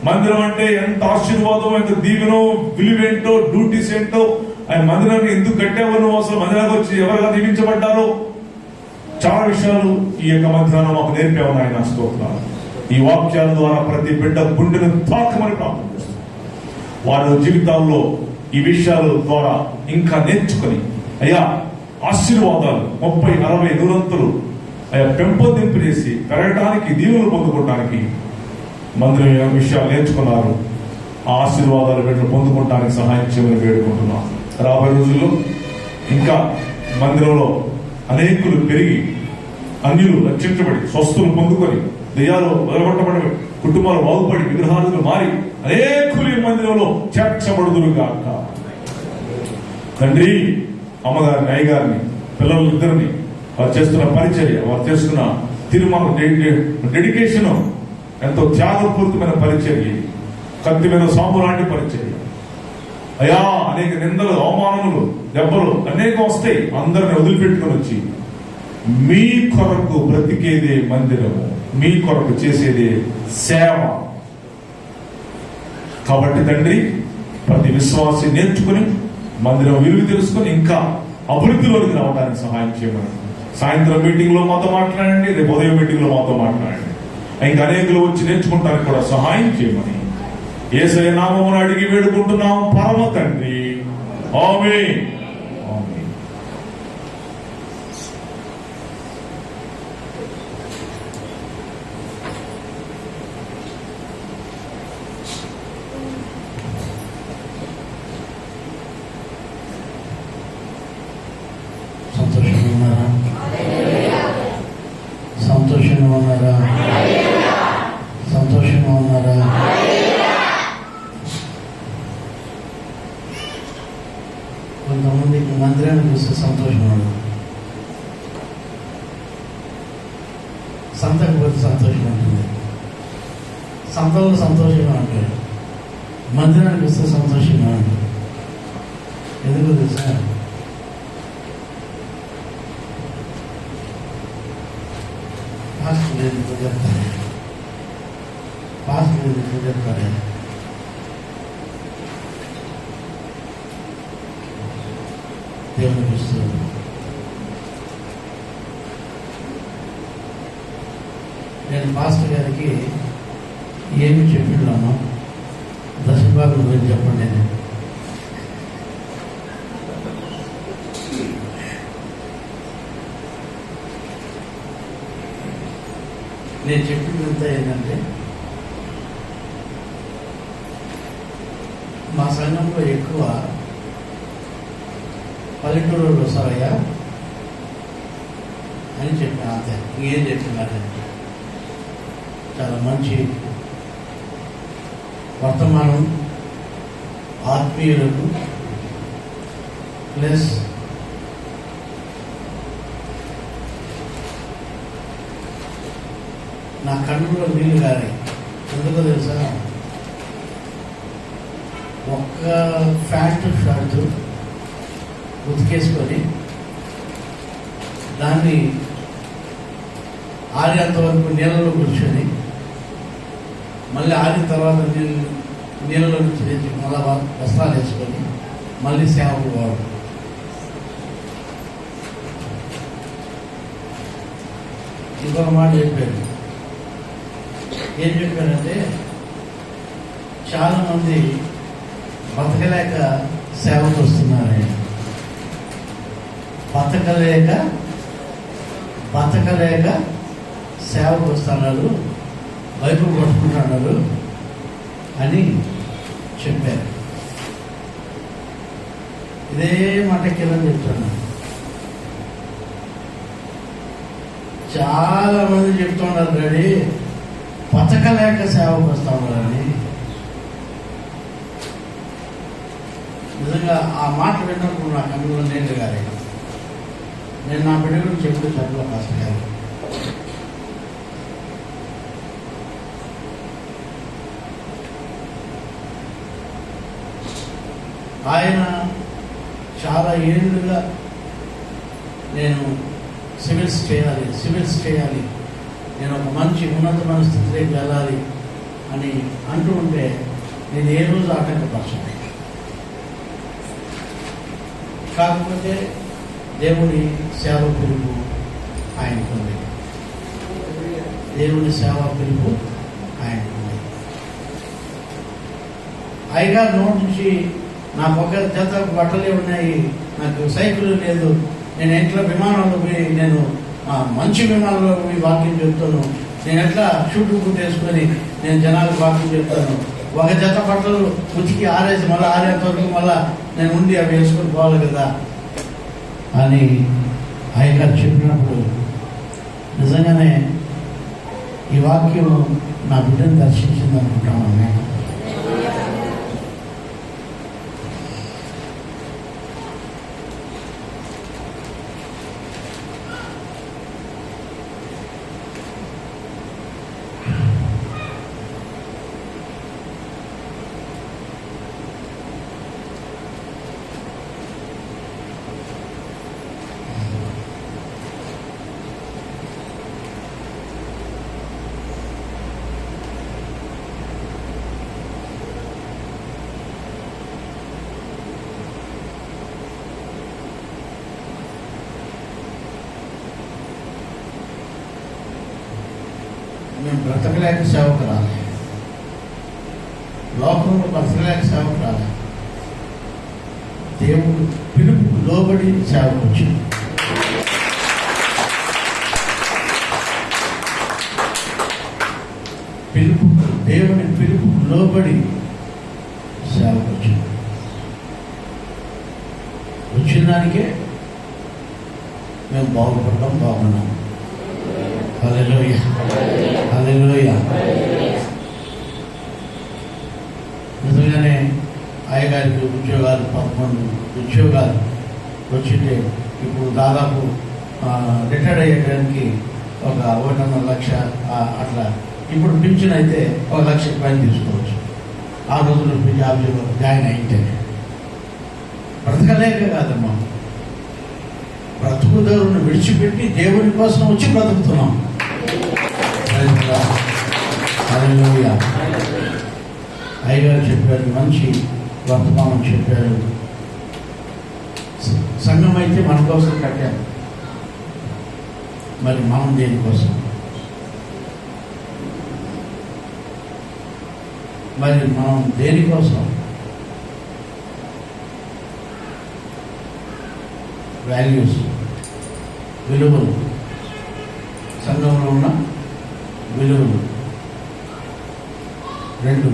మందిరం అంటే ఎంత ఆశీర్వాదం, ఎంత దీవెనో, విలువేంటో, డ్యూటీస్ ఏంటో. ఆయన మందిరాన్ని ఎందుకు కట్టావో, నువ్వు అసలు మందిరానికి వచ్చి ఎవరిగా దీవించబడ్డారో చాలా విషయాలు ఈ యొక్క మధ్యాహ్నం మాకు నేర్పేవు నాయన. స్తోత్రాలు. ఈ వాక్యాల ద్వారా ప్రతి బిడ్డ గుండెను తాకమని ప్రార్థన చేస్తున్నాం. వారి జీవితాల్లో ఈ విషయాల ద్వారా ఇంకా నేర్చుకుని అయ్యా ఆశీర్వాదాలు 30, 60, 100 అయ్యా పెంపొందింపు చేసి పెరగడానికి, దీవులు పొందుకోవడానికి మందిరం విషయాలు నేర్చుకున్నారు. ఆ ఆశీర్వాదాలు బిడ్డలు పొందుకోవడానికి సహాయం చేయమని వేడుకుంటున్నాం. రాబోయే రోజుల్లో ఇంకా మందిరంలో అనేకులు పెరిగి, అన్యులు రక్షించబడి, స్వస్థులు పొందుకొని, దెయ్యాలు వదలగొట్టబడి, కుటుంబాలు బాగుపడి, విగ్రహాలు మారి అనేకులు ఈ మందిరంలో చేర్చబడుదురుగాక. తండ్రి, అమ్మగారిని, అయ్యగారిని, పిల్లలిద్దరిని, వారు చేస్తున్న పరిచర్య, వారు చేస్తున్న తిరుమల డెడికేషన్, ఎంతో త్యాగపూర్తమైన పరిచర్య, కత్తి మీద సాము లాంటి పరిచర్య. అయ్యా అనేక నిందలు, అవమానములు, దెబ్బలు అనేకం వస్తాయి. అందరిని వదిలిపెట్టుకుని వచ్చి మీ కొరకు బ్రతికేదే మందిరము, మీ కొరకు చేసేదే సేవ. కాబట్టి తండ్రి, ప్రతి విశ్వాసి నేర్చుకుని మందిరం విలువ తెలుసుకుని ఇంకా అభివృద్ధిలోకి రావడానికి సహాయం చేయమని. సాయంత్రం మీటింగ్ లో మాతో మాట్లాడండి, రేపు ఉదయం మీటింగ్ లో మాతో మాట్లాడండి. ఇంకా అనేకులు వచ్చి నేర్చుకుంటానికి కూడా సహాయం చేయమని యేసయ్య నామమున అడిగి వేడుకుంటున్నాం పరమ తండ్రి. ఆమేన్. సంతోషంగా ఉన్నారా? సంతోషంగా ఉన్నారా? కొంతమందికి మందిరాన్ని చూస్తే సంతోషం ఉండదు. సంతకు పోతే సంతోషంగా ఉంటుంది, సంతలో సంతోషంగా ఉంటాడు, మందిరానికి వస్తే సంతోషంగా ఉంటుంది. ఎందుకు తెలుసా? పాస్టర్ ఎందుకు చెప్తారే, పాస్టర్ ఎందుకు చెప్తారే, దేవునికి ఇస్తుంది. నేను పాస్టర్ గారికి ఏమి చెప్పినాను, దశభాగం గురించి చెప్పండి. నేను చెప్పిందంతా ఏంటంటే, మా సంఘంలో ఎక్కువ పల్లెటూరు వస్తారయ్యా అని చెప్పాను. అంతే, ఏం చెప్పినారంటే చాలా మంచి వర్తమానం, ఆత్మీయులకు ప్లస్ నా కన్నులో నీళ్ళు గారి. ఎందుకో తెలుసా? ఒక్క ఫ్యాట్ షర్ట్ ఉతికేసుకొని దాన్ని ఆరేంత వరకు నీళ్ళలో కూర్చొని మళ్ళీ ఆరిన తర్వాత నీళ్ళలో నుంచి తెచ్చి మళ్ళా వస్త్రాలు వేసుకొని మళ్ళీ సేవకు పోవడం. ఇంకొక మాట చెప్పారు. ఏం చెప్పారంటే, చాలా మంది బతకలేక సేవకు వస్తున్నారు. బతకలేక సేవకు వస్తున్నారు, బైబిల్ పట్టుకుంటున్నారు అని చెప్పారు. ఇదే మాట కింద చెప్తున్నాను. చాలా మంది చెప్తున్నారు, డాడీ బతకలేక సేవకు వస్తా ఉన్నారని. నిజంగా ఆ మాట విన్నప్పుడు నా కన్నులో నీళ్ళు గారే. నేను నా బిడ్డ గురించి ఎప్పుడు చెప్పలే పాస్టర్ గారు. ఆయన చాలా ఏళ్ళుగా నేను సివిల్స్ చేయాలి, నేను ఒక మంచి ఉన్నతమైన స్థితిలోకి వెళ్ళాలి అని అంటూ ఉంటే నేను ఏ రోజు ఆటంకపరచాలి. కాకపోతే దేవుని సేవ పిలుపు ఆయనకుంది, దేవుని సేవ పిలుపు ఆయనకుంది. అయ్యగారు నోటి నుంచి నాకు ఒక జత బట్టలే ఉన్నాయి, నాకు సైకిల్ లేదు, నేను ఎట్లా విమానంలో పోయి నేను మంచి విమానంలో పోయి వాకింగ్ చెప్తాను, నేను ఎట్లా షూట్ బూట్ వేసుకొని నేను జనాలకు వాకింగ్ చెప్తాను, ఒక జత బట్టలు ఉతికి ఆరేసి మళ్ళీ ఆరేంత వరకు మళ్ళీ నేను ఉండి అవి వేసుకొని పోవాలి కదా అని అయ్యగారు చెప్పినప్పుడు నిజంగానే ఈ వాక్యం నా బిడ్డను దర్శించింది అనుకుంటాను. నేను మేము బ్రతకలేక సేవకు రాలే, లోకంలో బ్రతకలేక సేవకు రాలే, దేవుడు పిలుపు లోబడి సేవకు వచ్చింది. దేవుని పిలుపు లోబడి సేవకు వచ్చింది. వచ్చిన దానికే మేము బాగున్నాం. హల్లెలూయా, హల్లెలూయా. నిజంగానే అయ్యగారికి ఉద్యోగాలు 11 ఉద్యోగాలు వచ్చింటే ఇప్పుడు దాదాపు రిటైర్డ్ అయ్యేటానికి ఒక 1.5 లక్ష అట్లా. ఇప్పుడు పింఛన్ అయితే 1 లక్ష రూపాయలు తీసుకోవచ్చు. ఆ రోజుల్లో జాబ్లో జాయిన్ అయితే బ్రతకలేక కాదమ్మా, బ్రతుకుదారుని విడిచిపెట్టి దేవుని కోసం వచ్చి బ్రతుకుతున్నాం. హల్లెలూయా. అయ్యగారు చెప్పారు, మంచి వర్తమానం చెప్పారు. సంఘం అయితే మన కోసం కట్టారు, మరి మనం దేనికోసం? మరి మనం దేనికోసం? వాల్యూస్, విలువలు, సంఘంలో ఉన్న విలువలు, 2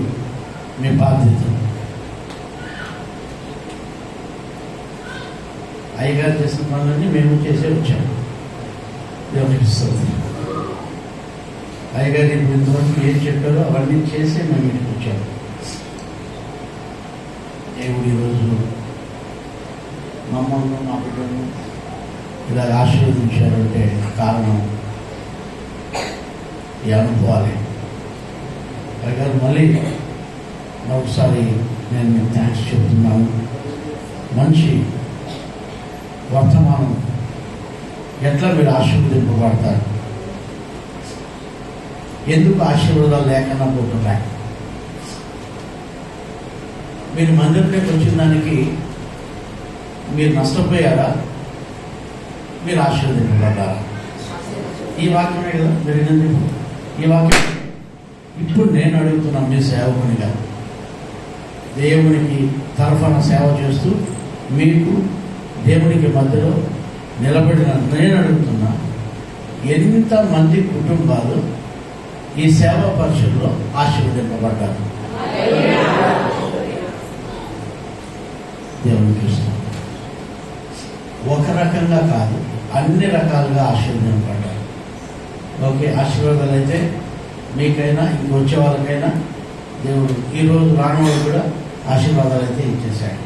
మీ బాధ్యత. అయ్యగారు చేసిన పనులన్నీ మేము చేసే వచ్చాము. దేవునికి స్తోత్రం. అయ్యగారు ఇప్పుడు ఇంతవరకు ఏం చెప్పారో అవన్నీ చేసి మేము ఇంటికి వచ్చాము. దేవుడు ఈరోజు మమ్మల్ని, మా బిడ్డను ఇలా ఆశీర్వదించారంటే కారణం ఈ అనుభవాలే. అయ్యగారు మళ్ళీ ఒకసారి నేను మీకు థ్యాంక్స్ చెప్తున్నాను. మంచి వర్తమానం, ఎట్లా మీరు ఆశీర్వదింపబడతారు, ఎందుకు ఆశీర్వాదాలు లేకుండా పోతున్నాయి? మీరు మందిరంలోకి వచ్చిన దానికి మీరు నష్టపోయారా, మీరు ఆశీర్వదింపబడ్డారా? ఈ వాక్యమే కదా మీరు వినండి. ఈ వాక్యం ఇప్పుడు నేను అడుగుతున్నాను మీ సేవకునిగా, దేవునికి తరఫున సేవ చేస్తూ మీకు దేవునికి మధ్యలో నిలబడిన నేను అడుగుతున్నా, ఎంతమంది కుటుంబాలు ఈ సేవా పరిచయంలో ఆశీర్వదింపబడ్డారు? దేవునికి ఇష్టం. ఒక రకంగా కాదు, అన్ని రకాలుగా ఆశీర్వదింపబడ్డారు. ఓకే, ఆశీర్వాదాలు అయితే మీకైనా ఇంక వచ్చే వాళ్ళకైనా దేవుడు ఈరోజు రాని వాళ్ళు కూడా ఆశీర్వాదాలు అయితే ఇచ్చేశాడు.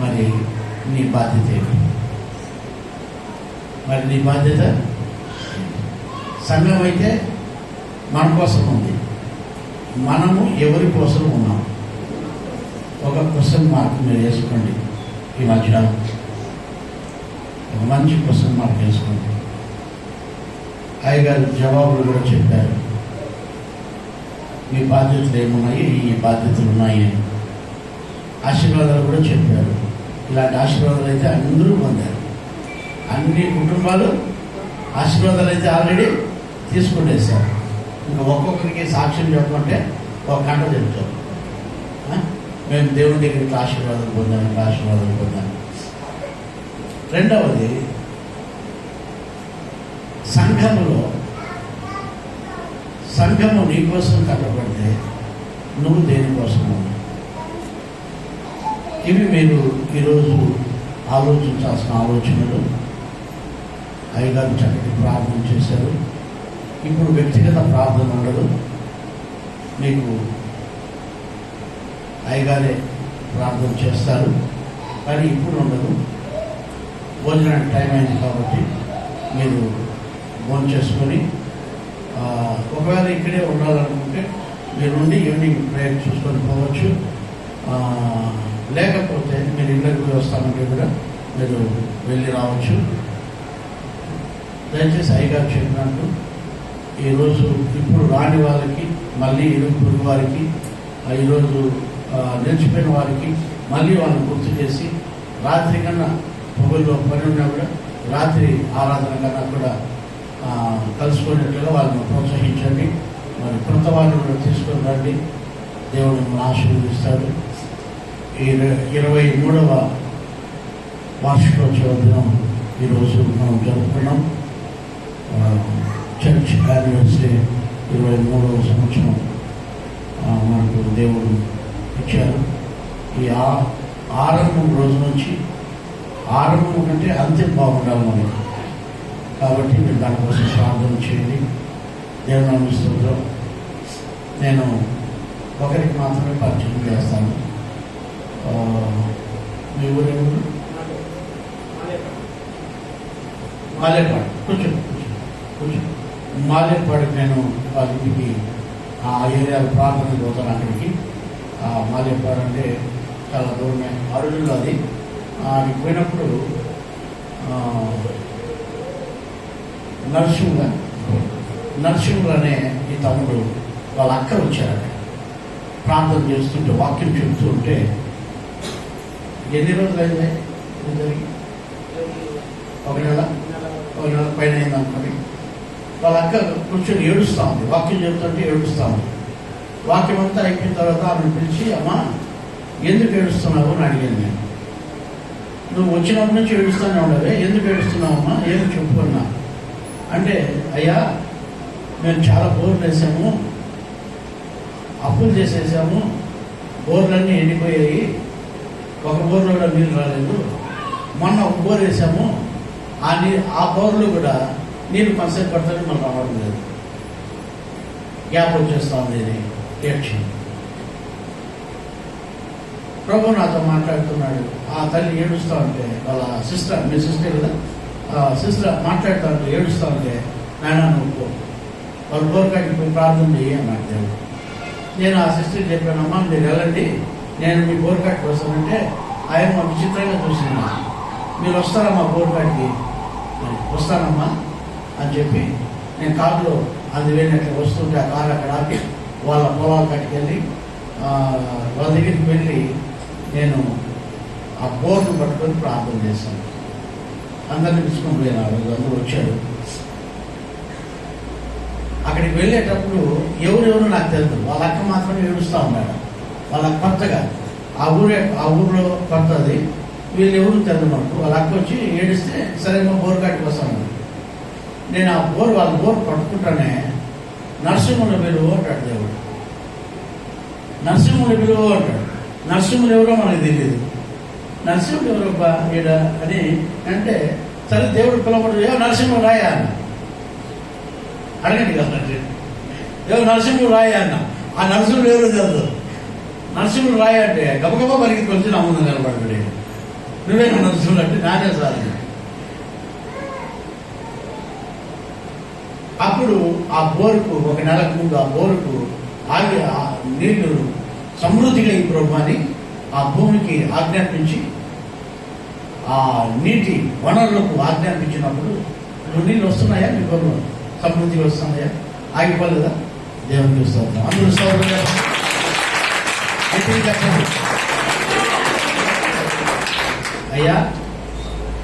మరి నీ బాధ్యత ఏంటి? మరి నీ బాధ్యత, సంఘం అయితే మన కోసం ఉంది, మనము ఎవరి కోసం ఉన్నాం? ఒక క్వశ్చన్ మార్క్ మీరు వేసుకోండి. ఈ మధ్య ఒక మంచి క్వశ్చన్ మార్క్ వేసుకోండి. అయ్యగారు జవాబులు కూడా చెప్పారు. మీ బాధ్యతలు ఏమున్నాయి, ఈ బాధ్యతలు ఉన్నాయి అని. ఆశీర్వాదాలు కూడా చెప్పారు. ఇలాంటి ఆశీర్వాదాలు అయితే అందరూ పొందారు. అన్ని కుటుంబాలు ఆశీర్వాదాలు అయితే ఆల్రెడీ తీసుకునేసారు. ఇంకా ఒక్కొక్కరికి సాక్ష్యం చెప్పమంటే ఒక గంట చెప్తారు. మేము దేవుని దగ్గరికి ఆశీర్వాదాలు పొందాము, ఆశీర్వాదాలు పొందాము. రెండవది, సంఘము నీ కోసం కట్టబడితే నువ్వు దేనికోసం ఉన్నావు? ఇవి మీరు ఈరోజు ఆలోచించాల్సిన ఆలోచనలు. అయ్యగారు చక్కటి ప్రార్థన చేశారు. ఇప్పుడు వ్యక్తిగత ప్రార్థన ఉండదు, మీకు అయ్యగారే ప్రార్థన చేస్తారు, కానీ ఇప్పుడు ఉండదు. భోజనానికి టైం అయింది కాబట్టి మీరు భోజనం చేసుకొని ఒకవేళ ఇక్కడే ఉండాలనుకుంటే మీరు నుండి ఈవినింగ్ ప్రేయర్ చూసుకొని పోవచ్చు. లేకపోతే మీరు ఇళ్ళకి వస్తామంటే కూడా మీరు వెళ్ళి రావచ్చు. దయచేసి అయ్యగారు చెప్పినట్టు ఈరోజు ఇప్పుడు రాని వాళ్ళకి, మళ్ళీ ఇరుగు వారికి, ఈరోజు నిలిచిపోయిన వారికి మళ్ళీ వాళ్ళని గుర్తు చేసి, రాత్రి కన్నా పొగల్లో పని ఉన్నా కూడా రాత్రి ఆరాధన కన్నా కూడా కలుసుకునేట్లుగా వాళ్ళని ప్రోత్సహించండి. మరి కొత్త వాళ్ళని కూడా తీసుకొని రండి. దేవుడు మిమ్మల్ని ఆశీర్వదిస్తాడు. ఈ 23వ వార్షికోత్సవ దినం ఈరోజు మనం జరుపుకున్నాం. చర్చ్ యానివర్సరీ 23వ సంవత్సరం మనకు దేవుడు ఇచ్చారు. ఈ ఆరంభం రోజు నుంచి, ఆరంభం కంటే అంత్యం బాగుండాలి మనకి. కాబట్టి మీరు దానికోసం ప్రార్థన చేయండి. దేవుని స్తోత్రం. నేను ఒకరికి మాత్రమే పరిచయం చేస్తాను. మీ ఊరేమో మాలేపాడు. కూర్చోండి. కొంచెం మాలేపాడికి నేను వాళ్ళ ఇంటికి ఆ ఏరియాలో ప్రార్థన పోతాను. అక్కడికి మాలేపాడు అంటే చాలా దూరమే, అరుణులు అది. అక్కడికి పోయినప్పుడు నరసింహులు అనే ఈ తమ్ముడు వాళ్ళ అక్క వచ్చారు. అక్కడ ప్రార్థన చేస్తుంటే వాక్యం చెప్తూ ఉంటే ఎన్ని రోజులు అయింది జరిగి ఒక నెల పైన అయింది అనుకోండి. వాళ్ళ అక్క కూర్చొని ఏడుస్తూ ఉంది, వాక్యం చెప్తుంటే ఏడుస్తూ ఉంది. వాక్యం అంతా అయిపోయిన తర్వాత ఆమెను పిలిచి, అమ్మా ఎందుకు ఏడుస్తున్నావు అని అడిగాను నేను. నువ్వు వచ్చినప్పటి నుంచి ఏడుస్తూనే ఉండవే, ఎందుకు ఏడుస్తున్నావమ్మా, ఏమి చెప్పుకున్నా అంటే, అయ్యా మేము చాలా బోర్లు వేసాము, అప్పులు చేసేసాము, బోర్లన్నీ ఎండిపోయాయి, ఒక బోర్లో కూడా నీళ్ళు రాలేదు. మొన్న ఒక బోర్ వేసాము, ఆ బోర్లు కూడా నీళ్ళు కొంతసేపు పడుతుంది, మనం రావడం లేదు, గ్యాప్ వచ్చేస్తా ఉంది. ఇది ఏడ్చింది. ప్రభు నాతో మాట్లాడుతున్నాడు. ఆ తల్లి ఏడుస్తూ ఉంటే వాళ్ళ సిస్టర్, మీ సిస్టర్ కదా, సిస్టర్ మాట్లాడుతూ ఉంటే ఏడుస్తూ ఉంటే, నాయన నువ్వు వాళ్ళ బోర్కాడికి పోయి ప్రార్థన చేయి అన్నాడు దేవుడు. నేను ఆ సిస్టర్కి చెప్పానమ్మా మీరు వెళ్ళండి, నేను మీ బోర్కాడికి వస్తానంటే ఆయన విచిత్రంగా చూసినా, మీరు వస్తారా మా బోర్కాడికి? వస్తానమ్మా అని చెప్పి నేను కారులో అందువేనట్లు వస్తుంటే ఆ కారు అక్కడ ఆపి వాళ్ళ పొలాల కాడికి వెళ్ళి వాళ్ళ దగ్గరికి వెళ్ళి నేను ఆ బోర్డు పట్టుకొని ప్రార్థన చేశాను. అందరినీ పిలుచుకొని పోయాను. ఆ రోజు అందరూ వచ్చాడు. అక్కడికి వెళ్ళేటప్పుడు ఎవరెవరు నాకు తెలుసు, వాళ్ళ అక్క మాత్రమే ఏడుస్తూ ఉన్నాడు. వాళ్ళ కొత్తగా ఆ ఊర్లో కొత్తది, వీళ్ళు ఎవరు తెలుసు మనకు. వాళ్ళ అక్క వచ్చి ఏడిస్తే సరే మా బోర్ కాటికి వస్తాను. నేను ఆ వాళ్ళ బోర్ పట్టుకుంటానే నరసింహుల విలువ అంటాడు దేవుడు. నరసింహుల విలువ అంటాడు. నరసింహులు ఎవరో మనకు తెలియదు. నరసింహుడు ఎవరబ్బా ఈడ అని అంటే, సరే దేవుడు పిలవడు, ఏవో నరసింహుడు రాయా అన్న, అడగండి కదా, ఏవో నరసింహుడు రాయా అన్న. ఆ నరసింహుడు ఎవరో తెలుసు. నరసింహుడు రాయ అంటే గబగబా పరిగెత్తి వచ్చి నా ముందు నిలబడ్డాడు. నువ్వే నరసింహుడు అంటే నానే సార్. అప్పుడు ఆ బోరుకు ఒక నెలకు ముందు ఆ బోరుకు ఆగి నీళ్లు సమృద్ధిగా ఈ ప్రభుత్వాన్ని ఆ భూమికి ఆజ్ఞాపించి ఆ నీటి వనరులకు ఆజ్ఞాపించినప్పుడు నువ్వు నీళ్ళు వస్తున్నాయా, మీ బోర్లు సమృద్ధిగా వస్తున్నాయా, ఆగిపోలేదా? దేవునికి వస్తాం అందరూ సౌకర్యం. అయ్యా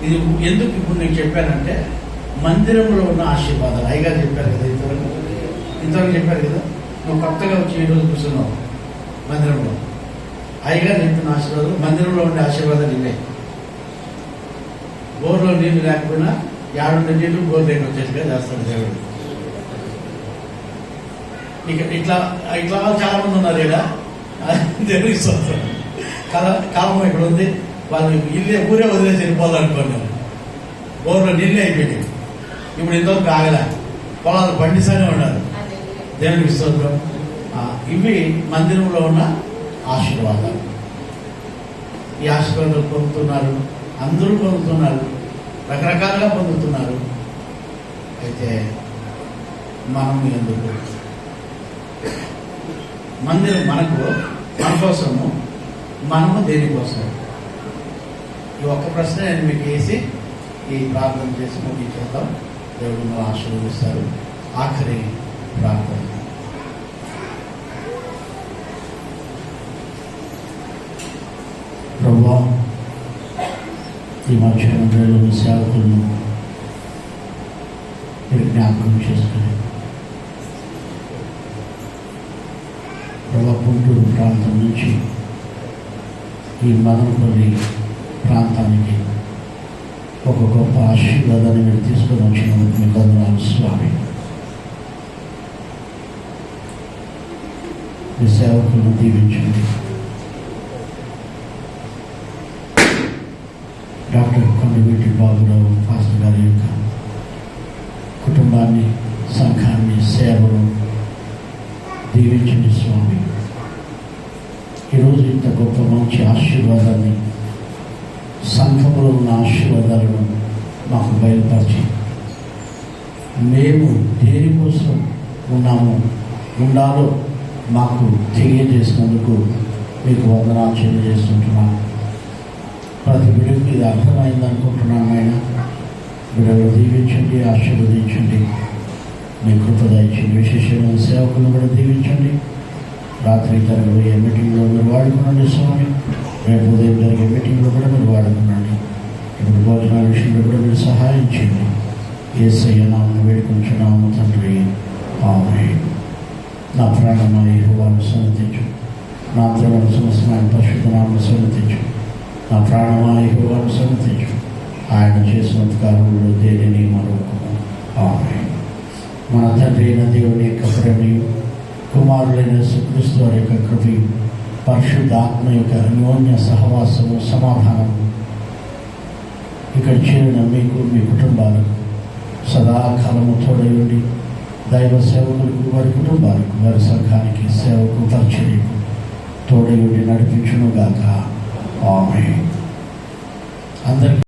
ఇది ఎందుకు ఇప్పుడు నేను చెప్పానంటే, మందిరంలో ఉన్న ఆశీర్వాదాలు అయ్యగారు చెప్పారు కదా, ఇంతవరకు చెప్పారు కదా. నువ్వు కొత్తగా వచ్చి ఈరోజు కూర్చున్నావు మందిరంలో. అయ్యగారు చెప్పిన ఆశీర్వాదాలు, మందిరంలో ఉండే ఆశీర్వాదాలు ఇవే. బోర్లో నీళ్లు లేకపోయినా ఏడుండే నీళ్లు బోర్ దగ్గర వచ్చేట్టుగా చేస్తాడు దేవుడు. ఇట్లా చాలా మంది ఉన్నారు ఇక్కడ. దేవుడికి కాలం ఇక్కడ ఉంది. వాళ్ళు ఊరే వదిలేసి వెళ్ళిపోవాలనుకున్నారు. బోర్లో నీళ్ళే అయిపోయింది. ఇప్పుడు ఇంతవరకు ఆగలే, పొలాలు పండిస్తూనే ఉన్నారు. దేవునికి స్తోత్రం. ఇవి మందిరంలో ఉన్న ఆశీర్వాదాలు. ఈ ఆశీర్వాదాలు పొందుతున్నారు, అందరూ పొందుతున్నారు, రకరకాలుగా పొందుతున్నారు. అయితే మనం ఎందుకు? మందిరం మన కోసము, మనము దేనికోసం? ఈ ఒక్క ప్రశ్న నేను మీకు వేసి ఈ ప్రార్థన చేసి ముగించేద్దాం. దేవుడు మనం ఆశీర్వదిస్తారు. ఆఖరి ప్రార్థన. ప్రభువా, ఈ మధ్యాహ్నం సేవకులను మీరు జ్ఞాపకం చేసుకుని ప్రభా, గుంటూరు ప్రాంతం నుంచి ఈ మదనపల్లి ప్రాంతానికి ఒక గొప్ప ఆశీర్వాదాన్ని మీరు తీసుకొని వచ్చినందుకు మీకు వందనాలు స్వామి. మీ సేవకులను దీవించండి. డాక్టర్ కొండవీటి బాబురావు పాస్టర్ గారి యొక్క కుటుంబాన్ని, సంఘాన్ని, సేవలు దీవించండి స్వామి. ఈరోజు ఇంత గొప్ప మంచి ఆశీర్వాదాన్ని, సంఘంలో ఉన్న ఆశీర్వాదాలను మాకు బయలుపరిచి మేము దేనికోసం ఉండాలో మాకు తెలియజేసినందుకు మీకు వందనాలు తెలియజేస్తుంటున్నాను. ప్రతి బిడ్డకు ఇది అర్థమైంది అనుకుంటున్నాను. ఆయన బిడ్డలు దీవించండి, ఆశీర్వదించండి, మీ కృప దయచండి. విశేషమైన సేవకులను కూడా దీవించండి. రాత్రి జరగబోయే మీటింగ్లో మీరు వాడుకునండి స్వామి. రేపు ఉదయం జరిగే మీటింగ్లో కూడా మీరు వాడుకునండి. ఇప్పుడు భోజనాల విషయంలో కూడా మీరు సహాయం చేయండి. యేసయ్య నామమున వేడుకొంచున్నాము తండ్రి, ఆమేన్. నా ప్రాణమా యెహోవాను సన్నిధించు, నా అంతరంగ సమస్తమైన పరిశుద్ధ నామమును సన్నిధించు. నా ప్రాణమా యెహోవాను సన్నిధించు, ఆయన చేసిన ఉపకారములు దేనిని మరొకము. ఆమేన్. మన తండ్రి అయిన దేవుని యొక్క ప్రేమయు, కుమారులైన యేసుక్రీస్తు వారి యొక్క కృపయు, పరిశుద్ధాత్మ యొక్క అన్యోన్య సహవాసము, సమాధానము ఇక్కడ చేరిన మీకు, మీ కుటుంబాలకు సదాకాలము తోడై ఉండి దైవ సేవకులకు, వారి కుటుంబాలకు, వారి సంఘానికి, సేవకు, పరిచర్యకు తోడై ఉండి నడిపించునుగాక. ఆమేన్. అందరికీ